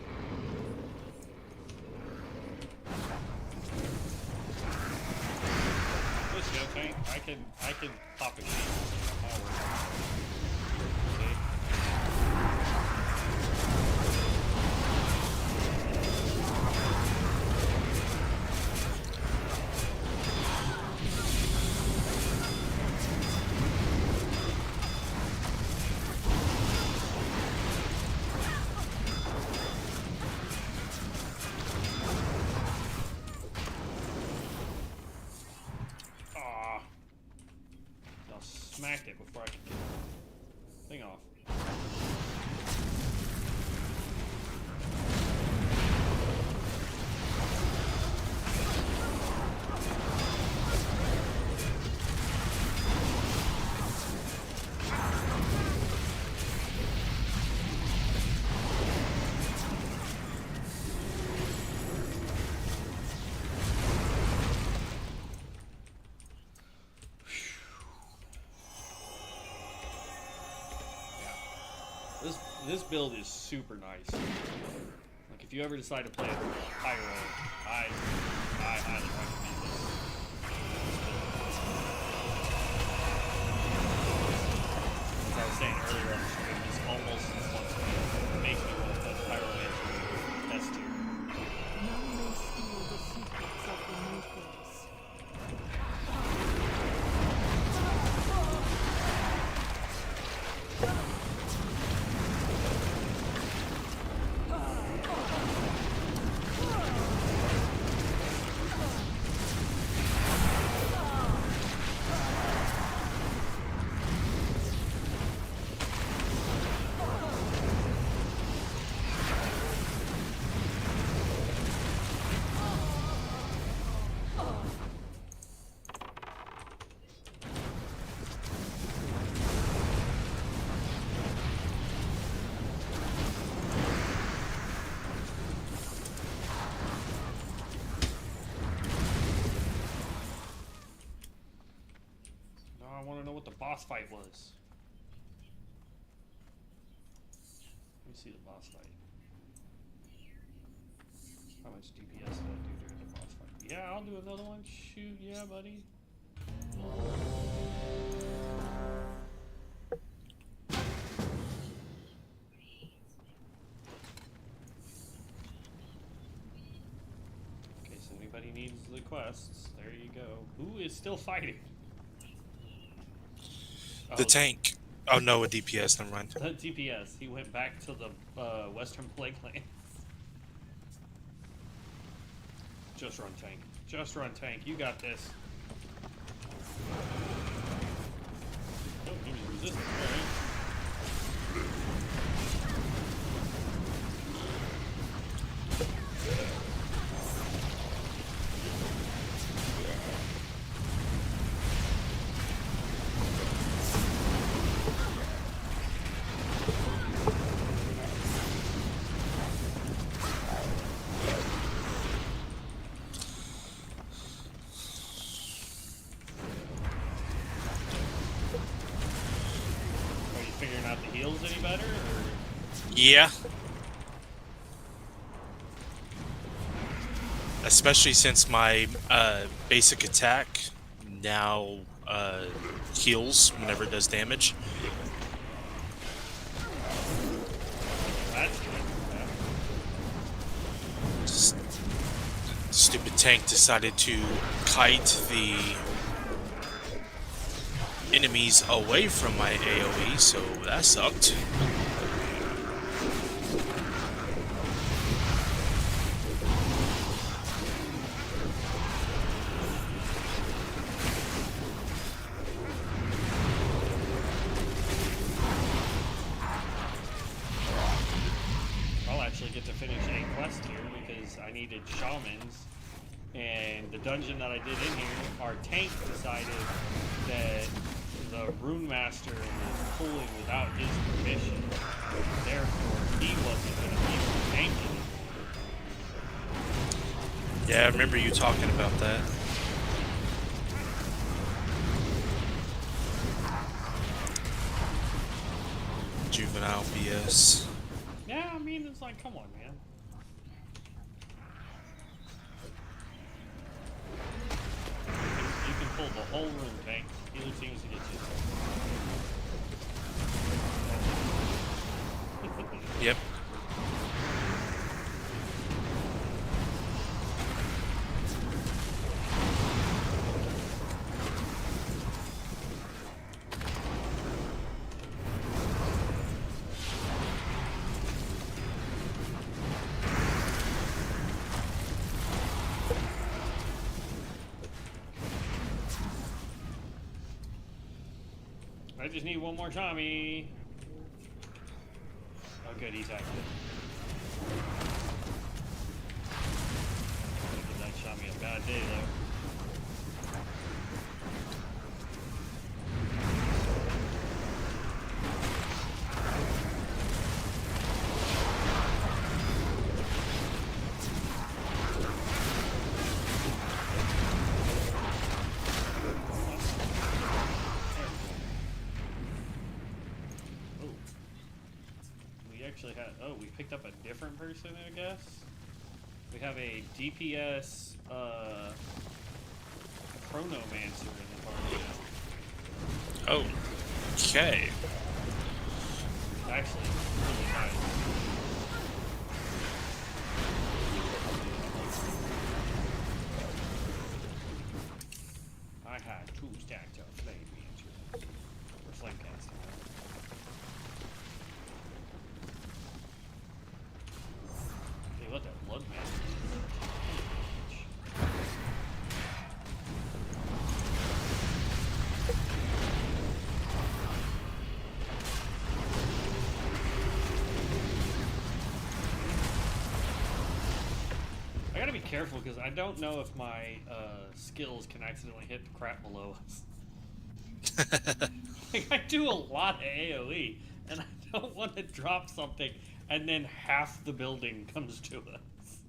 Let's go, tank. I can pop a sheet. That'll work. See? Aw. Y'all smacked it before I could get it. This build is super nice. Like if you ever decide to play Pyro, I highly recommend this. As I was saying earlier on the stream, this almost makes me want to play Pyromancer S tier. None may steal the secrets of the Makers. I want to know what the boss fight was. Let me see the boss fight. How much DPS did I do during the boss fight? Yeah, I'll do another one. Shoot, yeah, buddy. Okay, so anybody needs the quests, there you go. Who is still fighting? The tank. Oh no, a DPS. Never mind. The DPS. He went back to the Western Plaguelands. Just run tank. Just run tank. You got this. Oh, give me resistance. Alright. Figuring out the heals any better? Or? Yeah. Especially since my basic attack now heals whenever it does damage. That's good. Stupid tank decided to kite the enemies away from my AoE, so that sucked. I'll actually get to finish a quest here because I needed shamans, and the dungeon that I did in here, our tank decided that the Rune Master was pulling without his permission. Therefore, he wasn't going to be tanking. Yeah, I remember you talking about that. Juvenile BS. Yeah, I mean, it's like, come on, man. You can pull the whole room tank. Healer seems to get you. Yep. I just need one more Tommy. Oh, good, he's active. That shot me a bad day, though. actually have... Oh, we picked up a different person, I guess? We have a DPS, Chronomancer in the party now. Oh, okay. Actually, really nice. I had 2 stacks of flame mancer. Or flame casting. Hey, what that blood man? I gotta be careful because I don't know if my skills can accidentally hit the crap below us. Like, I do a lot of AoE, and I don't want to drop something and then half the building comes to us.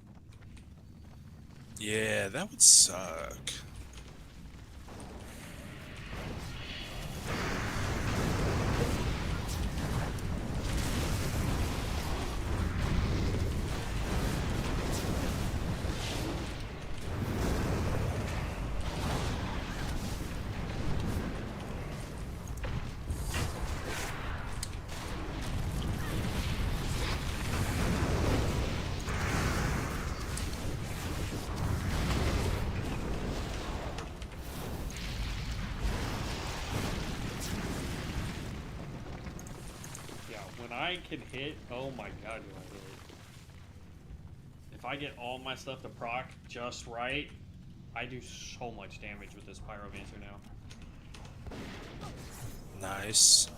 Yeah, that would suck. When I can hit, oh my god, do I hit? If I get all my stuff to proc just right, I do so much damage with this Pyromancer now. Nice.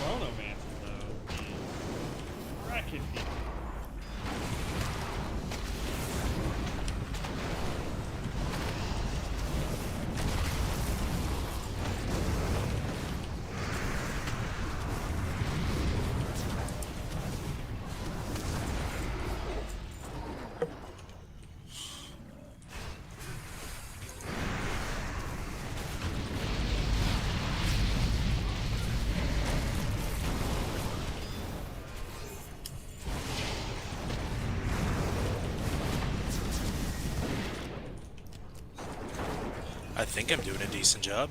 Chronomancer, though, is wrecking people. I think I'm doing a decent job.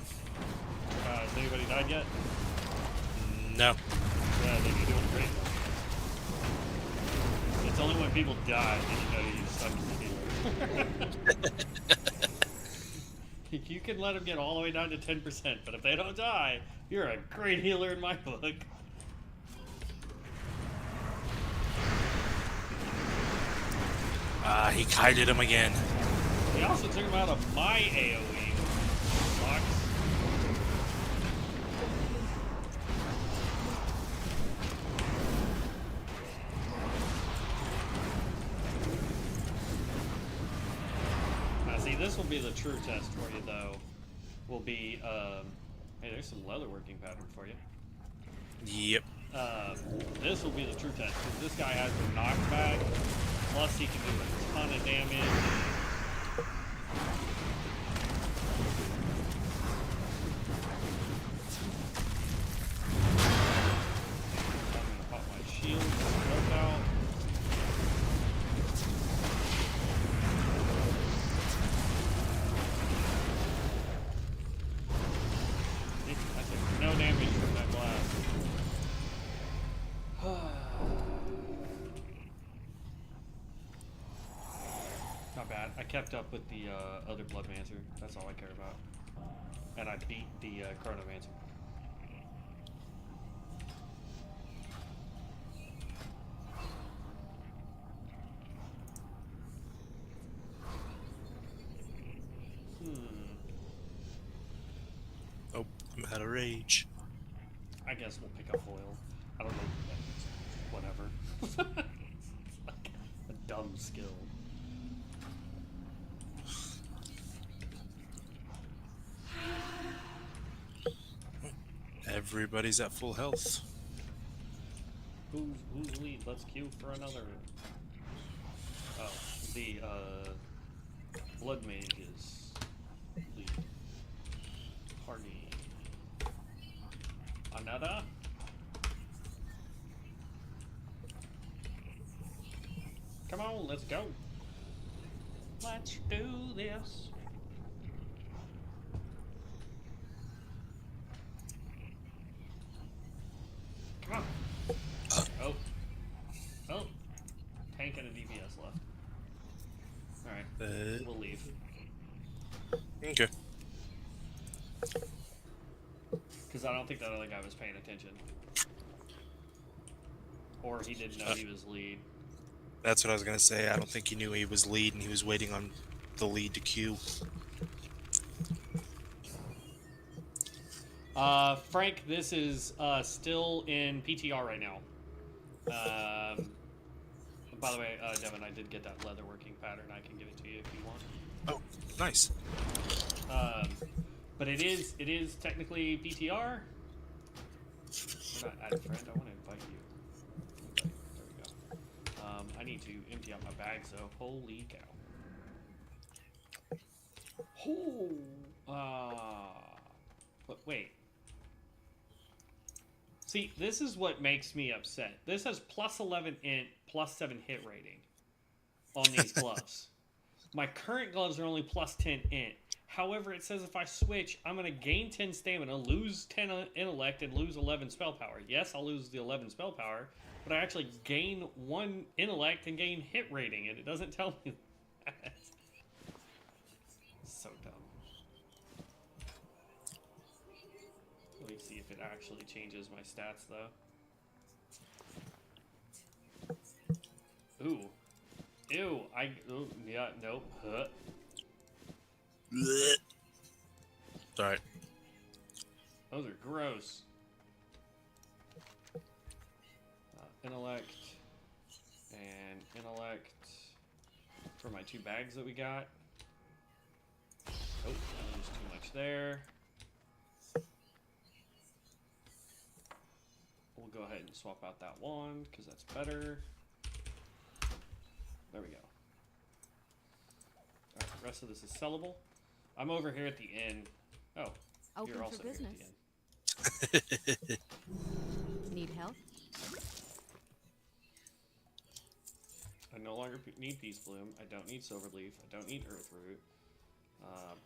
Has anybody died yet? No. Yeah, I think you're doing great. It's only when people die that you know you suck as a healer. You can let them get all the way down to 10%, but if they don't die, you're a great healer in my book. He kited him again. He also took him out of my AoE. Sucks. Now see, this will be the true test for you, though. Will be, hey, there's some leatherworking pattern for you. Yep. This will be the true test, because this guy has the knockback, plus he can do a ton of damage. I'm gonna pop my shield, smoke out. I took no damage from that blast. Not bad. I kept up with the other Bloodmancer. That's all I care about. And I beat the Chronomancer. Oh, I'm out of rage. I guess we'll pick up foil. I don't know. Whatever. It's like a dumb skill. Everybody's at full health. Who's lead? Let's queue for another. Oh, the Blood Mage is lead. brother. Come on, let's go. Let's do this. Come on. Oh. Oh. Tank and a DPS left. Alright. We'll leave. Okay. Because I don't think that other guy was paying attention. Or he didn't know he was lead. That's what I was gonna say. I don't think he knew he was lead, and he was waiting on the lead to queue. Frank, this is still in PTR right now. By the way, Devin, I did get that leatherworking pattern. I can give it to you if you want. Oh, nice. But it is technically PTR. We're not add a friend. I want to invite you. Okay, there we go. I need to empty out my bags though. Holy cow. But wait. See, this is what makes me upset. This has plus 11 int, plus 7 hit rating on these gloves. My current gloves are only plus 10 int. However, it says if I switch, I'm going to gain 10 stamina, lose 10 intellect, and lose 11 spell power. Yes, I'll lose the 11 spell power, but I actually gain 1 intellect and gain hit rating, and it doesn't tell me that. So dumb. Let me see if it actually changes my stats, though. Ooh. Ew. Ooh, yeah, nope. Huh. Alright. Those are gross. Intellect. And intellect. For my 2 bags that we got. Oh, there's too much there. We'll go ahead and swap out that wand, because that's better. There we go. Alright, the rest of this is sellable. I'm over here at the inn. Oh, Open you're also for here business. at the inn. Need help? I no longer need Peace Bloom. I don't need Silverleaf. I don't need Earthroot.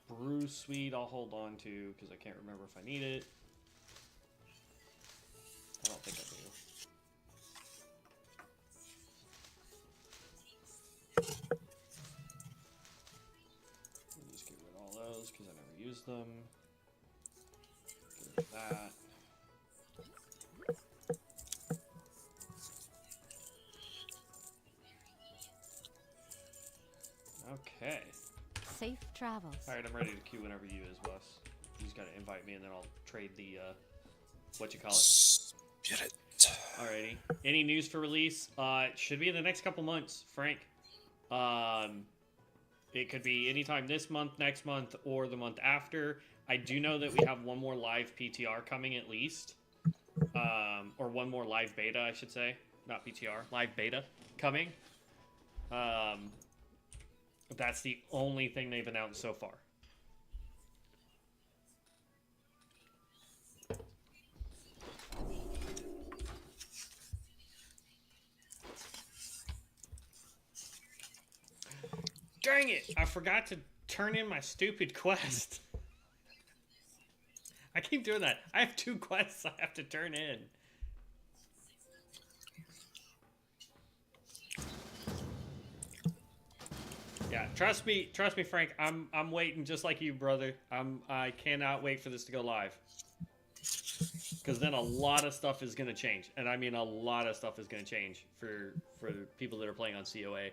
Brew Sweet I'll hold on to, because I can't remember if I need it. I don't think I do. Let me just get rid of all those because I never used them. Get rid of that. Okay. Safe travels. Alright, I'm ready to queue whenever you is, Wes. You just gotta invite me and then I'll trade the, what you call it. Get it. Alrighty. Any news for release? It should be in the next couple months, Frank. It could be anytime this month, next month, or the month after. I do know that we have one more live PTR coming at least. Or one more live beta, I should say. Not PTR, live beta coming. That's the only thing they've announced so far. Dang it! I forgot to turn in my stupid quest. I keep doing that. I have 2 quests I have to turn in. Yeah, trust me, Frank. I'm waiting just like you, brother. I cannot wait for this to go live. Because then a lot of stuff is gonna change, and I mean a lot of stuff is gonna change for people that are playing on COA.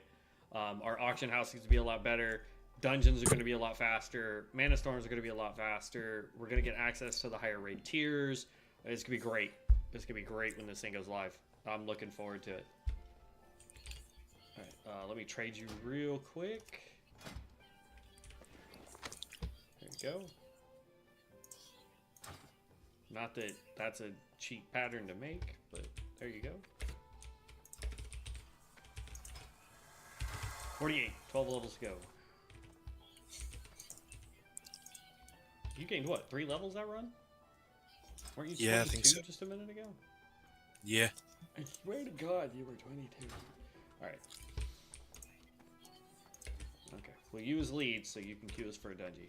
Our auction house is going to be a lot better. Dungeons are going to be a lot faster. Mana Storms are going to be a lot faster. We're going to get access to the higher raid tiers. It's going to be great. It's going to be great when this thing goes live. I'm looking forward to it. Alright, let me trade you real quick. There you go. Not that that's a cheap pattern to make, but there you go. 48, 12 levels to go. You gained what, 3 levels that run? Weren't you 22 Yeah, I think so. just a minute ago? Yeah. I swear to God, you were 22. Alright. Okay. We'll use lead so you can queue us for a dungeon.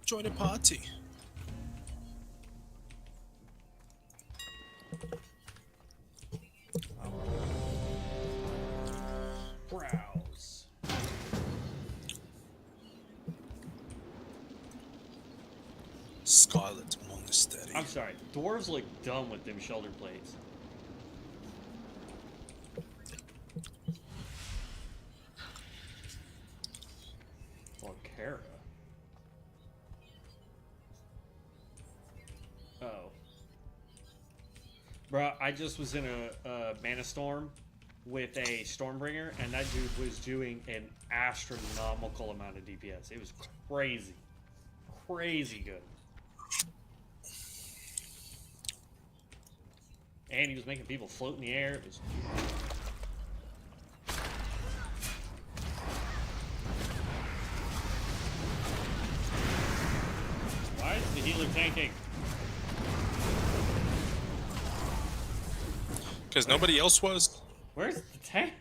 Join a party. Browse. Scarlet Monastery. I'm sorry. Dwarves look dumb with them shoulder blades. Volcara. Oh. Bruh, I just was in a Mana Storm with a Stormbringer, and that dude was doing an astronomical amount of DPS. It was crazy. Crazy good. And he was making people float in the air. It was... Why is the healer tanking? Because nobody else was. Where's the tank?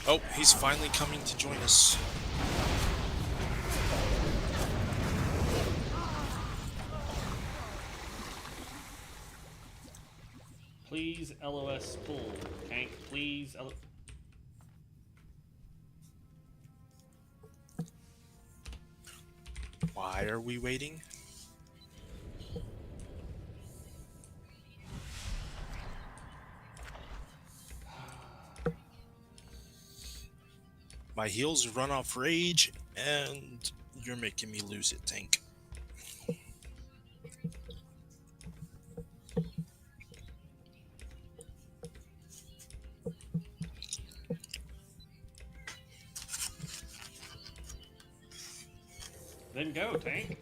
Oh, he's finally coming to join us. Please LOS pull. Tank, please. Why are we waiting? My heals run off rage, and you're making me lose it, tank. Then go, tank.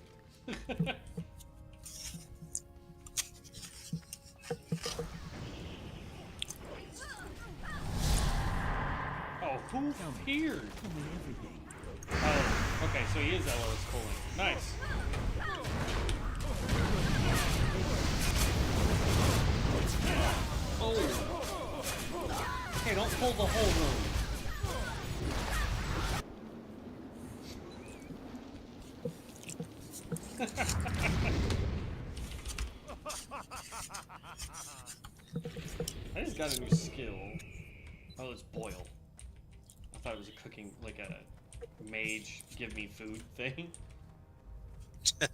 Oh, who appeared? Oh, okay, so he is LOS pulling. Nice. Oh. Hey, don't pull the whole room. I just got a new skill. Oh, it's boil. I thought it was a cooking, like a mage give me food thing. I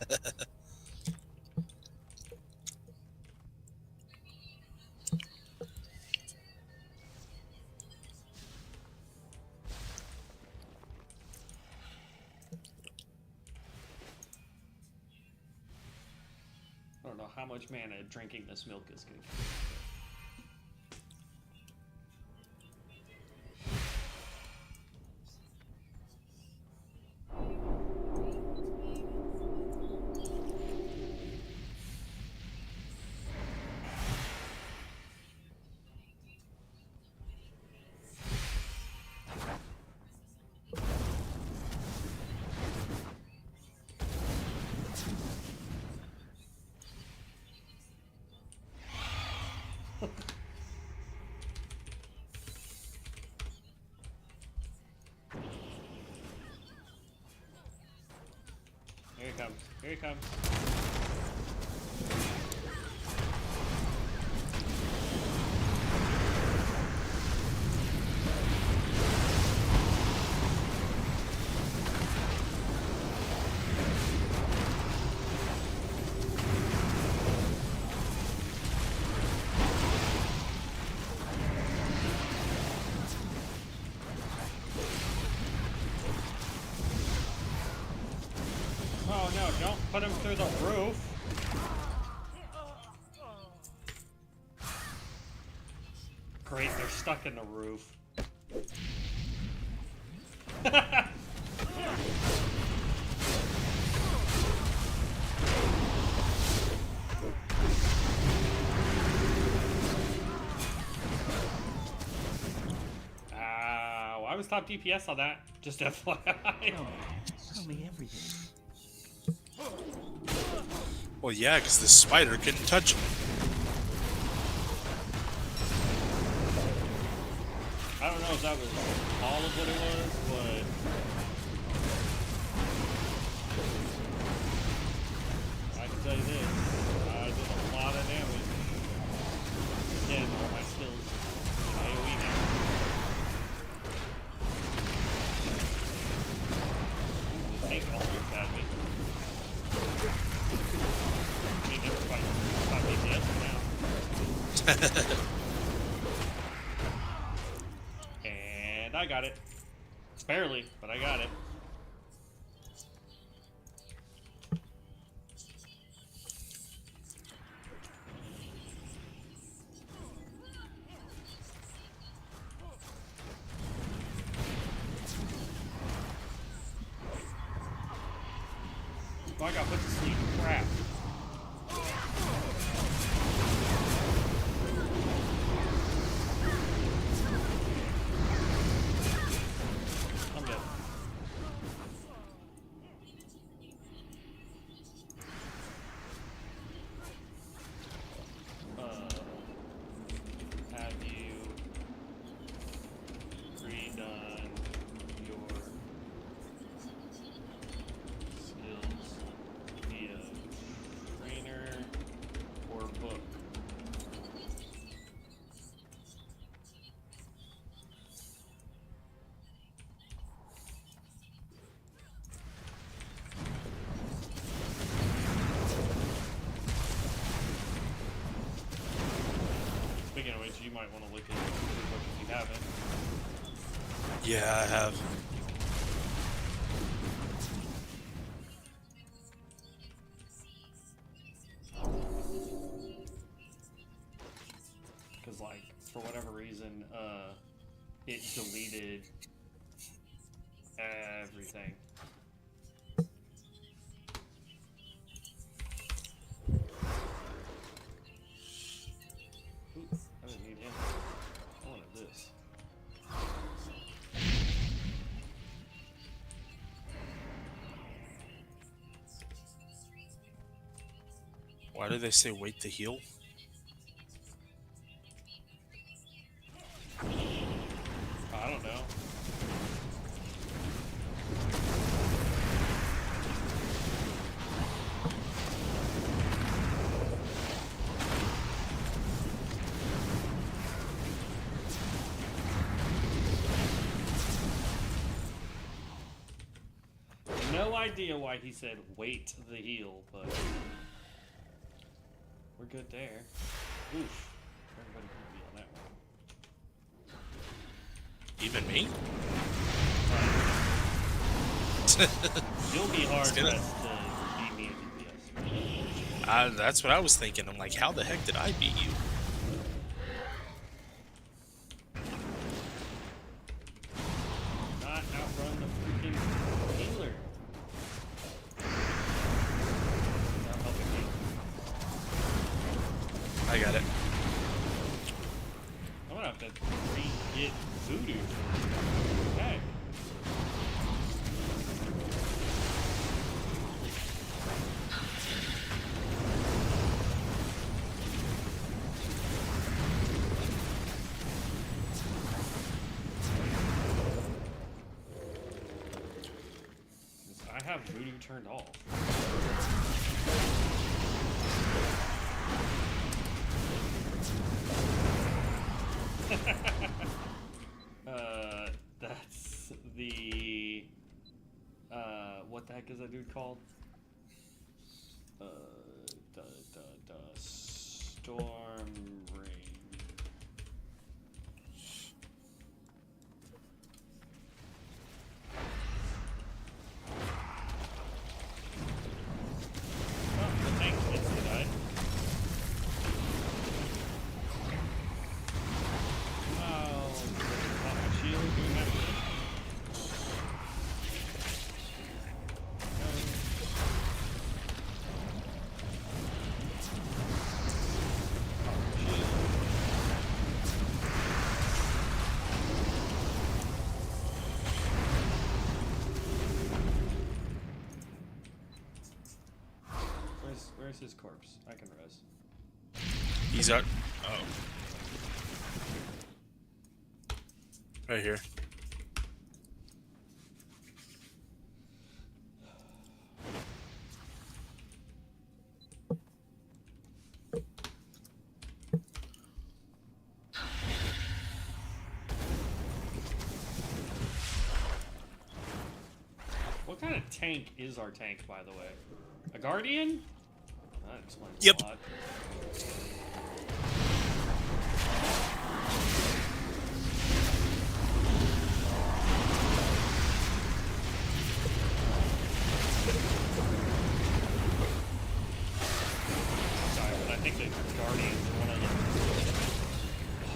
don't know how much mana drinking this milk is going to give. Here he comes. Here he comes. Oh no, don't put him through the roof. Great, they're stuck in the roof. I was top DPS on that. Just FYI. Tell me everything. Well, yeah, because the spider couldn't touch him. I don't know if that was all of what it was, but I can tell you this. I did a lot of damage. Again, all my skills in AoE now. The tank almost had me. I mean, never fight DPS now. And I got it. Barely, but I got it. Oh, I got put to sleep. Crap. I'm dead. Have you redone your skills via trainer or book? Speaking of which, you might want to look at your book if you haven't. Yeah, I have. Because, like, for whatever reason, it deleted everything. Ooh, I didn't need him. I wanted this. Why do they say wait to heal? I don't know. No idea why he said wait the heal, but we're good there. Oof. Everybody can be on that one. Even me? You'll be hard gonna- pressed to beat me in DPS. That's what I was thinking. I'm like, how the heck did I beat you? Not outrun the freaking healer. Not helping me. I got it. I'm gonna have to re-get voodoo. Okay. I have voodoo turned off. That's the what the heck is that dude called? Storm Ring. Oh, the tank instantly died. Oh, not my shield doing that. Shield. Where's his corpse? I can res. He's out. Oh. Right here. What kind of tank is our tank, by the way? A guardian? That explains Yep. a lot. Sorry, but I think the guardians are one of the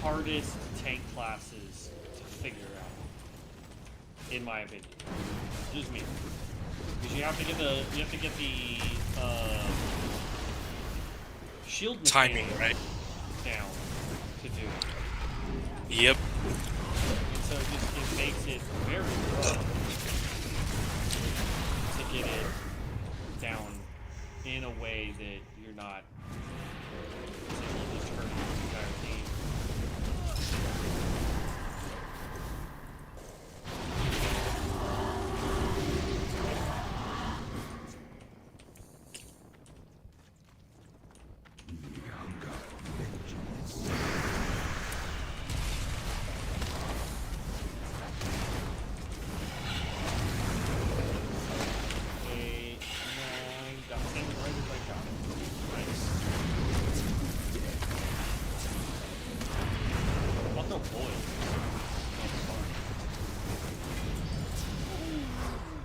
hardest tank classes to figure out, in my opinion. Just me. Because you have to get the shield Timing, mechanic right? down to do it. Yep. And so it makes it very rough to get it down in a way that you're not able to turn the entire team.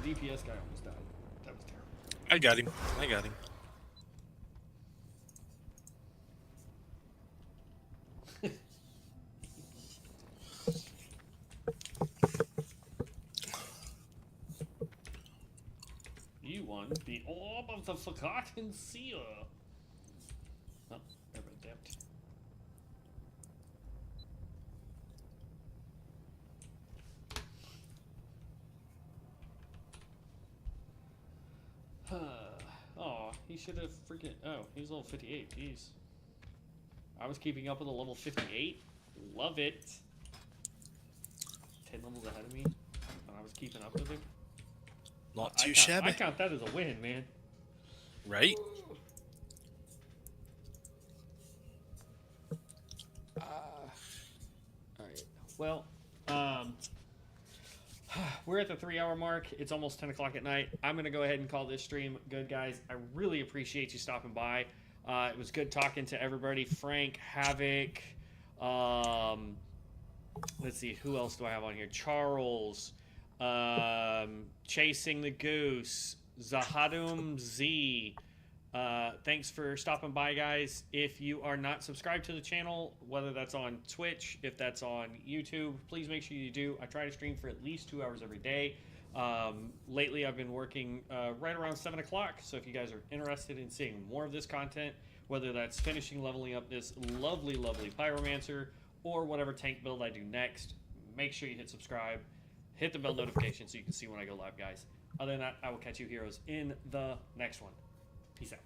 DPS guy almost died. That was terrible. I got him. I got him. You won the Orb of the Forgotten Seer. Oh, never dipped. Oh, he should have freaking. Oh, he's level 58. Jeez. I was keeping up with a level 58. Love it. 10 levels ahead of me. And I was keeping up with him. Not too shabby. I count that as a win, man. Right? Alright. Well, we're at the 3-hour mark. It's almost 10 o'clock at night. I'm going to go ahead and call this stream good, guys. I really appreciate you stopping by. It was good talking to everybody. Frank, Havoc. Let's see. Who else do I have on here? Charles. Chasing the Goose. Zahadum Z. Thanks for stopping by, guys. If you are not subscribed to the channel, whether that's on Twitch, if that's on YouTube, please make sure you do. I try to stream for at least 2 hours every day. Lately, I've been working right around 7 o'clock, so if you guys are interested in seeing more of this content, whether that's finishing leveling up this lovely, lovely Pyromancer, or whatever tank build I do next, make sure you hit subscribe, hit the bell notification so you can see when I go live, guys. Other than that, I will catch you heroes in the next one. Peace out.